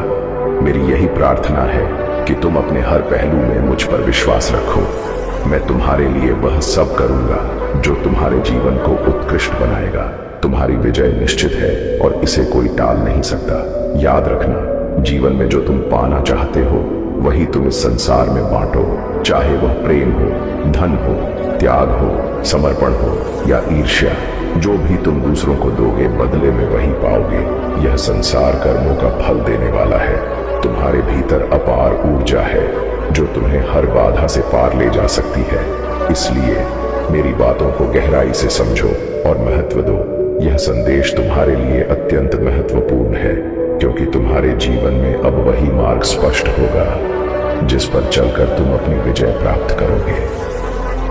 मेरी यही प्रार्थना है कि तुम अपने हर पहलू में मुझ पर विश्वास रखो। मैं तुम्हारे लिए वह सब करूंगा जो तुम्हारे जीवन को उत्कृष्ट बनाएगा। तुम्हारी विजय निश्चित है और इसे कोई टाल नहीं सकता। याद रखना, जीवन में जो तुम पाना चाहते हो वही तुम इस संसार में बांटो, चाहे वह प्रेम हो, धन हो, त्याग हो, समर्पण हो या ईर्ष्या। जो भी तुम दूसरों को दोगे बदले में वही पाओगे। यह संसार कर्मों का फल देने वाला है। तुम्हारे भीतर अपार ऊर्जा है जो तुम्हें हर बाधा से पार ले जा सकती है। इसलिए मेरी बातों को गहराई से समझो और महत्व दो। यह संदेश तुम्हारे लिए अत्यंत महत्वपूर्ण है क्योंकि तुम्हारे जीवन में अब वही मार्ग स्पष्ट होगा जिस पर चलकर तुम अपनी विजय प्राप्त करोगे।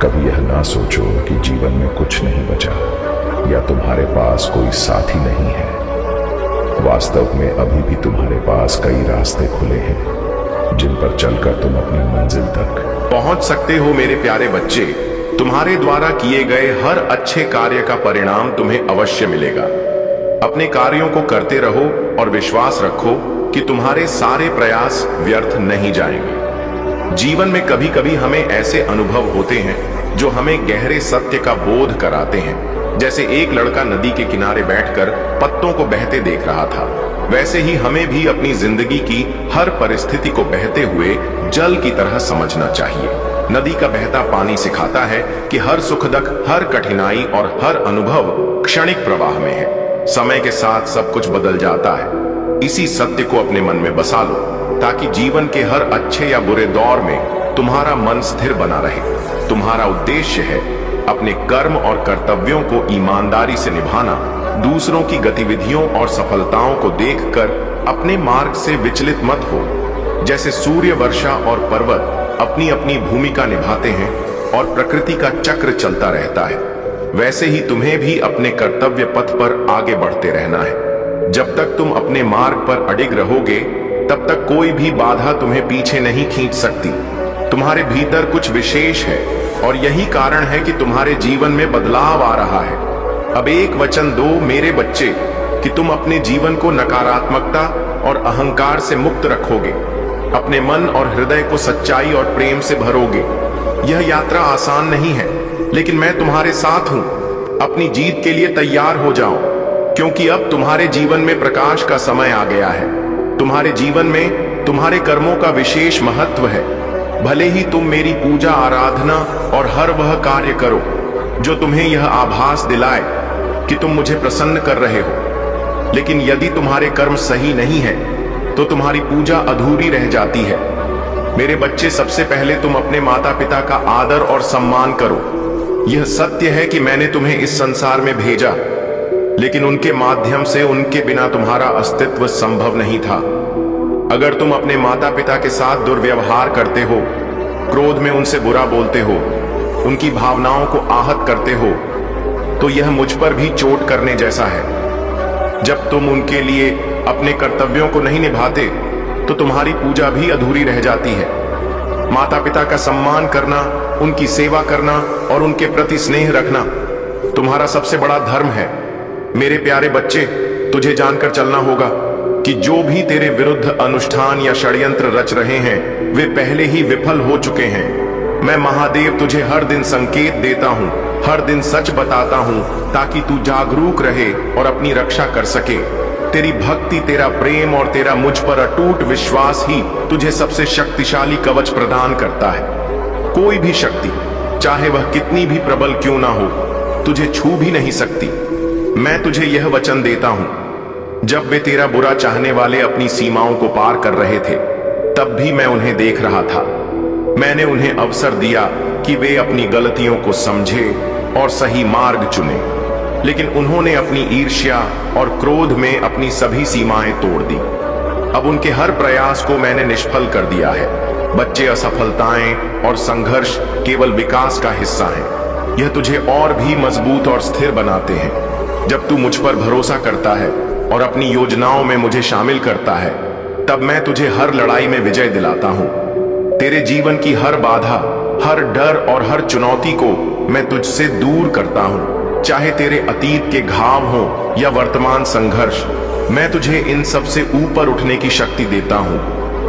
कभी यह ना सोचो कि जीवन में कुछ नहीं बचा या तुम्हारे पास कोई साथी नहीं है। वास्तव में अभी भी तुम्हारे पास कई रास्ते खुले हैं जिन पर चलकर तुम अपनी मंजिल तक पहुंच सकते हो। मेरे प्यारे बच्चे, तुम्हारे द्वारा किए गए हर अच्छे कार्य का परिणाम तुम्हें अवश्य मिलेगा। अपने कार्यों को करते रहो और विश्वास रखो कि तुम्हारे सारे प्रयास व्यर्थ नहीं जाएंगे। जीवन में कभी कभी हमें ऐसे अनुभव होते हैं जो हमें गहरे सत्य का बोध कराते हैं। जैसे एक लड़का नदी के किनारे बैठकर पत्तों को बहते देख रहा था, वैसे ही हमें भी अपनी जिंदगी की हर परिस्थिति को बहते हुए जल की तरह समझना चाहिए। नदी का बहता पानी सिखाता है कि हर सुखदक, हर कठिनाई और हर अनुभव क्षणिक प्रवाह में है। समय के साथ सब कुछ बदल जाता है। इसी सत्य को अपने मन में बसा लो ताकि जीवन के हर अच्छे या बुरे दौर में तुम्हारा मन स्थिर बना रहे। तुम्हारा उद्देश्य है अपने कर्म और कर्तव्यों को ईमानदारी से निभाना, दूसरों की गतिविधियों और सफलताओं को देखकर अपने मार्ग से विचलित मत हो। जैसे सूर्य, वर्षा और पर्वत अपनी अपनी भूमिका निभाते हैं और प्रकृति का चक्र चलता रहता है, वैसे ही तुम्हें भी अपने कर्तव्य पथ पर आगे बढ़ते रहना है। जब तक तुम अपने मार्ग पर अडिग रहोगे तब तक कोई भी बाधा तुम्हें पीछे नहीं खींच सकती। तुम्हारे भीतर कुछ विशेष है और यही कारण है कि तुम्हारे जीवन में बदलाव आ रहा है। अब एक वचन दो मेरे बच्चे कि तुम अपने जीवन को नकारात्मकता और अहंकार से मुक्त रखोगे, अपने मन और हृदय को सच्चाई और प्रेम से भरोगे। यह यात्रा आसान नहीं है, लेकिन मैं तुम्हारे साथ हूं। अपनी जीत के लिए तैयार हो जाओ, क्योंकि अब तुम्हारे जीवन में प्रकाश का समय आ गया है। तुम्हारे जीवन में तुम्हारे कर्मों का विशेष महत्व है। भले ही तुम मेरी पूजा, आराधना और हर वह कार्य करो जो तुम्हें यह आभास दिलाए कि तुम मुझे प्रसन्न कर रहे हो, लेकिन यदि तुम्हारे कर्म सही नहीं है तो तुम्हारी पूजा अधूरी रह जाती है। मेरे बच्चे, सबसे पहले तुम अपने माता पिता का आदर और सम्मान करो। यह सत्य है कि मैंने तुम्हें इस संसार में भेजा, लेकिन उनके माध्यम से, उनके बिना तुम्हारा अस्तित्व संभव नहीं था। अगर तुम अपने माता पिता के साथ दुर्व्यवहार करते हो, क्रोध में उनसे बुरा बोलते हो, उनकी भावनाओं को आहत करते हो, तो यह मुझ पर भी चोट करने जैसा है। जब तुम उनके लिए अपने कर्तव्यों को नहीं निभाते तो तुम्हारी पूजा भी अधूरी रह जाती है। माता पिता का सम्मान करना, उनकी सेवा करना और उनके प्रति स्नेह रखना तुम्हारा सबसे बड़ा धर्म है। मेरे प्यारे बच्चे, तुझे जानकर चलना होगा कि जो भी तेरे विरुद्ध अनुष्ठान या षड्यंत्र रच रहे हैं वे पहले ही विफल हो चुके हैं। मैं महादेव तुझे हर दिन संकेत देता हूँ, हर दिन सच बताता हूँ ताकि तू जागरूक रहे और अपनी रक्षा कर सके। तेरी भक्ति, तेरा प्रेम और तेरा मुझ पर अटूट विश्वास ही तुझे सबसे शक्तिशाली कवच प्रदान करता है। कोई भी शक्ति, चाहे वह कितनी भी प्रबल क्यों ना हो, तुझे छू भी नहीं सकती। मैं तुझे यह वचन देता हूं, जब वे तेरा बुरा चाहने वाले अपनी सीमाओं को पार कर रहे थे तब भी मैं उन्हें देख रहा था। मैंने उन्हें अवसर दिया कि वे अपनी गलतियों को समझे और सही मार्ग चुने। लेकिन उन्होंने अपनी ईर्ष्या और क्रोध में अपनी सभी सीमाएं तोड़ दी। अब उनके हर प्रयास को मैंने निष्फल कर दिया है। बच्चे, असफलताएं और संघर्ष केवल विकास का हिस्सा हैं। यह तुझे और भी मजबूत और स्थिर बनाते हैं। जब तू मुझ पर भरोसा करता है और अपनी योजनाओं में मुझे शामिल करता है, तब मैं तुझे हर लड़ाई में विजय दिलाता हूं। तेरे जीवन की हर बाधा, हर डर और हर चुनौती को मैं तुझसे दूर करता हूं। चाहे तेरे अतीत के घाव हो या वर्तमान संघर्ष, मैं तुझे इन सब से ऊपर उठने की शक्ति देता हूं।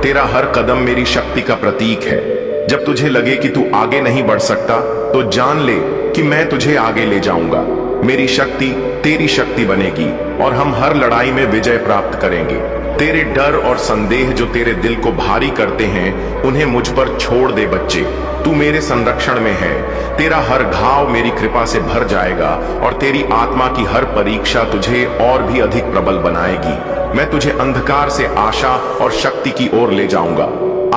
तेरा हर कदम मेरी शक्ति का प्रतीक है। जब तुझे लगे कि तू आगे नहीं बढ़ सकता, तो जान ले कि मैं तुझे आगे ले जाऊंगा। मेरी शक्ति तेरी शक्ति बनेगी और हम हर लड़ाई में विजय प्राप्त करेंगे। तेरे डर और संदेह जो तेरे दिल को भारी करते हैं, उन्हें मुझ पर छोड़ दे बच्चे। तू मेरे संरक्षण में है। तेरा हर घाव मेरी कृपा से भर जाएगा और तेरी आत्मा की हर परीक्षा तुझे और भी अधिक प्रबल बनाएगी। मैं तुझे अंधकार से आशा और शक्ति की ओर ले जाऊंगा।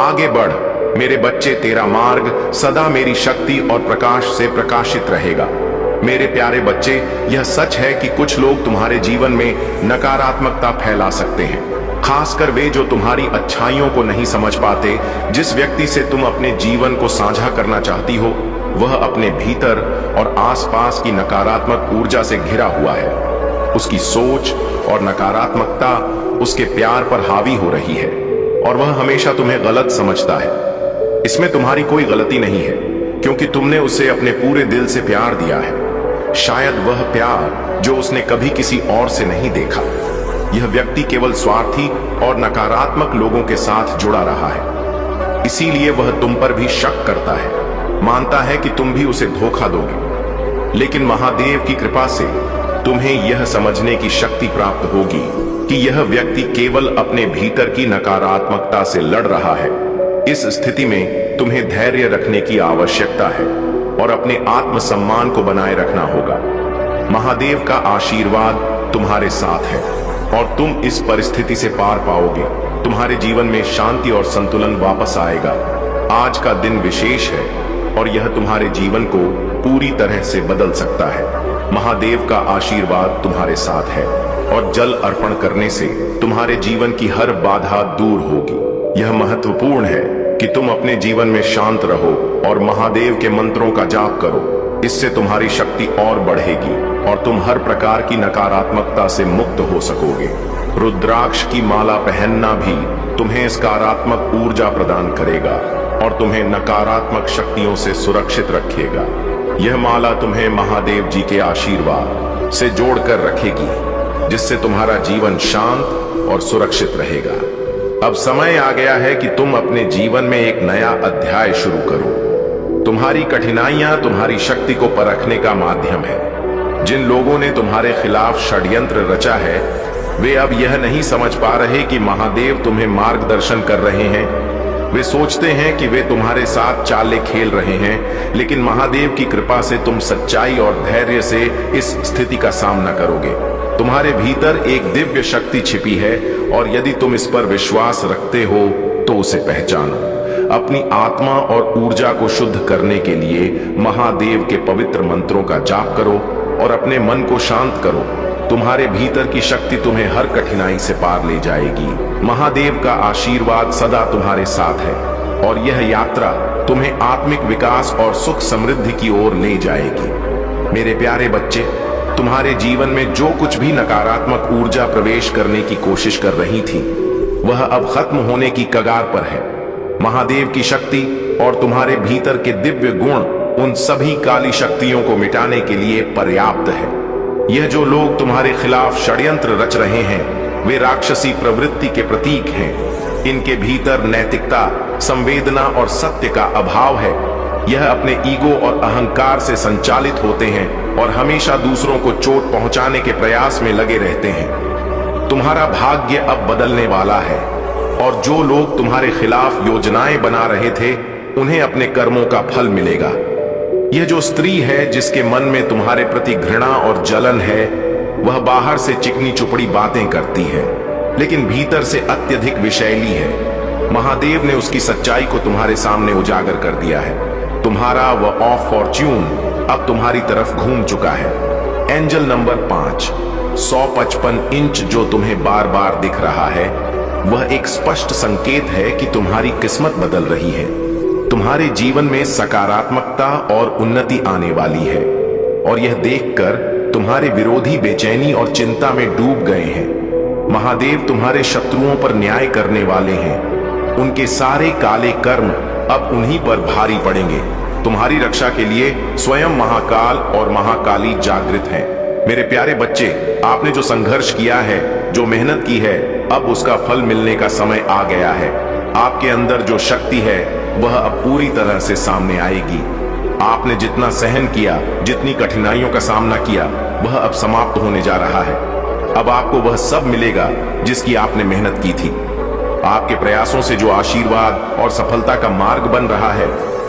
आगे बढ़ मेरे बच्चे, तेरा मार्ग सदा मेरी शक्ति और प्रकाश से प्रकाशित रहेगा। मेरे प्यारे बच्चे, यह सच है कि कुछ लोग तुम्हारे जीवन में नकारात्मकता फैला सकते हैं, खासकर वे जो तुम्हारी अच्छाइयों को नहीं समझ पाते। जिस व्यक्ति से तुम अपने जीवन को साझा करना चाहती हो, वह अपने भीतर और आसपास की नकारात्मक ऊर्जा से घिरा हुआ है। उसकी सोच और नकारात्मकता उसके प्यार पर हावी हो रही है और वह हमेशा तुम्हें गलत समझता है। इसमें तुम्हारी कोई गलती नहीं है, क्योंकि तुमने उसे अपने पूरे दिल से प्यार दिया है। शायद वह प्यार जो उसने कभी किसी और से नहीं देखा। यह व्यक्ति केवल स्वार्थी और नकारात्मक लोगों के साथ जुड़ा रहा है, इसीलिए वह तुम पर भी शक करता है, मानता है कि तुम भी उसे धोखा दोगे। लेकिन महादेव की कृपा से तुम्हें यह समझने की शक्ति प्राप्त होगी कि यह व्यक्ति केवल अपने भीतर की नकारात्मकता से लड़ रहा है। इस स्थिति में तुम्हें धैर्य रखने की आवश्यकता है और अपने आत्मसम्मान को बनाए रखना होगा। महादेव का आशीर्वाद तुम्हारे साथ है और तुम इस परिस्थिति से पार पाओगे। तुम्हारे जीवन में शांति और संतुलन वापस आएगा। आज का दिन विशेष है और यह तुम्हारे जीवन को पूरी तरह से बदल सकता है। महादेव का आशीर्वाद तुम्हारे साथ है और जल अर्पण करने से तुम्हारे जीवन की हर बाधा दूर होगी। यह महत्वपूर्ण है कि तुम अपने जीवन में शांत रहो और महादेव के मंत्रों का जाप करो। इससे तुम्हारी शक्ति और बढ़ेगी और तुम हर प्रकार की नकारात्मकता से मुक्त हो सकोगे। रुद्राक्ष की माला पहनना भी तुम्हें सकारात्मक ऊर्जा प्रदान करेगा और तुम्हें नकारात्मक शक्तियों से सुरक्षित रखेगा। यह माला तुम्हें महादेव जी के आशीर्वाद से जोड़कर रखेगी, जिससे तुम्हारा जीवन शांत और सुरक्षित रहेगा। अब समय आ गया है कि तुम अपने जीवन में एक नया अध्याय शुरू करो। तुम्हारी कठिनाइयां तुम्हारी शक्ति को परखने का माध्यम है। जिन लोगों ने तुम्हारे खिलाफ षड्यंत्र रचा है, वे अब यह नहीं समझ पा रहे कि महादेव तुम्हें मार्गदर्शन कर रहे हैं। वे सोचते हैं कि वे तुम्हारे साथ चालें खेल रहे हैं, लेकिन महादेव की कृपा से तुम सच्चाई और धैर्य से इस स्थिति का सामना करोगे। तुम्हारे भीतर एक दिव्य शक्ति छिपी है और यदि तुम इस पर विश्वास रखते हो तो उसे पहचानो। अपनी आत्मा और ऊर्जा को शुद्ध करने के लिए महादेव के पवित्र मंत्रों का जाप करो और अपने मन को शांत करो। तुम्हारे भीतर की शक्ति तुम्हें हर कठिनाई से पार ले जाएगी। महादेव का आशीर्वाद सदा तुम्हारे साथ है और यह यात्रा तुम्हें आत्मिक विकास और सुख समृद्धि की ओर ले जाएगी। मेरे प्यारे बच्चे, तुम्हारे जीवन में जो कुछ भी नकारात्मक ऊर्जा प्रवेश करने की कोशिश कर रही थी, वह अब खत्म होने की कगार पर है। महादेव की शक्ति और तुम्हारे भीतर के दिव्य गुण उन सभी काली शक्तियों को मिटाने के लिए पर्याप्त है। यह जो लोग तुम्हारे खिलाफ षड्यंत्र रच रहे हैं, वे राक्षसी प्रवृत्ति के प्रतीक हैं। इनके भीतर नैतिकता, संवेदना और सत्य का अभाव है। यह अपने ईगो और अहंकार से संचालित होते हैं और हमेशा दूसरों को चोट पहुंचाने के प्रयास में लगे रहते हैं। तुम्हारा भाग्य अब बदलने वाला है और जो लोग तुम्हारे खिलाफ योजनाएं बना रहे थे, उन्हें अपने कर्मों का फल मिलेगा। यह जो स्त्री है जिसके मन में तुम्हारे प्रति घृणा और जलन है, वह बाहर से चिकनी चुपड़ी बातें करती है, लेकिन भीतर से अत्यधिक विषैली है। महादेव ने उसकी सच्चाई को तुम्हारे सामने उजागर कर दिया है। तुम्हारा वह ऑफ फॉर्च्यून अब तुम्हारी तरफ घूम चुका है। एंजल नंबर 5, 155 इंच जो तुम्हें बार बार दिख रहा है, वह एक स्पष्ट संकेत है कि तुम्हारी किस्मत बदल रही है। तुम्हारे जीवन में सकारात्मकता और उन्नति आने वाली है, और यह देखकर तुम्हारे विरोधी बेचैनी और चिंता में डूब गए हैं। महादेव तुम्हारे शत्रुओं पर न्याय करने वाले हैं। उनके सारे काले कर्म अब उन्हीं पर भारी पड़ेंगे। तुम्हारी रक्षा के लिए स्वयं महाकाल और महाकाली जागृत हैं। मेरे प्यारे बच्चे, आपने जो संघर्ष किया है, जो मेहनत की है, अब उसका फल मिलने का समय आ गया है। आपके अंदर जो शक्ति है वह अब पूरी तरह से सामने आएगी। आपने जितना सहन किया, जितनी कठिनाइयों का सामना किया, वह अब समाप्त होने जा रहा है। अब आपको वह सब मिलेगा जिसकी आपने मेहनत की थी। आपके प्रयासों से जो आशीर्वाद और सफलता का मार्ग बन रहा है,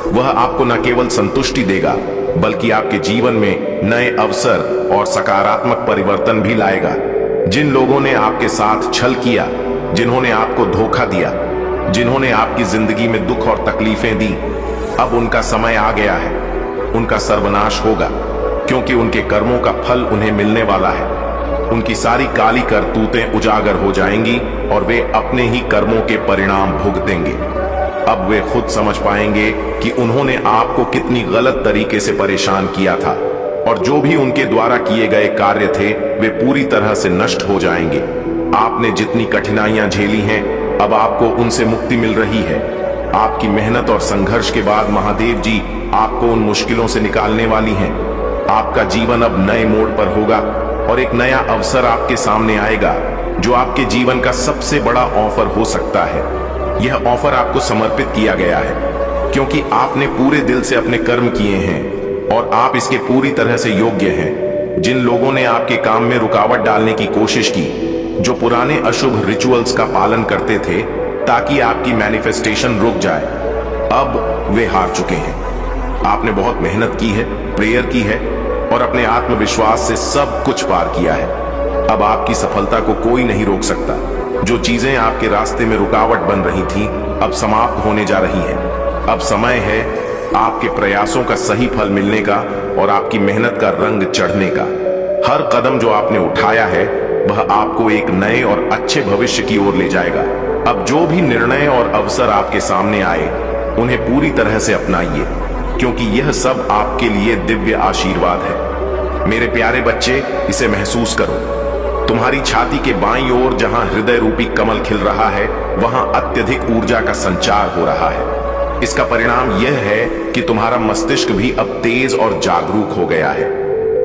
वह आपको न केवल संतुष्टि देगा, बल्कि आपके जीवन में नए अवसर और सकारात्मक परिवर्तन भी लाएगा। जिन लोगों ने आपके साथ छल किया, जिन्होंने आपको धोखा दिया, जिन्होंने आपकी जिंदगी में दुख और तकलीफें दी, अब उनका समय आ गया है। उनका सर्वनाश होगा, क्योंकि उनके कर्मों का फल उन्हें मिलने वाला है। उनकी सारी काली करतूतें उजागर हो जाएंगी और वे अपने ही कर्मों के परिणाम भुगतेंगे। अब वे खुद समझ पाएंगे कि उन्होंने आपको कितनी गलत तरीके से परेशान किया था, और जो भी उनके द्वारा किए गए कार्य थे वे पूरी तरह से नष्ट हो जाएंगे। आपने जितनी कठिनाइयां झेली हैं, अब आपको उनसे मुक्ति मिल रही है। आपकी मेहनत और संघर्ष के बाद महादेव जी आपको उन मुश्किलों से निकालने वाली हैं। आपका जीवन अब नए मोड़ पर होगा और एक नया अवसर आपके सामने आएगा, जो आपके जीवन का सबसे बड़ा ऑफर हो सकता है। यह ऑफर आपको समर्पित किया गया है, क्योंकि आपने पूरे दिल से अपने कर्म किए हैं और आप इसके पूरी तरह से योग्य हैं। जिन लोगों ने आपके काम में रुकावट डालने की कोशिश की, जो पुराने अशुभ रिचुअल्स का पालन करते थे ताकि आपकी मैनिफेस्टेशन रुक जाए, अब वे हार चुके हैं। आपने बहुत मेहनत की है, प्रेयर की है और अपने आत्मविश्वास से सब कुछ पार किया है। अब आपकी सफलता को कोई नहीं रोक सकता। जो चीजें आपके रास्ते में रुकावट बन रही थीं, अब समाप्त होने जा रही हैं। अब समय है आपके प्रयासों का सही फल मिलने का और आपकी मेहनत का रंग चढ़ने का। हर कदम जो आपने उठाया है, वह आपको एक नए और अच्छे भविष्य की ओर ले जाएगा। अब जो भी निर्णय और अवसर आपके सामने आए, उन्हें पूरी तरह से अपनाइए, क्योंकि यह सब आपके लिए दिव्य आशीर्वाद है। मेरे प्यारे बच्चे, इसे महसूस करो। तुम्हारी छाती के बाईं ओर जहां हृदय रूपी कमल खिल रहा है, वहां अत्यधिक ऊर्जा का संचार हो रहा है। इसका परिणाम यह है कि तुम्हारा मस्तिष्क भी अब तेज और जागरूक हो गया है।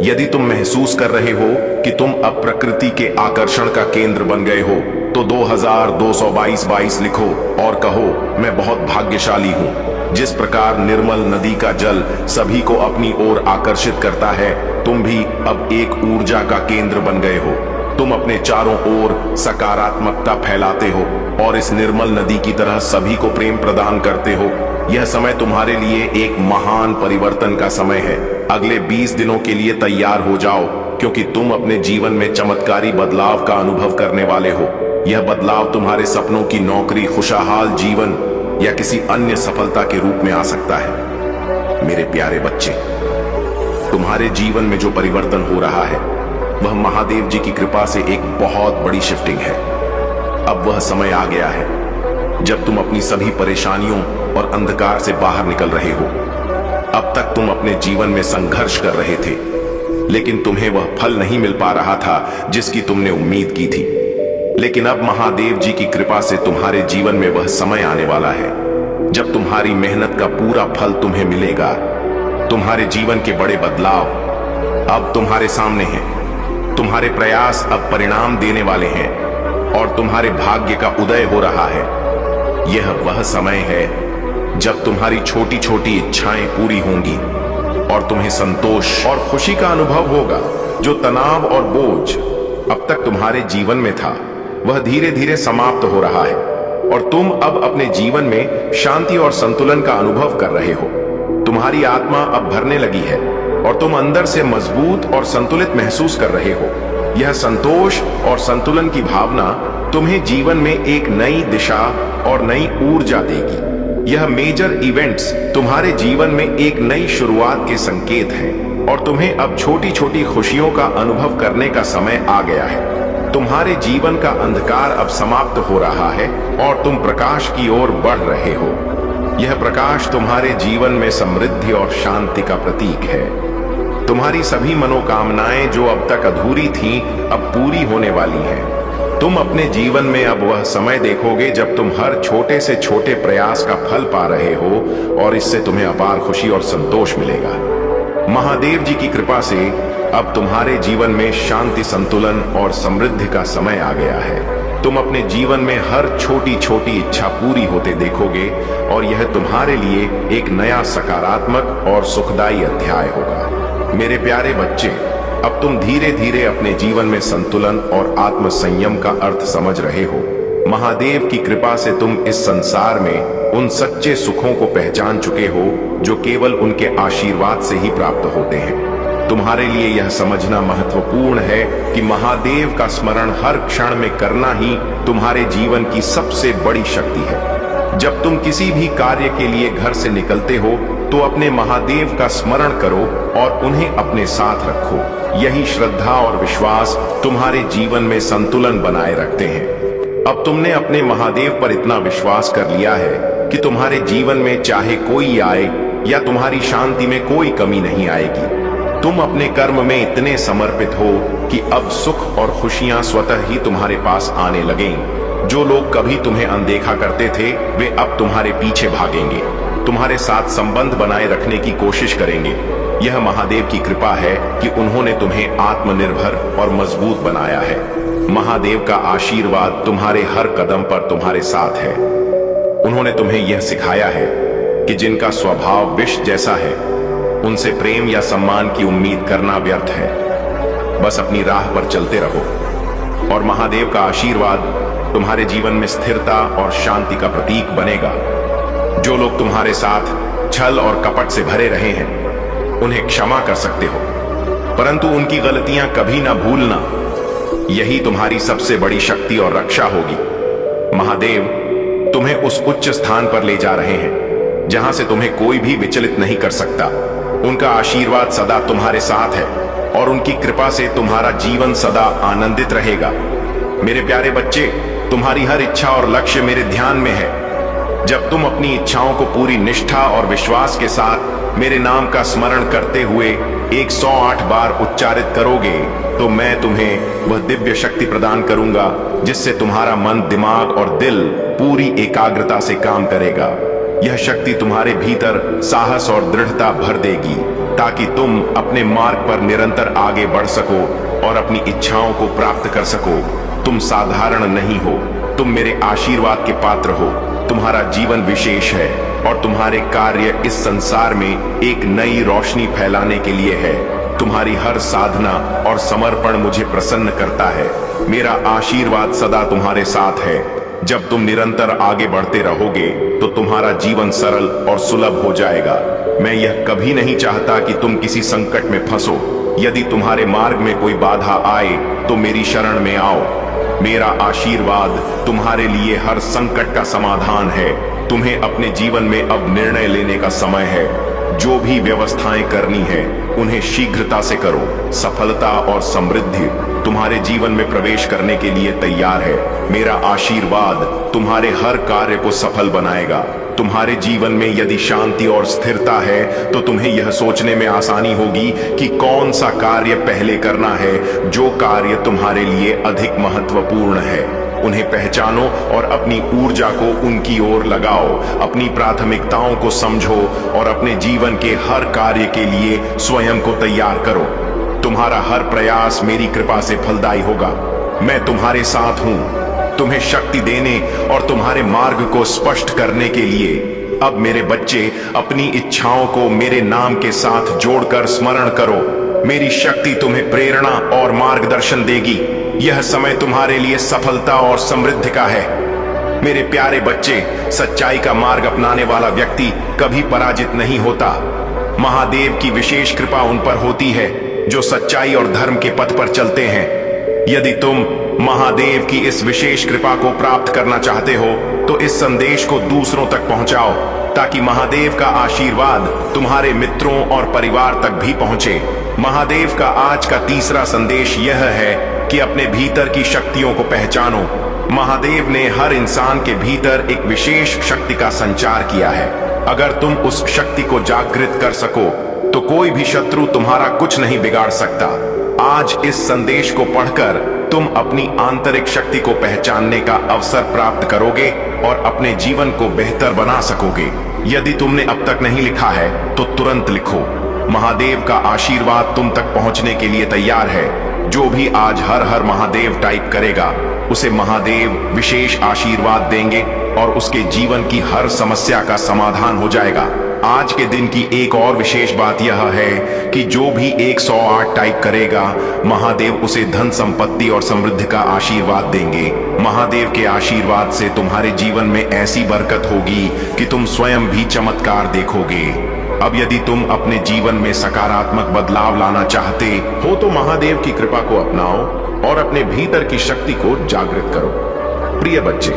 यदि तुम महसूस कर रहे हो कि तुम अब प्रकृति के आकर्षण का केंद्र बन गए हो, तो 2222 लिखो और कहो, मैं बहुत भाग्यशाली हूं। जिस प्रकार निर्मल नदी का जल सभी को अपनी ओर आकर्षित करता है, तुम भी अब एक ऊर्जा का केंद्र बन गए हो। तुम अपने चारों ओर सकारात्मकता फैलाते हो और इस निर्मल नदी की तरह सभी को प्रेम प्रदान करते हो। यह समय तुम्हारे लिए एक महान परिवर्तन का समय है। अगले 20 दिनों के लिए तैयार हो जाओ, क्योंकि तुम अपने जीवन में चमत्कारी बदलाव का अनुभव करने वाले हो। यह बदलाव तुम्हारे सपनों की नौकरी, खुशहाल जीवन या किसी अन्य सफलता के रूप में आ सकता है। मेरे प्यारे बच्चे, तुम्हारे जीवन में जो परिवर्तन हो रहा है, वह महादेव जी की कृपा से एक बहुत बड़ी शिफ्टिंग है। अब वह समय आ गया है जब तुम अपनी सभी परेशानियों और अंधकार से बाहर निकल रहे हो। अब तक तुम अपने जीवन में संघर्ष कर रहे थे, लेकिन तुम्हें वह फल नहीं मिल पा रहा था जिसकी तुमने उम्मीद की थी। लेकिन अब महादेव जी की कृपा से तुम्हारे जीवन में वह समय आने वाला है जब तुम्हारी मेहनत का पूरा फल तुम्हें मिलेगा। तुम्हारे जीवन के बड़े बदलाव अब तुम्हारे सामने हैं। तुम्हारे प्रयास अब परिणाम देने वाले हैं और तुम्हारे भाग्य का उदय हो रहा है। यह वह समय है जब तुम्हारी छोटी छोटी इच्छाएं पूरी होंगी और तुम्हें संतोष और खुशी का अनुभव होगा। जो तनाव और बोझ अब तक तुम्हारे जीवन में था, वह धीरे धीरे समाप्त हो रहा है और तुम अब अपने जीवन में शांति और संतुलन का अनुभव कर रहे हो। तुम्हारी आत्मा अब भरने लगी है और तुम अंदर से मजबूत और संतुलित महसूस कर रहे हो। यह संतोष और संतुलन की भावना तुम्हें जीवन में एक नई दिशा और नई ऊर्जा देगी। यह मेजर इवेंट्स तुम्हारे जीवन में एक नई शुरुआत के संकेत हैं। और तुम्हें अब छोटी छोटी खुशियों का अनुभव करने का समय आ गया है। तुम्हारे जीवन का अंधकार अब समाप्त हो रहा है और तुम प्रकाश की ओर बढ़ रहे हो। यह प्रकाश तुम्हारे जीवन में समृद्धि और शांति का प्रतीक है। तुम्हारी सभी मनोकामनाएं जो अब तक अधूरी थीं, अब पूरी होने वाली हैं। तुम अपने जीवन में अब वह समय देखोगे जब तुम हर छोटे से छोटे प्रयास का फल पा रहे हो और इससे तुम्हें अपार खुशी और संतोष मिलेगा। महादेव जी की कृपा से अब तुम्हारे जीवन में शांति, संतुलन और समृद्धि का समय आ गया है। तुम अपने जीवन में हर छोटी छोटी इच्छा पूरी होते देखोगे और यह तुम्हारे लिए एक नया सकारात्मक और सुखदायी अध्याय होगा। मेरे प्यारे बच्चे, अब तुम धीरे धीरे अपने जीवन में संतुलन और आत्म संयम का अर्थ समझ रहे हो। महादेव की कृपा से तुम इस संसार में उन सच्चे सुखों को पहचान चुके हो जो केवल उनके आशीर्वाद से ही प्राप्त होते हैं। तुम्हारे लिए यह समझना महत्वपूर्ण है कि महादेव का स्मरण हर क्षण में करना ही तुम्हारे जीवन की सबसे बड़ी शक्ति है। जब तुम किसी भी कार्य के लिए घर से निकलते हो तो अपने महादेव का स्मरण करो और उन्हें अपने साथ रखो। यही श्रद्धा और विश्वास तुम्हारे जीवन में संतुलन बनाए रखते हैं। अब तुमने अपने महादेव पर इतना विश्वास कर लिया है कि तुम्हारे जीवन में चाहे कोई आए या तुम्हारी शांति में कोई कमी नहीं आएगी। तुम अपने कर्म में इतने समर्पित हो कि अब सुख और खुशियां स्वतः ही तुम्हारे पास आने लगेंगी। जो लोग कभी तुम्हें अनदेखा करते थे, वे अब तुम्हारे पीछे भागेंगे, तुम्हारे साथ संबंध बनाए रखने की कोशिश करेंगे। यह महादेव की कृपा है कि उन्होंने तुम्हें आत्मनिर्भर और मजबूत बनाया है। महादेव का आशीर्वाद तुम्हारे हर कदम पर तुम्हारे साथ है। उन्होंने तुम्हें यह सिखाया है कि जिनका स्वभाव विष जैसा है, उनसे प्रेम या सम्मान की उम्मीद करना व्यर्थ है। बस अपनी राह पर चलते रहो और महादेव का आशीर्वाद तुम्हारे जीवन में स्थिरता और शांति का प्रतीक बनेगा। जो लोग तुम्हारे साथ छल और कपट से भरे रहे हैं, उन्हें क्षमा कर सकते हो, परंतु उनकी गलतियां कभी ना भूलना। यही तुम्हारी सबसे बड़ी शक्ति और रक्षा होगी। महादेव तुम्हें उस उच्च स्थान पर ले जा रहे हैं जहां से तुम्हें कोई भी विचलित नहीं कर सकता। उनका आशीर्वाद सदा तुम्हारे साथ है और उनकी कृपा से तुम्हारा जीवन सदा आनंदित रहेगा। मेरे प्यारे बच्चे, तुम्हारी हर इच्छा और लक्ष्य मेरे ध्यान में है। जब तुम अपनी इच्छाओं को पूरी निष्ठा और विश्वास के साथ मेरे नाम का स्मरण करते हुए 108 बार उच्चारित करोगे, तो मैं तुम्हें वह दिव्य शक्ति प्रदान करूंगा जिससे तुम्हारा मन, दिमाग और दिल पूरी एकाग्रता से काम करेगा। यह शक्ति तुम्हारे भीतर साहस और दृढ़ता भर देगी ताकि तुम अपने मार्ग पर निरंतर आगे बढ़ सको और अपनी इच्छाओं को प्राप्त कर सको। तुम साधारण नहीं हो, तुम मेरे आशीर्वाद के पात्र हो। तुम्हारा जीवन विशेष है और तुम्हारे कार्य इस संसार में एक नई रोशनी फैलाने के लिए है। तुम्हारी हर साधना और समर्पण मुझे प्रसन्न करता है। मेरा आशीर्वाद सदा तुम्हारे साथ है। जब तुम निरंतर आगे बढ़ते रहोगे तो तुम्हारा जीवन सरल और सुलभ हो जाएगा। मैं यह कभी नहीं चाहता कि तुम किसी संकट में फंसो। यदि तुम्हारे मार्ग में कोई बाधा आए तो मेरी शरण में आओ। मेरा आशीर्वाद तुम्हारे लिए हर संकट का समाधान है। तुम्हें अपने जीवन में अब निर्णय लेने का समय है। जो भी व्यवस्थाएं करनी है उन्हें शीघ्रता से करो। सफलता और समृद्धि तुम्हारे जीवन में प्रवेश करने के लिए तैयार है। मेरा आशीर्वाद तुम्हारे हर कार्य को सफल बनाएगा। तुम्हारे जीवन में यदि शांति और स्थिरता है तो तुम्हें यह सोचने में आसानी होगी कि कौन सा कार्य पहले करना है। जो कार्य तुम्हारे लिए अधिक महत्वपूर्ण है उन्हें पहचानो और अपनी ऊर्जा को उनकी ओर लगाओ। अपनी प्राथमिकताओं को समझो और अपने जीवन के हर कार्य के लिए स्वयं को तैयार करो। तुम्हारा हर प्रयास मेरी कृपा से फलदायी होगा। मैं तुम्हारे साथ हूं, तुम्हें शक्ति देने और तुम्हारे मार्ग को स्पष्ट करने के लिए। अब मेरे बच्चे, अपनी इच्छाओं को मेरे नाम के साथ जोड़कर स्मरण करो। मेरी शक्ति तुम्हें प्रेरणा और मार्गदर्शन देगी। यह समय तुम्हारे लिए सफलता और समृद्धि का है। मेरे प्यारे बच्चे, सच्चाई का मार्ग अपनाने वाला व्यक्ति कभी पराजित नहीं होता। महादेव की विशेष कृपा उन पर होती है जो सच्चाई और धर्म के पथ पर चलते हैं। यदि तुम महादेव की इस विशेष कृपा को प्राप्त करना चाहते हो तो इस संदेश को दूसरों तक पहुंचाओ ताकि महादेव का आशीर्वाद तुम्हारे मित्रों और परिवार तक भी पहुंचे। महादेव का आज का तीसरा संदेश यह है कि अपने भीतर की शक्तियों को पहचानो। महादेव ने हर इंसान के भीतर एक विशेष शक्ति का संचार किया है। अगर तुम उस शक्ति को जागृत कर सको तो कोई भी शत्रु तुम्हारा कुछ नहीं बिगाड़ सकता। आज इस संदेश को पढ़कर तुम अपनी आंतरिक शक्ति को पहचानने का अवसर प्राप्त करोगे और अपने जीवन को बेहतर बना सकोगे। यदि तुमने अब तक नहीं लिखा है तो तुरंत लिखो। महादेव का आशीर्वाद तुम तक पहुंचने के लिए तैयार है। जो भी आज हर हर महादेव टाइप करेगा उसे महादेव विशेष आशीर्वाद देंगे और उसके जीवन की हर समस्या का समाधान हो जाएगा। आज के दिन की एक और विशेष बात यह है कि जो भी 108 टाइप करेगा महादेव उसे धन संपत्ति और समृद्धि का आशीर्वाद देंगे। महादेव के आशीर्वाद से तुम्हारे जीवन में ऐसी बरकत होगी कि तुम स्वयं भी चमत्कार देखोगे। अब यदि तुम अपने जीवन में सकारात्मक बदलाव लाना चाहते हो तो महादेव की कृपा को अपनाओ और अपने भीतर की शक्ति को जागृत करो। प्रिय बच्चे,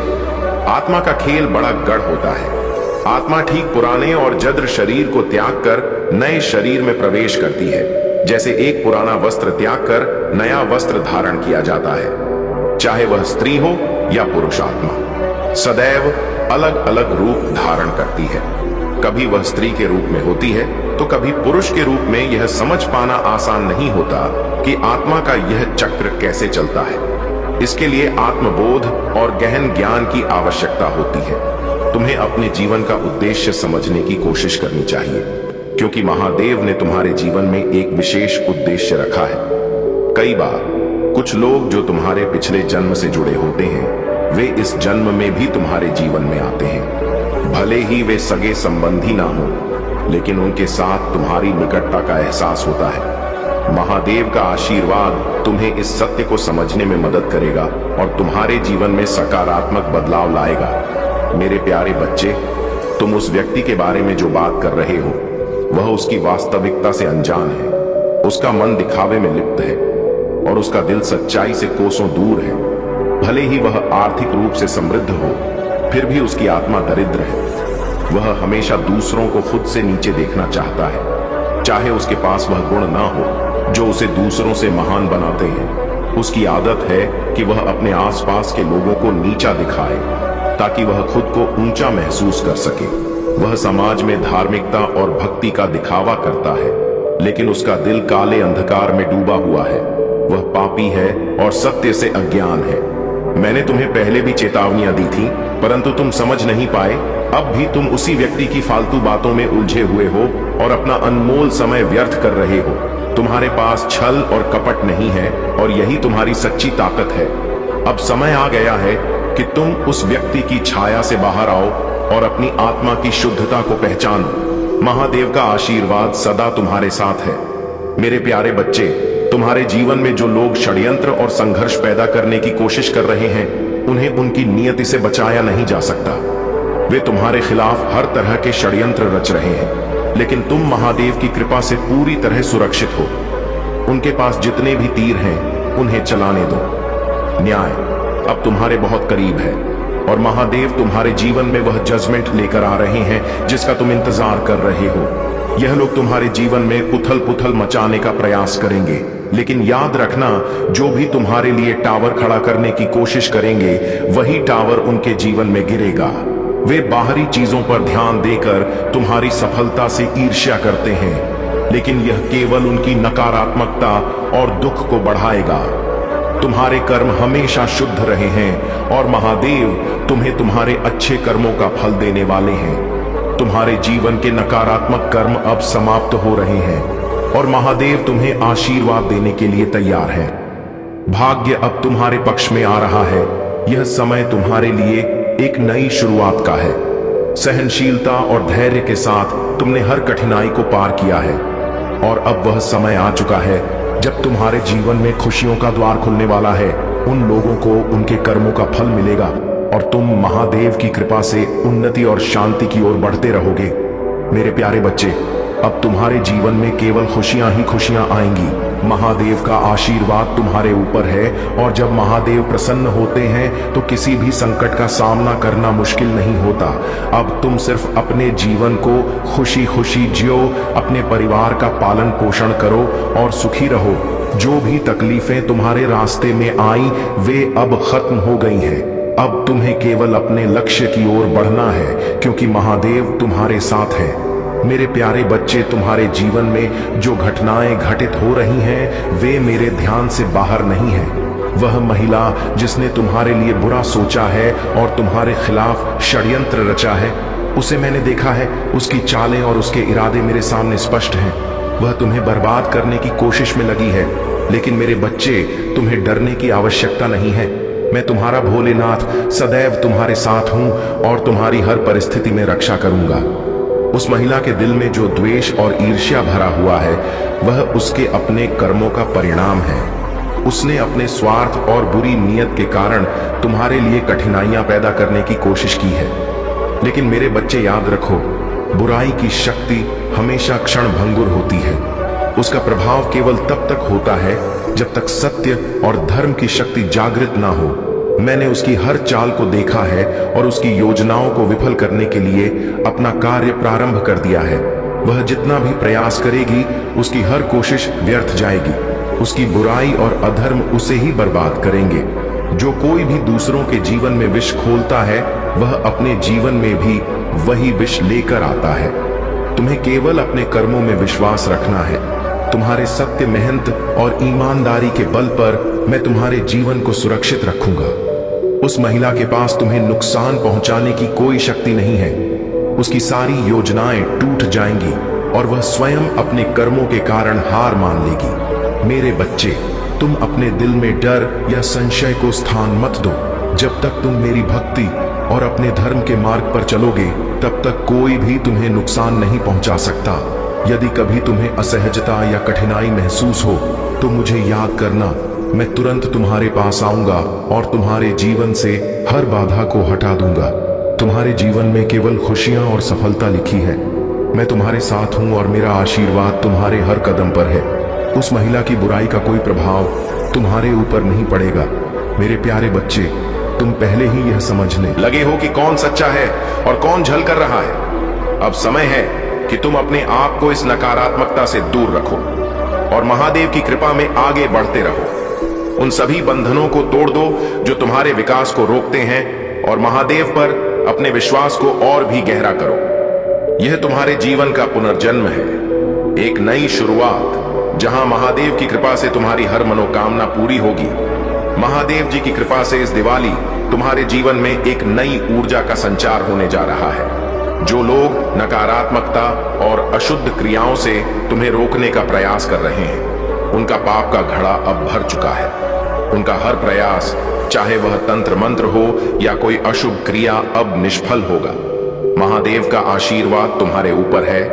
आत्मा का खेल बड़ा गढ़ होता है। आत्मा ठीक पुराने और जद्र शरीर को त्याग कर नए शरीर में प्रवेश करती है, जैसे एक पुराना वस्त्र त्याग कर नया वस्त्र धारण किया जाता है। चाहे वह स्त्री हो या पुरुष आत्मा सदैव अलग अलग रूप धारण करती है। कभी वह स्त्री के रूप में होती है तो कभी पुरुष के रूप में। यह समझ पाना आसान नहीं होता कि आत्मा का यह चक्र कैसे चलता है। इसके लिए आत्मबोध और गहन ज्ञान की आवश्यकता होती है। तुम्हें अपने जीवन का उद्देश्य समझने की कोशिश करनी चाहिए, क्योंकि महादेव ने तुम्हारे जीवन में एक विशेष उद्देश्य रखा है। कई बार कुछ लोग जो तुम्हारे पिछले जन्म से जुड़े होते हैं वे इस जन्म में भी तुम्हारे जीवन में आते हैं। भले ही वे सगे संबंधी ना हो, लेकिन उनके साथ तुम्हारी निकटता का एहसास होता है। महादेव का आशीर्वाद तुम्हें इस सत्य को समझने में मदद करेगा और तुम्हारे जीवन में सकारात्मक बदलाव लाएगा। मेरे प्यारे बच्चे, तुम उस व्यक्ति के बारे में जो बात कर रहे हो वह उसकी वास्तविकता से अनजान है। उसका मन दिखावे में लिप्त है और उसका दिल सच्चाई से कोसों दूर है। भले ही वह आर्थिक रूप से समृद्ध हो, फिर भी उसकी आत्मा दरिद्र है। वह हमेशा दूसरों को खुद से नीचे देखना चाहता है, चाहे उसके पास वह गुण ना हो जो उसे दूसरों से महान बनाते हैं। उसकी आदत है कि वह अपने आसपास के लोगों को नीचा दिखाए ताकि वह खुद को ऊंचा महसूस कर सके। वह समाज में धार्मिकता और भक्ति का दिखावा करता है, लेकिन उसका दिल काले अंधकार में डूबा हुआ है। वह पापी है और सत्य से अज्ञान है। मैंने तुम्हें पहले भी चेतावनियां दी थी, परंतु तुम समझ नहीं पाए। अब भी तुम उसी व्यक्ति की फालतू बातों में उलझे हुए हो और अपना अनमोल समय व्यर्थ कर रहे हो। तुम्हारे पास छल और कपट नहीं है और यही तुम्हारी सच्ची ताकत है। अब समय आ गया है कि तुम उस व्यक्ति की छाया से बाहर आओ और अपनी आत्मा की शुद्धता को पहचानो। महादेव का आशीर्वाद सदा तुम्हारे साथ है। मेरे प्यारे बच्चे, तुम्हारे जीवन में जो लोग षड्यंत्र और संघर्ष पैदा करने की कोशिश कर रहे हैं उन्हें उनकी नियति से बचाया नहीं जा सकता। वे तुम्हारे खिलाफ हर तरह के षड्यंत्र रच रहे हैं, लेकिन तुम महादेव की कृपा से पूरी तरह सुरक्षित हो। उनके पास जितने भी तीर हैं उन्हें चलाने दो। न्याय अब तुम्हारे बहुत करीब है और महादेव तुम्हारे जीवन में वह जजमेंट लेकर आ रहे हैं जिसका तुम इंतजार कर रहे हो। यह लोग तुम्हारे जीवन में उथल पुथल मचाने का प्रयास करेंगे, लेकिन याद रखना, जो भी तुम्हारे लिए टावर खड़ा करने की कोशिश करेंगे वही टावर उनके जीवन में गिरेगा। वे बाहरी चीजों पर ध्यान देकर तुम्हारी सफलता से ईर्ष्या करते हैं, लेकिन यह केवल उनकी नकारात्मकता और दुख को बढ़ाएगा। तुम्हारे कर्म हमेशा शुद्ध रहे हैं और महादेव तुम्हें तुम्हारे अच्छे कर्मों का फल देने वाले हैं। तुम्हारे जीवन के नकारात्मक कर्म अब समाप्त हो रहे हैं और महादेव तुम्हें आशीर्वाद देने के लिए तैयार है। भाग्य अब तुम्हारे पक्ष में आ रहा है। यह समय तुम्हारे लिए एक नई शुरुआत का है। सहनशीलता और धैर्य के साथ तुमने हर कठिनाई को पार किया है और अब वह समय आ चुका है जब तुम्हारे जीवन में खुशियों का द्वार खुलने वाला है। उन लोगों को उनके कर्मों का फल मिलेगा और तुम महादेव की कृपा से उन्नति और शांति की ओर बढ़ते रहोगे। मेरे प्यारे बच्चे, अब तुम्हारे जीवन में केवल खुशियां ही खुशियां आएंगी। महादेव का आशीर्वाद तुम्हारे ऊपर है और जब महादेव प्रसन्न होते हैं तो किसी भी संकट का सामना करना मुश्किल नहीं होता। अब तुम सिर्फ अपने जीवन को खुशी खुशी जियो, अपने परिवार का पालन पोषण करो और सुखी रहो। जो भी तकलीफें तुम्हारे रास्ते में आई वे अब खत्म हो गई हैं। अब तुम्हें केवल अपने लक्ष्य की ओर बढ़ना है क्योंकि महादेव तुम्हारे साथ है। मेरे प्यारे बच्चे, तुम्हारे जीवन में जो घटनाएं घटित हो रही हैं वे मेरे ध्यान से बाहर नहीं हैं। वह महिला जिसने तुम्हारे लिए बुरा सोचा है और तुम्हारे खिलाफ षड्यंत्र रचा है, उसे मैंने देखा है। उसकी चालें और उसके इरादे मेरे सामने स्पष्ट हैं। वह तुम्हें बर्बाद करने की कोशिश में लगी है। लेकिन मेरे बच्चे, तुम्हें डरने की आवश्यकता नहीं है। मैं तुम्हारा भोलेनाथ सदैव तुम्हारे साथ हूं और तुम्हारी हर परिस्थिति में रक्षा करूंगा। उस महिला के दिल में जो द्वेष और ईर्ष्या भरा हुआ है वह उसके अपने कर्मों का परिणाम है। उसने अपने स्वार्थ और बुरी नीयत के कारण तुम्हारे लिए कठिनाइयां पैदा करने की कोशिश की है। लेकिन मेरे बच्चे, याद रखो, बुराई की शक्ति हमेशा क्षण भंगुर होती है। उसका प्रभाव केवल तब तक होता है जब तक सत्य और धर्म की शक्ति जागृत ना हो। मैंने उसकी हर चाल को देखा है और उसकी योजनाओं को विफल करने के लिए अपना कार्य प्रारंभ कर दिया है। वह जितना भी प्रयास करेगी उसकी हर कोशिश व्यर्थ जाएगी। उसकी बुराई और अधर्म उसे ही बर्बाद करेंगे। जो कोई भी दूसरों के जीवन में विष खोलता है वह अपने जीवन में भी वही विष लेकर आता है। तुम्हें केवल अपने कर्मों में विश्वास रखना है। तुम्हारे सत्य, मेहनत और ईमानदारी के बल पर मैं तुम्हारे जीवन को सुरक्षित रखूंगा। उस महिला के पास तुम्हें नुकसान पहुंचाने की कोई शक्ति नहीं है। उसकी सारी योजनाएं टूट जाएंगी और वह स्वयं अपने कर्मों के कारण हार मान लेगी। मेरे बच्चे, तुम अपने दिल में डर या संशय को स्थान मत दो। जब तक तुम मेरी भक्ति और अपने धर्म के मार्ग पर चलोगे तब तक कोई भी तुम्हें नुकसान नहीं पहुंचा सकता। यदि कभी तुम्हें असहजता या कठिनाई महसूस हो तो मुझे याद करना। मैं तुरंत तुम्हारे पास आऊंगा और तुम्हारे जीवन से हर बाधा को हटा दूंगा। तुम्हारे जीवन में केवल खुशियां और सफलता लिखी है। मैं तुम्हारे साथ हूं और मेरा आशीर्वाद तुम्हारे हर कदम पर है। उस महिला की बुराई का कोई प्रभाव तुम्हारे ऊपर नहीं पड़ेगा। मेरे प्यारे बच्चे, तुम पहले ही यह समझने लगे हो कि कौन सच्चा है और कौन झल कर रहा है। अब समय है कि तुम अपने आप को इस नकारात्मकता से दूर रखो और महादेव की कृपा में आगे बढ़ते रहो। उन सभी बंधनों को तोड़ दो जो तुम्हारे विकास को रोकते हैं और महादेव पर अपने विश्वास को और भी गहरा करो। यह तुम्हारे जीवन का पुनर्जन्म है, एक नई शुरुआत, जहां महादेव की कृपा से तुम्हारी हर मनोकामना पूरी होगी। महादेव जी की कृपा से इस दिवाली तुम्हारे जीवन में एक नई ऊर्जा का संचार होने जा रहा है। जो लोग नकारात्मकता और अशुद्ध क्रियाओं से तुम्हें रोकने का प्रयास कर रहे हैं, उनका पाप का घड़ा अब भर चुका है। उनका हर प्रयास, चाहे वह तंत्र मंत्र हो या कोई अशुभ क्रिया, अब निष्फल होगा। महादेव का आशीर्वाद तुम्हारे ऊपर है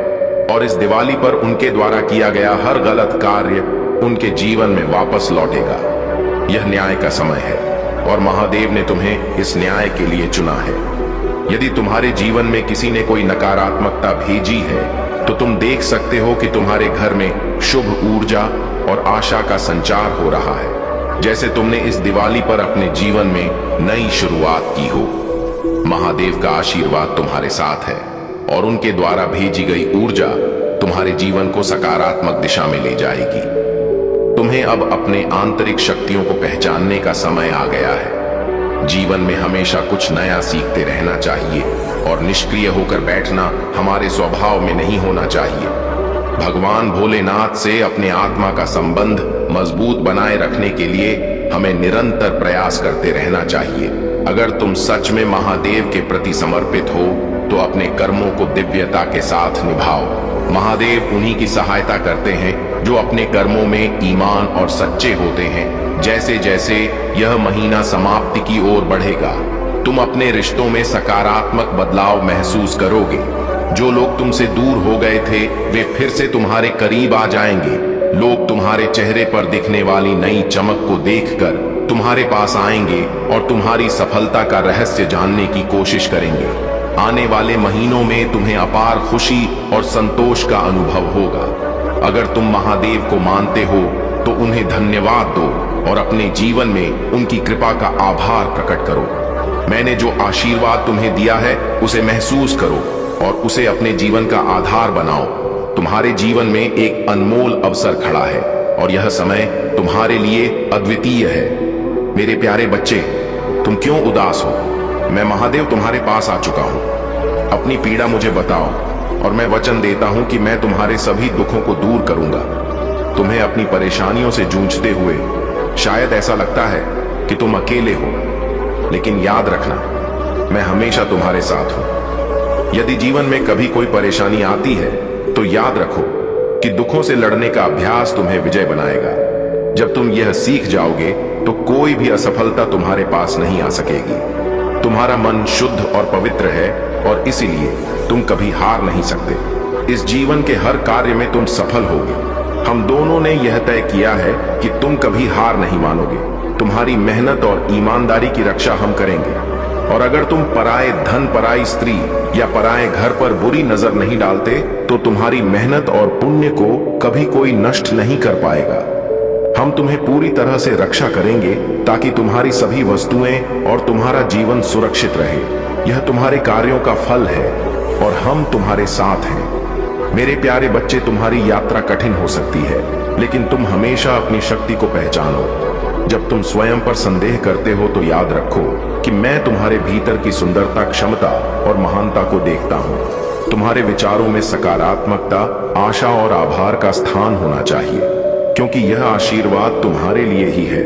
और इस दिवाली पर उनके द्वारा किया गया हर गलत कार्य उनके जीवन में वापस लौटेगा। यह न्याय का समय है और महादेव ने तुम्हें इस न्याय के लिए चुना है। यदि तुम्हारे जीवन में किसी ने कोई नकारात्मकता भेजी है तो तुम देख सकते हो कि तुम्हारे घर में शुभ ऊर्जा और आशा का संचार हो रहा है, जैसे तुमने इस दिवाली पर अपने जीवन में नई शुरुआत की हो। महादेव का आशीर्वाद तुम्हारे साथ है और उनके द्वारा भेजी गई ऊर्जा तुम्हारे जीवन को सकारात्मक दिशा में ले जाएगी। तुम्हें अब अपने आंतरिक शक्तियों को पहचानने का समय आ गया है। जीवन में हमेशा कुछ नया सीखते रहना चाहिए और निष्क्रिय होकर बैठना हमारे स्वभाव में नहीं होना चाहिए। भगवान भोलेनाथ से अपने आत्मा का संबंध मजबूत बनाए रखने के लिए हमें निरंतर प्रयास करते रहना चाहिए। अगर तुम सच में महादेव के प्रति समर्पित हो तो अपने कर्मों को दिव्यता के साथ निभाओ। महादेव उन्हीं की सहायता करते हैं जो अपने कर्मों में ईमान और सच्चे होते हैं। जैसे जैसे यह महीना समाप्ति की ओर बढ़ेगा, तुम अपने रिश्तों में सकारात्मक बदलाव महसूस करोगे। जो लोग तुमसे दूर हो गए थे वे फिर से तुम्हारे करीब आ जाएंगे। लोग तुम्हारे चेहरे पर दिखने वाली नई चमक को देखकर तुम्हारे पास आएंगे और तुम्हारी सफलता का रहस्य जानने की कोशिश करेंगे। आने वाले महीनों में तुम्हें अपार खुशी और संतोष का अनुभव होगा। अगर तुम महादेव को मानते हो तो उन्हें धन्यवाद दो और अपने जीवन में उनकी कृपा का आभार प्रकट करो। मैंने जो आशीर्वाद तुम्हें दिया है उसे महसूस करो और उसे अपने जीवन का आधार बनाओ। तुम्हारे जीवन में एक अनमोल अवसर खड़ा है और यह समय तुम्हारे लिए अद्वितीय है। मेरे प्यारे बच्चे, तुम क्यों उदास हो? मैं महादेव तुम्हारे पास आ चुका हूं। अपनी पीड़ा मुझे बताओ और मैं वचन देता हूं कि मैं तुम्हारे सभी दुखों को दूर करूंगा। तुम्हें अपनी परेशानियों से जूझते हुए शायद ऐसा लगता है कि तुम अकेले हो, लेकिन याद रखना, मैं हमेशा तुम्हारे साथ हूं। यदि जीवन में कभी कोई परेशानी आती है तो याद रखो कि दुखों से लड़ने का अभ्यास तुम्हें विजय बनाएगा। जब तुम यह सीख जाओगे तो कोई भी असफलता तुम्हारे पास नहीं आ सकेगी। तुम्हारा मन शुद्ध और पवित्र है और इसीलिए तुम कभी हार नहीं सकते। इस जीवन के हर कार्य में तुम सफल होगे। हम दोनों ने यह तय किया है कि तुम कभी हार नहीं मानोगे। तुम्हारी मेहनत और ईमानदारी की रक्षा हम करेंगे और अगर तुम पराये धन, पराई स्त्री या पराये घर पर बुरी नजर नहीं डालते तो तुम्हारी मेहनत और पुण्य को कभी कोई नष्ट नहीं कर पाएगा। हम तुम्हें पूरी तरह से रक्षा करेंगे ताकि तुम्हारी सभी वस्तुएं और तुम्हारा जीवन सुरक्षित रहे। यह तुम्हारे कार्यों का फल है और हम तुम्हारे साथ हैं। मेरे प्यारे बच्चे, तुम्हारी यात्रा कठिन हो सकती है, लेकिन तुम हमेशा अपनी शक्ति को पहचानो। जब तुम स्वयं पर संदेह करते हो तो याद रखो कि मैं तुम्हारे भीतर की सुंदरता, क्षमता और महानता को देखता हूँ। तुम्हारे विचारों में सकारात्मकता, आशा और आभार का स्थान होना चाहिए, क्योंकि यह आशीर्वाद तुम्हारे लिए ही है।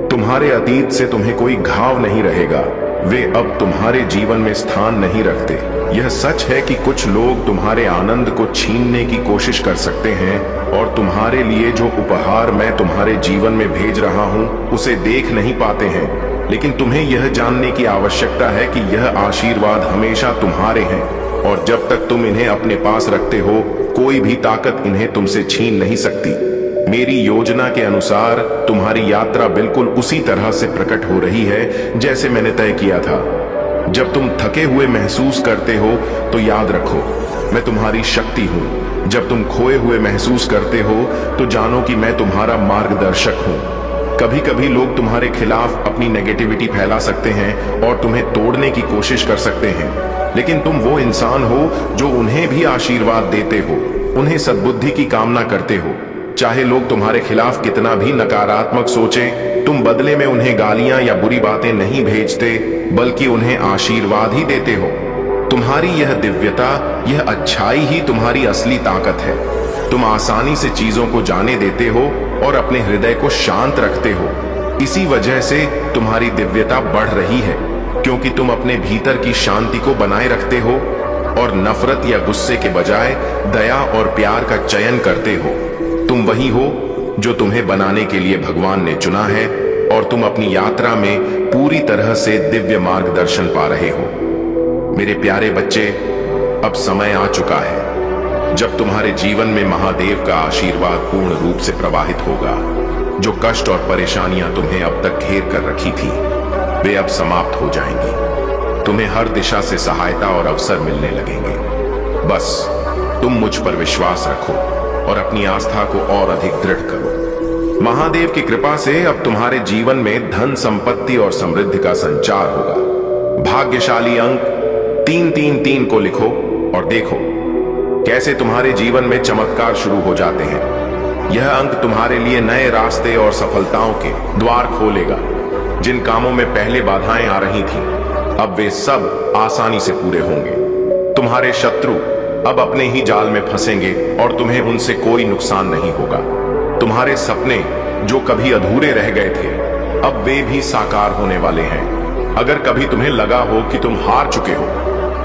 तुम्हारे अतीत से तुम्हें कोई घाव नहीं रहेगा, वे अब तुम्हारे जीवन में स्थान नहीं रखते। यह सच है कि कुछ लोग तुम्हारे आनंद को छीनने की कोशिश कर सकते हैं और तुम्हारे लिए जो उपहार मैं तुम्हारे जीवन में भेज रहा हूं उसे देख नहीं पाते हैं, लेकिन तुम्हें यह जानने की आवश्यकता है कि यह आशीर्वाद हमेशा तुम्हारे हैं और जब तक तुम इन्हें अपने पास रखते हो कोई भी ताकत इन्हें तुमसे छीन नहीं सकती। मेरी योजना के अनुसार तुम्हारी यात्रा बिल्कुल उसी तरह से प्रकट हो रही है जैसे मैंने तय किया था। जब तुम थके हुए महसूस करते हो तो याद रखो, मैं तुम्हारी शक्ति हूं। जब तुम खोए हुए महसूस करते हो तो जानो कि मैं तुम्हारा मार्गदर्शक हूं। कभी कभी लोग तुम्हारे खिलाफ अपनी नेगेटिविटी फैला सकते हैं और तुम्हें तोड़ने की कोशिश कर सकते हैं, लेकिन तुम वो इंसान हो जो उन्हें भी आशीर्वाद देते हो, उन्हें सद्बुद्धि की कामना करते हो। चाहे लोग तुम्हारे खिलाफ कितना भी नकारात्मक सोचें, तुम बदले में उन्हें गालियां या बुरी बातें नहीं भेजते, बल्कि उन्हें आशीर्वाद ही देते हो। तुम्हारी यह दिव्यता, यह अच्छाई ही तुम्हारी असली ताकत है। तुम आसानी से चीजों को जाने देते हो और अपने हृदय को शांत रखते हो। इसी वजह से तुम्हारी दिव्यता बढ़ रही है, क्योंकि तुम अपने भीतर की शांति को बनाए रखते हो और नफरत या गुस्से के बजाय दया और प्यार का चयन करते हो। तुम वही हो जो तुम्हें बनाने के लिए भगवान ने चुना है और तुम अपनी यात्रा में पूरी तरह से दिव्य मार्गदर्शन पा रहे हो। मेरे प्यारे बच्चे, अब समय आ चुका है जब तुम्हारे जीवन में महादेव का आशीर्वाद पूर्ण रूप से प्रवाहित होगा। जो कष्ट और परेशानियां तुम्हें अब तक घेर कर रखी थी, वे अब समाप्त हो जाएंगी। तुम्हें हर दिशा से सहायता और अवसर मिलने लगेंगे। बस तुम मुझ पर विश्वास रखो और अपनी आस्था को और अधिक दृढ़ करो। महादेव की कृपा से अब तुम्हारे जीवन में धन, संपत्ति और समृद्धि का संचार होगा। भाग्यशाली अंक 333 को लिखो और देखो कैसे तुम्हारे जीवन में चमत्कार शुरू हो जाते हैं। यह अंक तुम्हारे लिए नए रास्ते और सफलताओं के द्वार खोलेगा। जिन कामों में पहले बाधाएं आ रही थीं, अब वे सब आसानी से पूरे होंगे। तुम्हारे शत्रु अब अपने ही जाल में फंसेंगे और तुम्हें उनसे कोई नुकसान नहीं होगा। तुम्हारे सपने जो कभी अधूरे रह गए थे, अब वे भी साकार होने वाले हैं। अगर कभी तुम्हें लगा हो कि तुम हार चुके हो,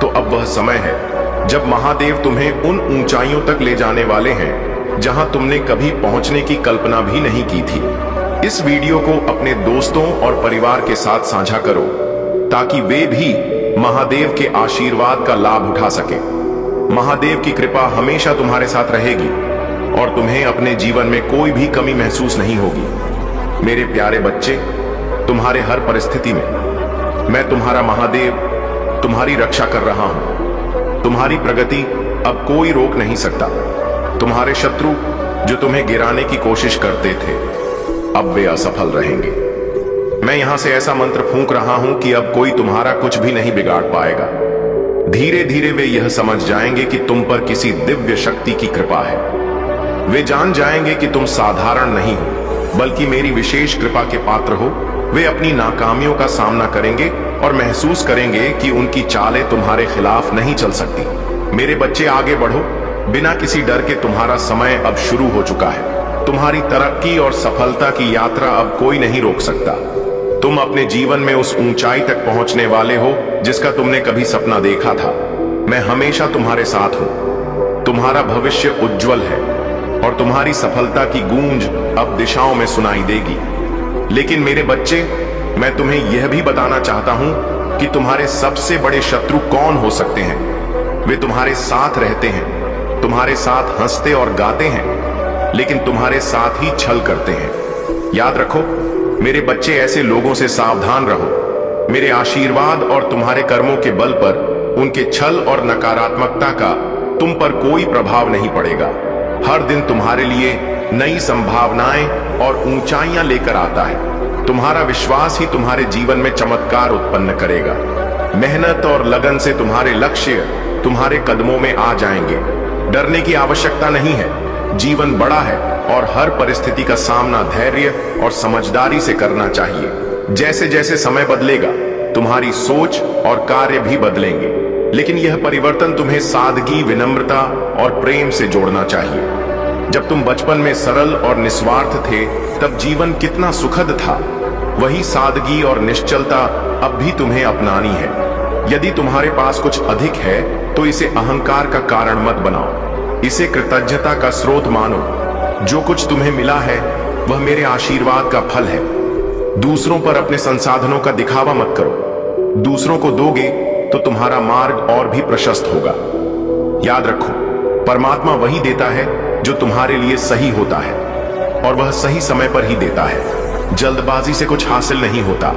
तो अब वह समय है जब महादेव तुम्हें उन ऊंचाइयों तक ले जाने वाले हैं जहां तुमने कभी पहुंचने की कल्पना भी नहीं की थी। इस वीडियो को अपने दोस्तों और परिवार के साथ साझा करो ताकि वे भी महादेव के आशीर्वाद का लाभ उठा सके। महादेव की कृपा हमेशा तुम्हारे साथ रहेगी और तुम्हें अपने जीवन में कोई भी कमी महसूस नहीं होगी। मेरे प्यारे बच्चे, तुम्हारे हर परिस्थिति में मैं तुम्हारा महादेव तुम्हारी रक्षा कर रहा हूं। तुम्हारी प्रगति अब कोई रोक नहीं सकता। तुम्हारे शत्रु जो तुम्हें गिराने की कोशिश करते थे, अब वे असफल रहेंगे। मैं यहां से ऐसा मंत्र फूंक रहा हूं कि अब कोई तुम्हारा कुछ भी नहीं बिगाड़ पाएगा। धीरे धीरे वे यह समझ जाएंगे कि तुम पर किसी दिव्य शक्ति की कृपा है। वे जान जाएंगे कि तुम साधारण नहीं हो, बल्कि मेरी विशेष कृपा के पात्र हो। वे अपनी नाकामियों का सामना करेंगे और महसूस करेंगे कि उनकी चालें तुम्हारे खिलाफ नहीं चल सकती। मेरे बच्चे, आगे बढ़ो। बिना किसी डर के तुम्हारा समय अब शुरू हो चुका है। तुम्हारी तरक्की और सफलता की यात्रा अब कोई नहीं रोक सकता। तुम अपने जीवन में उस ऊंचाई तक पहुंचने वाले हो जिसका तुमने कभी सपना देखा था। मैं हमेशा तुम्हारे साथ हूं। तुम्हारा भविष्य उज्जवल है और तुम्हारी सफलता की गूंज अब दिशाओं में सुनाई देगी। लेकिन मेरे बच्चे, मैं तुम्हें यह भी बताना चाहता हूं कि तुम्हारे सबसे बड़े शत्रु कौन हो सकते हैं। वे तुम्हारे साथ रहते हैं, तुम्हारे साथ हंसते और गाते हैं, लेकिन तुम्हारे साथ ही छल करते हैं। याद रखो मेरे बच्चे, ऐसे लोगों से सावधान रहो। मेरे आशीर्वाद और तुम्हारे कर्मों के बल पर उनके छल और नकारात्मकता का तुम पर कोई प्रभाव नहीं पड़ेगा। हर दिन तुम्हारे लिए नई संभावनाएं और ऊंचाइयां लेकर आता है। तुम्हारा विश्वास ही तुम्हारे जीवन में चमत्कार उत्पन्न करेगा। मेहनत और लगन से तुम्हारे लक्ष्य तुम्हारे कदमों में आ जाएंगे। डरने की आवश्यकता नहीं है। जीवन बड़ा है और हर परिस्थिति का सामना धैर्य और समझदारी से करना चाहिए। जैसे जैसे समय बदलेगा, तुम्हारी सोच और कार्य भी बदलेंगे, लेकिन यह परिवर्तन तुम्हें सादगी, विनम्रता और प्रेम से जोड़ना चाहिए। जब तुम बचपन में सरल और निस्वार्थ थे, तब जीवन कितना सुखद था। वही सादगी और निश्चलता अब भी तुम्हें अपनानी है। यदि तुम्हारे पास कुछ अधिक है तो इसे अहंकार का कारण मत बनाओ। इसे कृतज्ञता का स्रोत मानो। जो कुछ तुम्हें मिला है वह मेरे आशीर्वाद का फल है। दूसरों पर अपने संसाधनों का दिखावा मत करो। दूसरों को दोगे तो तुम्हारा मार्ग और भी प्रशस्त होगा। याद रखो, परमात्मा वही देता है जो तुम्हारे लिए सही होता है, और वह सही समय पर ही देता है। जल्दबाजी से कुछ हासिल नहीं होता।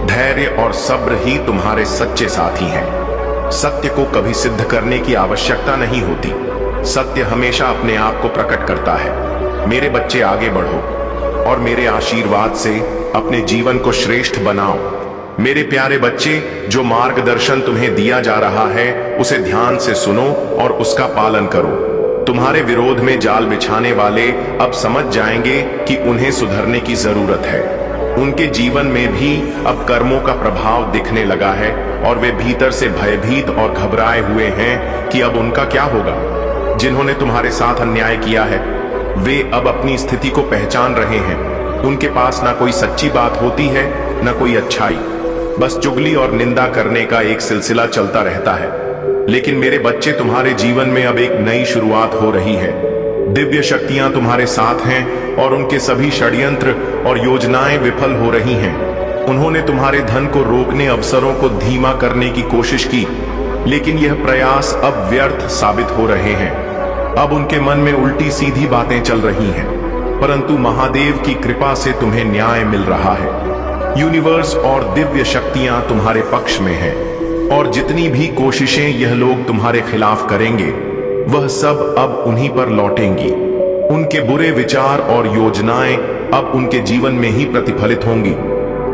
धैर्य और सब्र ही तुम्हारे सच्चे साथी हैं। सत्य को कभी सिद्ध करने की आवश्यकता नहीं होती। सत्य हमेशा अपने आप को प्रकट करता है। मेरे बच्चे, आगे बढ़ो और मेरे आशीर्वाद से अपने जीवन को श्रेष्ठ बनाओ। मेरे प्यारे बच्चे, जो मार्गदर्शन तुम्हें दिया जा रहा है उसे ध्यान से सुनो और उसका पालन करो। तुम्हारे विरोध में जाल बिछाने वाले अब समझ जाएंगे कि उन्हें सुधरने की जरूरत है। उनके जीवन में भी अब कर्मों का प्रभाव दिखने लगा है और वे भीतर से भयभीत और घबराए हुए हैं कि अब उनका क्या होगा। जिन्होंने तुम्हारे साथ अन्याय किया है वे अब अपनी स्थिति को पहचान रहे हैं। उनके पास ना कोई सच्ची बात होती है, ना कोई अच्छाई। बस चुगली और निंदा करने का एक सिलसिला चलता रहता है। लेकिन मेरे बच्चे, तुम्हारे जीवन में अब एक नई शुरुआत हो रही है। दिव्य शक्तियां तुम्हारे साथ हैं और उनके सभी षड्यंत्र और योजनाएं विफल हो रही हैं। उन्होंने तुम्हारे धन को रोकने, अवसरों को धीमा करने की कोशिश की, लेकिन यह प्रयास अब व्यर्थ साबित हो रहे हैं। अब उनके मन में उल्टी सीधी बातें चल रही हैं, परंतु महादेव की कृपा से तुम्हें न्याय मिल रहा है। यूनिवर्स और दिव्य शक्तियां तुम्हारे पक्ष में हैं, और जितनी भी कोशिशें यह लोग तुम्हारे खिलाफ करेंगे वह सब अब उन्हीं पर लौटेंगी। उनके बुरे विचार और योजनाएं अब उनके जीवन में ही प्रतिफलित होंगी।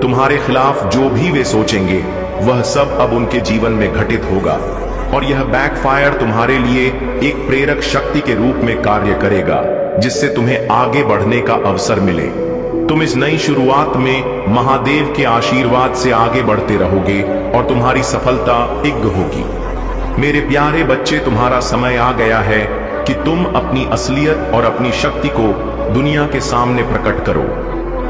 तुम्हारे खिलाफ जो भी वे सोचेंगे वह सब अब उनके जीवन में घटित होगा, और यह बैकफायर तुम्हारे लिए एक प्रेरक शक्ति के रूप में कार्य करेगा, जिससे तुम्हें आगे बढ़ने का अवसर मिले। तुम इस नई शुरुआत में महादेव के आशीर्वाद से आगे बढ़ते रहोगे और तुम्हारी सफलता शीघ्र होगी। मेरे प्यारे बच्चे, तुम्हारा समय आ गया है कि तुम अपनी असलियत और अपनी शक्ति को दुनिया के सामने प्रकट करो।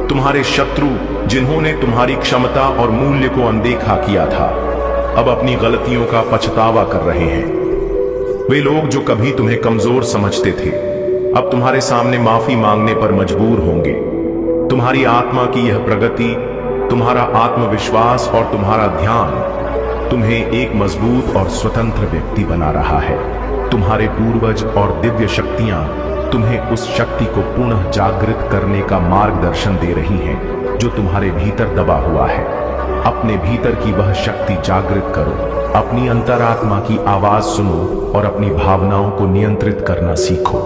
तुम्हारे शत्रु, जिन्होंने तुम्हारी क्षमता और मूल्य को अनदेखा किया था, अब अपनी गलतियों का पछतावा कर रहे हैं। वे लोग जो कभी तुम्हें कमजोर समझते थे, अब तुम्हारे सामने माफी मांगने पर मजबूर होंगे। तुम्हारी आत्मा की यह प्रगति, तुम्हारा आत्मविश्वास और तुम्हारा ध्यान तुम्हें एक मजबूत और स्वतंत्र व्यक्ति बना रहा है। तुम्हारे पूर्वज और दिव्य शक्तियां तुम्हें उस शक्ति को पुनः जागृत करने का मार्गदर्शन दे रही हैं जो तुम्हारे भीतर दबा हुआ है। अपने भीतर की वह शक्ति जागृत करो अपनी अंतरात्मा की आवाज सुनो और अपनी भावनाओं को नियंत्रित करना सीखो।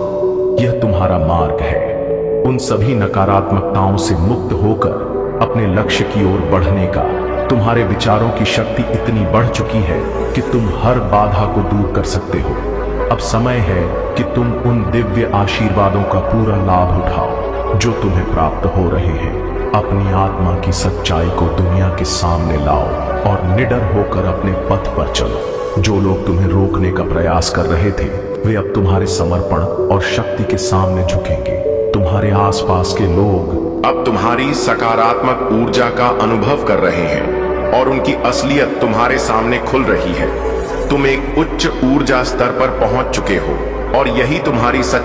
यह तुम्हारा मार्ग है। उन सभी नकारात्मकताओं से मुक्त होकर अपने लक्ष्य की ओर बढ़ने का। तुम्हारे विचारों की शक्ति इतनी बढ़ चुकी है कि तुम हर बाधा को दूर कर सकते हो। अब समय है कि तुम उन दिव्य आशीर्वादों का पूरा लाभ उठाओ जो तुम्हें प्राप्त हो रहे हैं। अपनी आत्मा की सच्चाई को दुनिया के सामने लाओ और निडर होकर अपने पथ पर चलो। जो लोग तुम्हें रोकने का प्रयास कर रहे थे वे अब तुम्हारे समर्पण और शक्ति के सामने झुकेंगे। तुम्हारे आसपास के लोग अब तुम्हारी सकारात्मक ऊर्जा का अनुभव कर रहे हैं और उनकी असलियत तुम्हारे सामने खुल रही है। तुम एक उच्च ऊर्जा स्तर पर पहुंच चुके हो और यही तुम्हारी सच्ची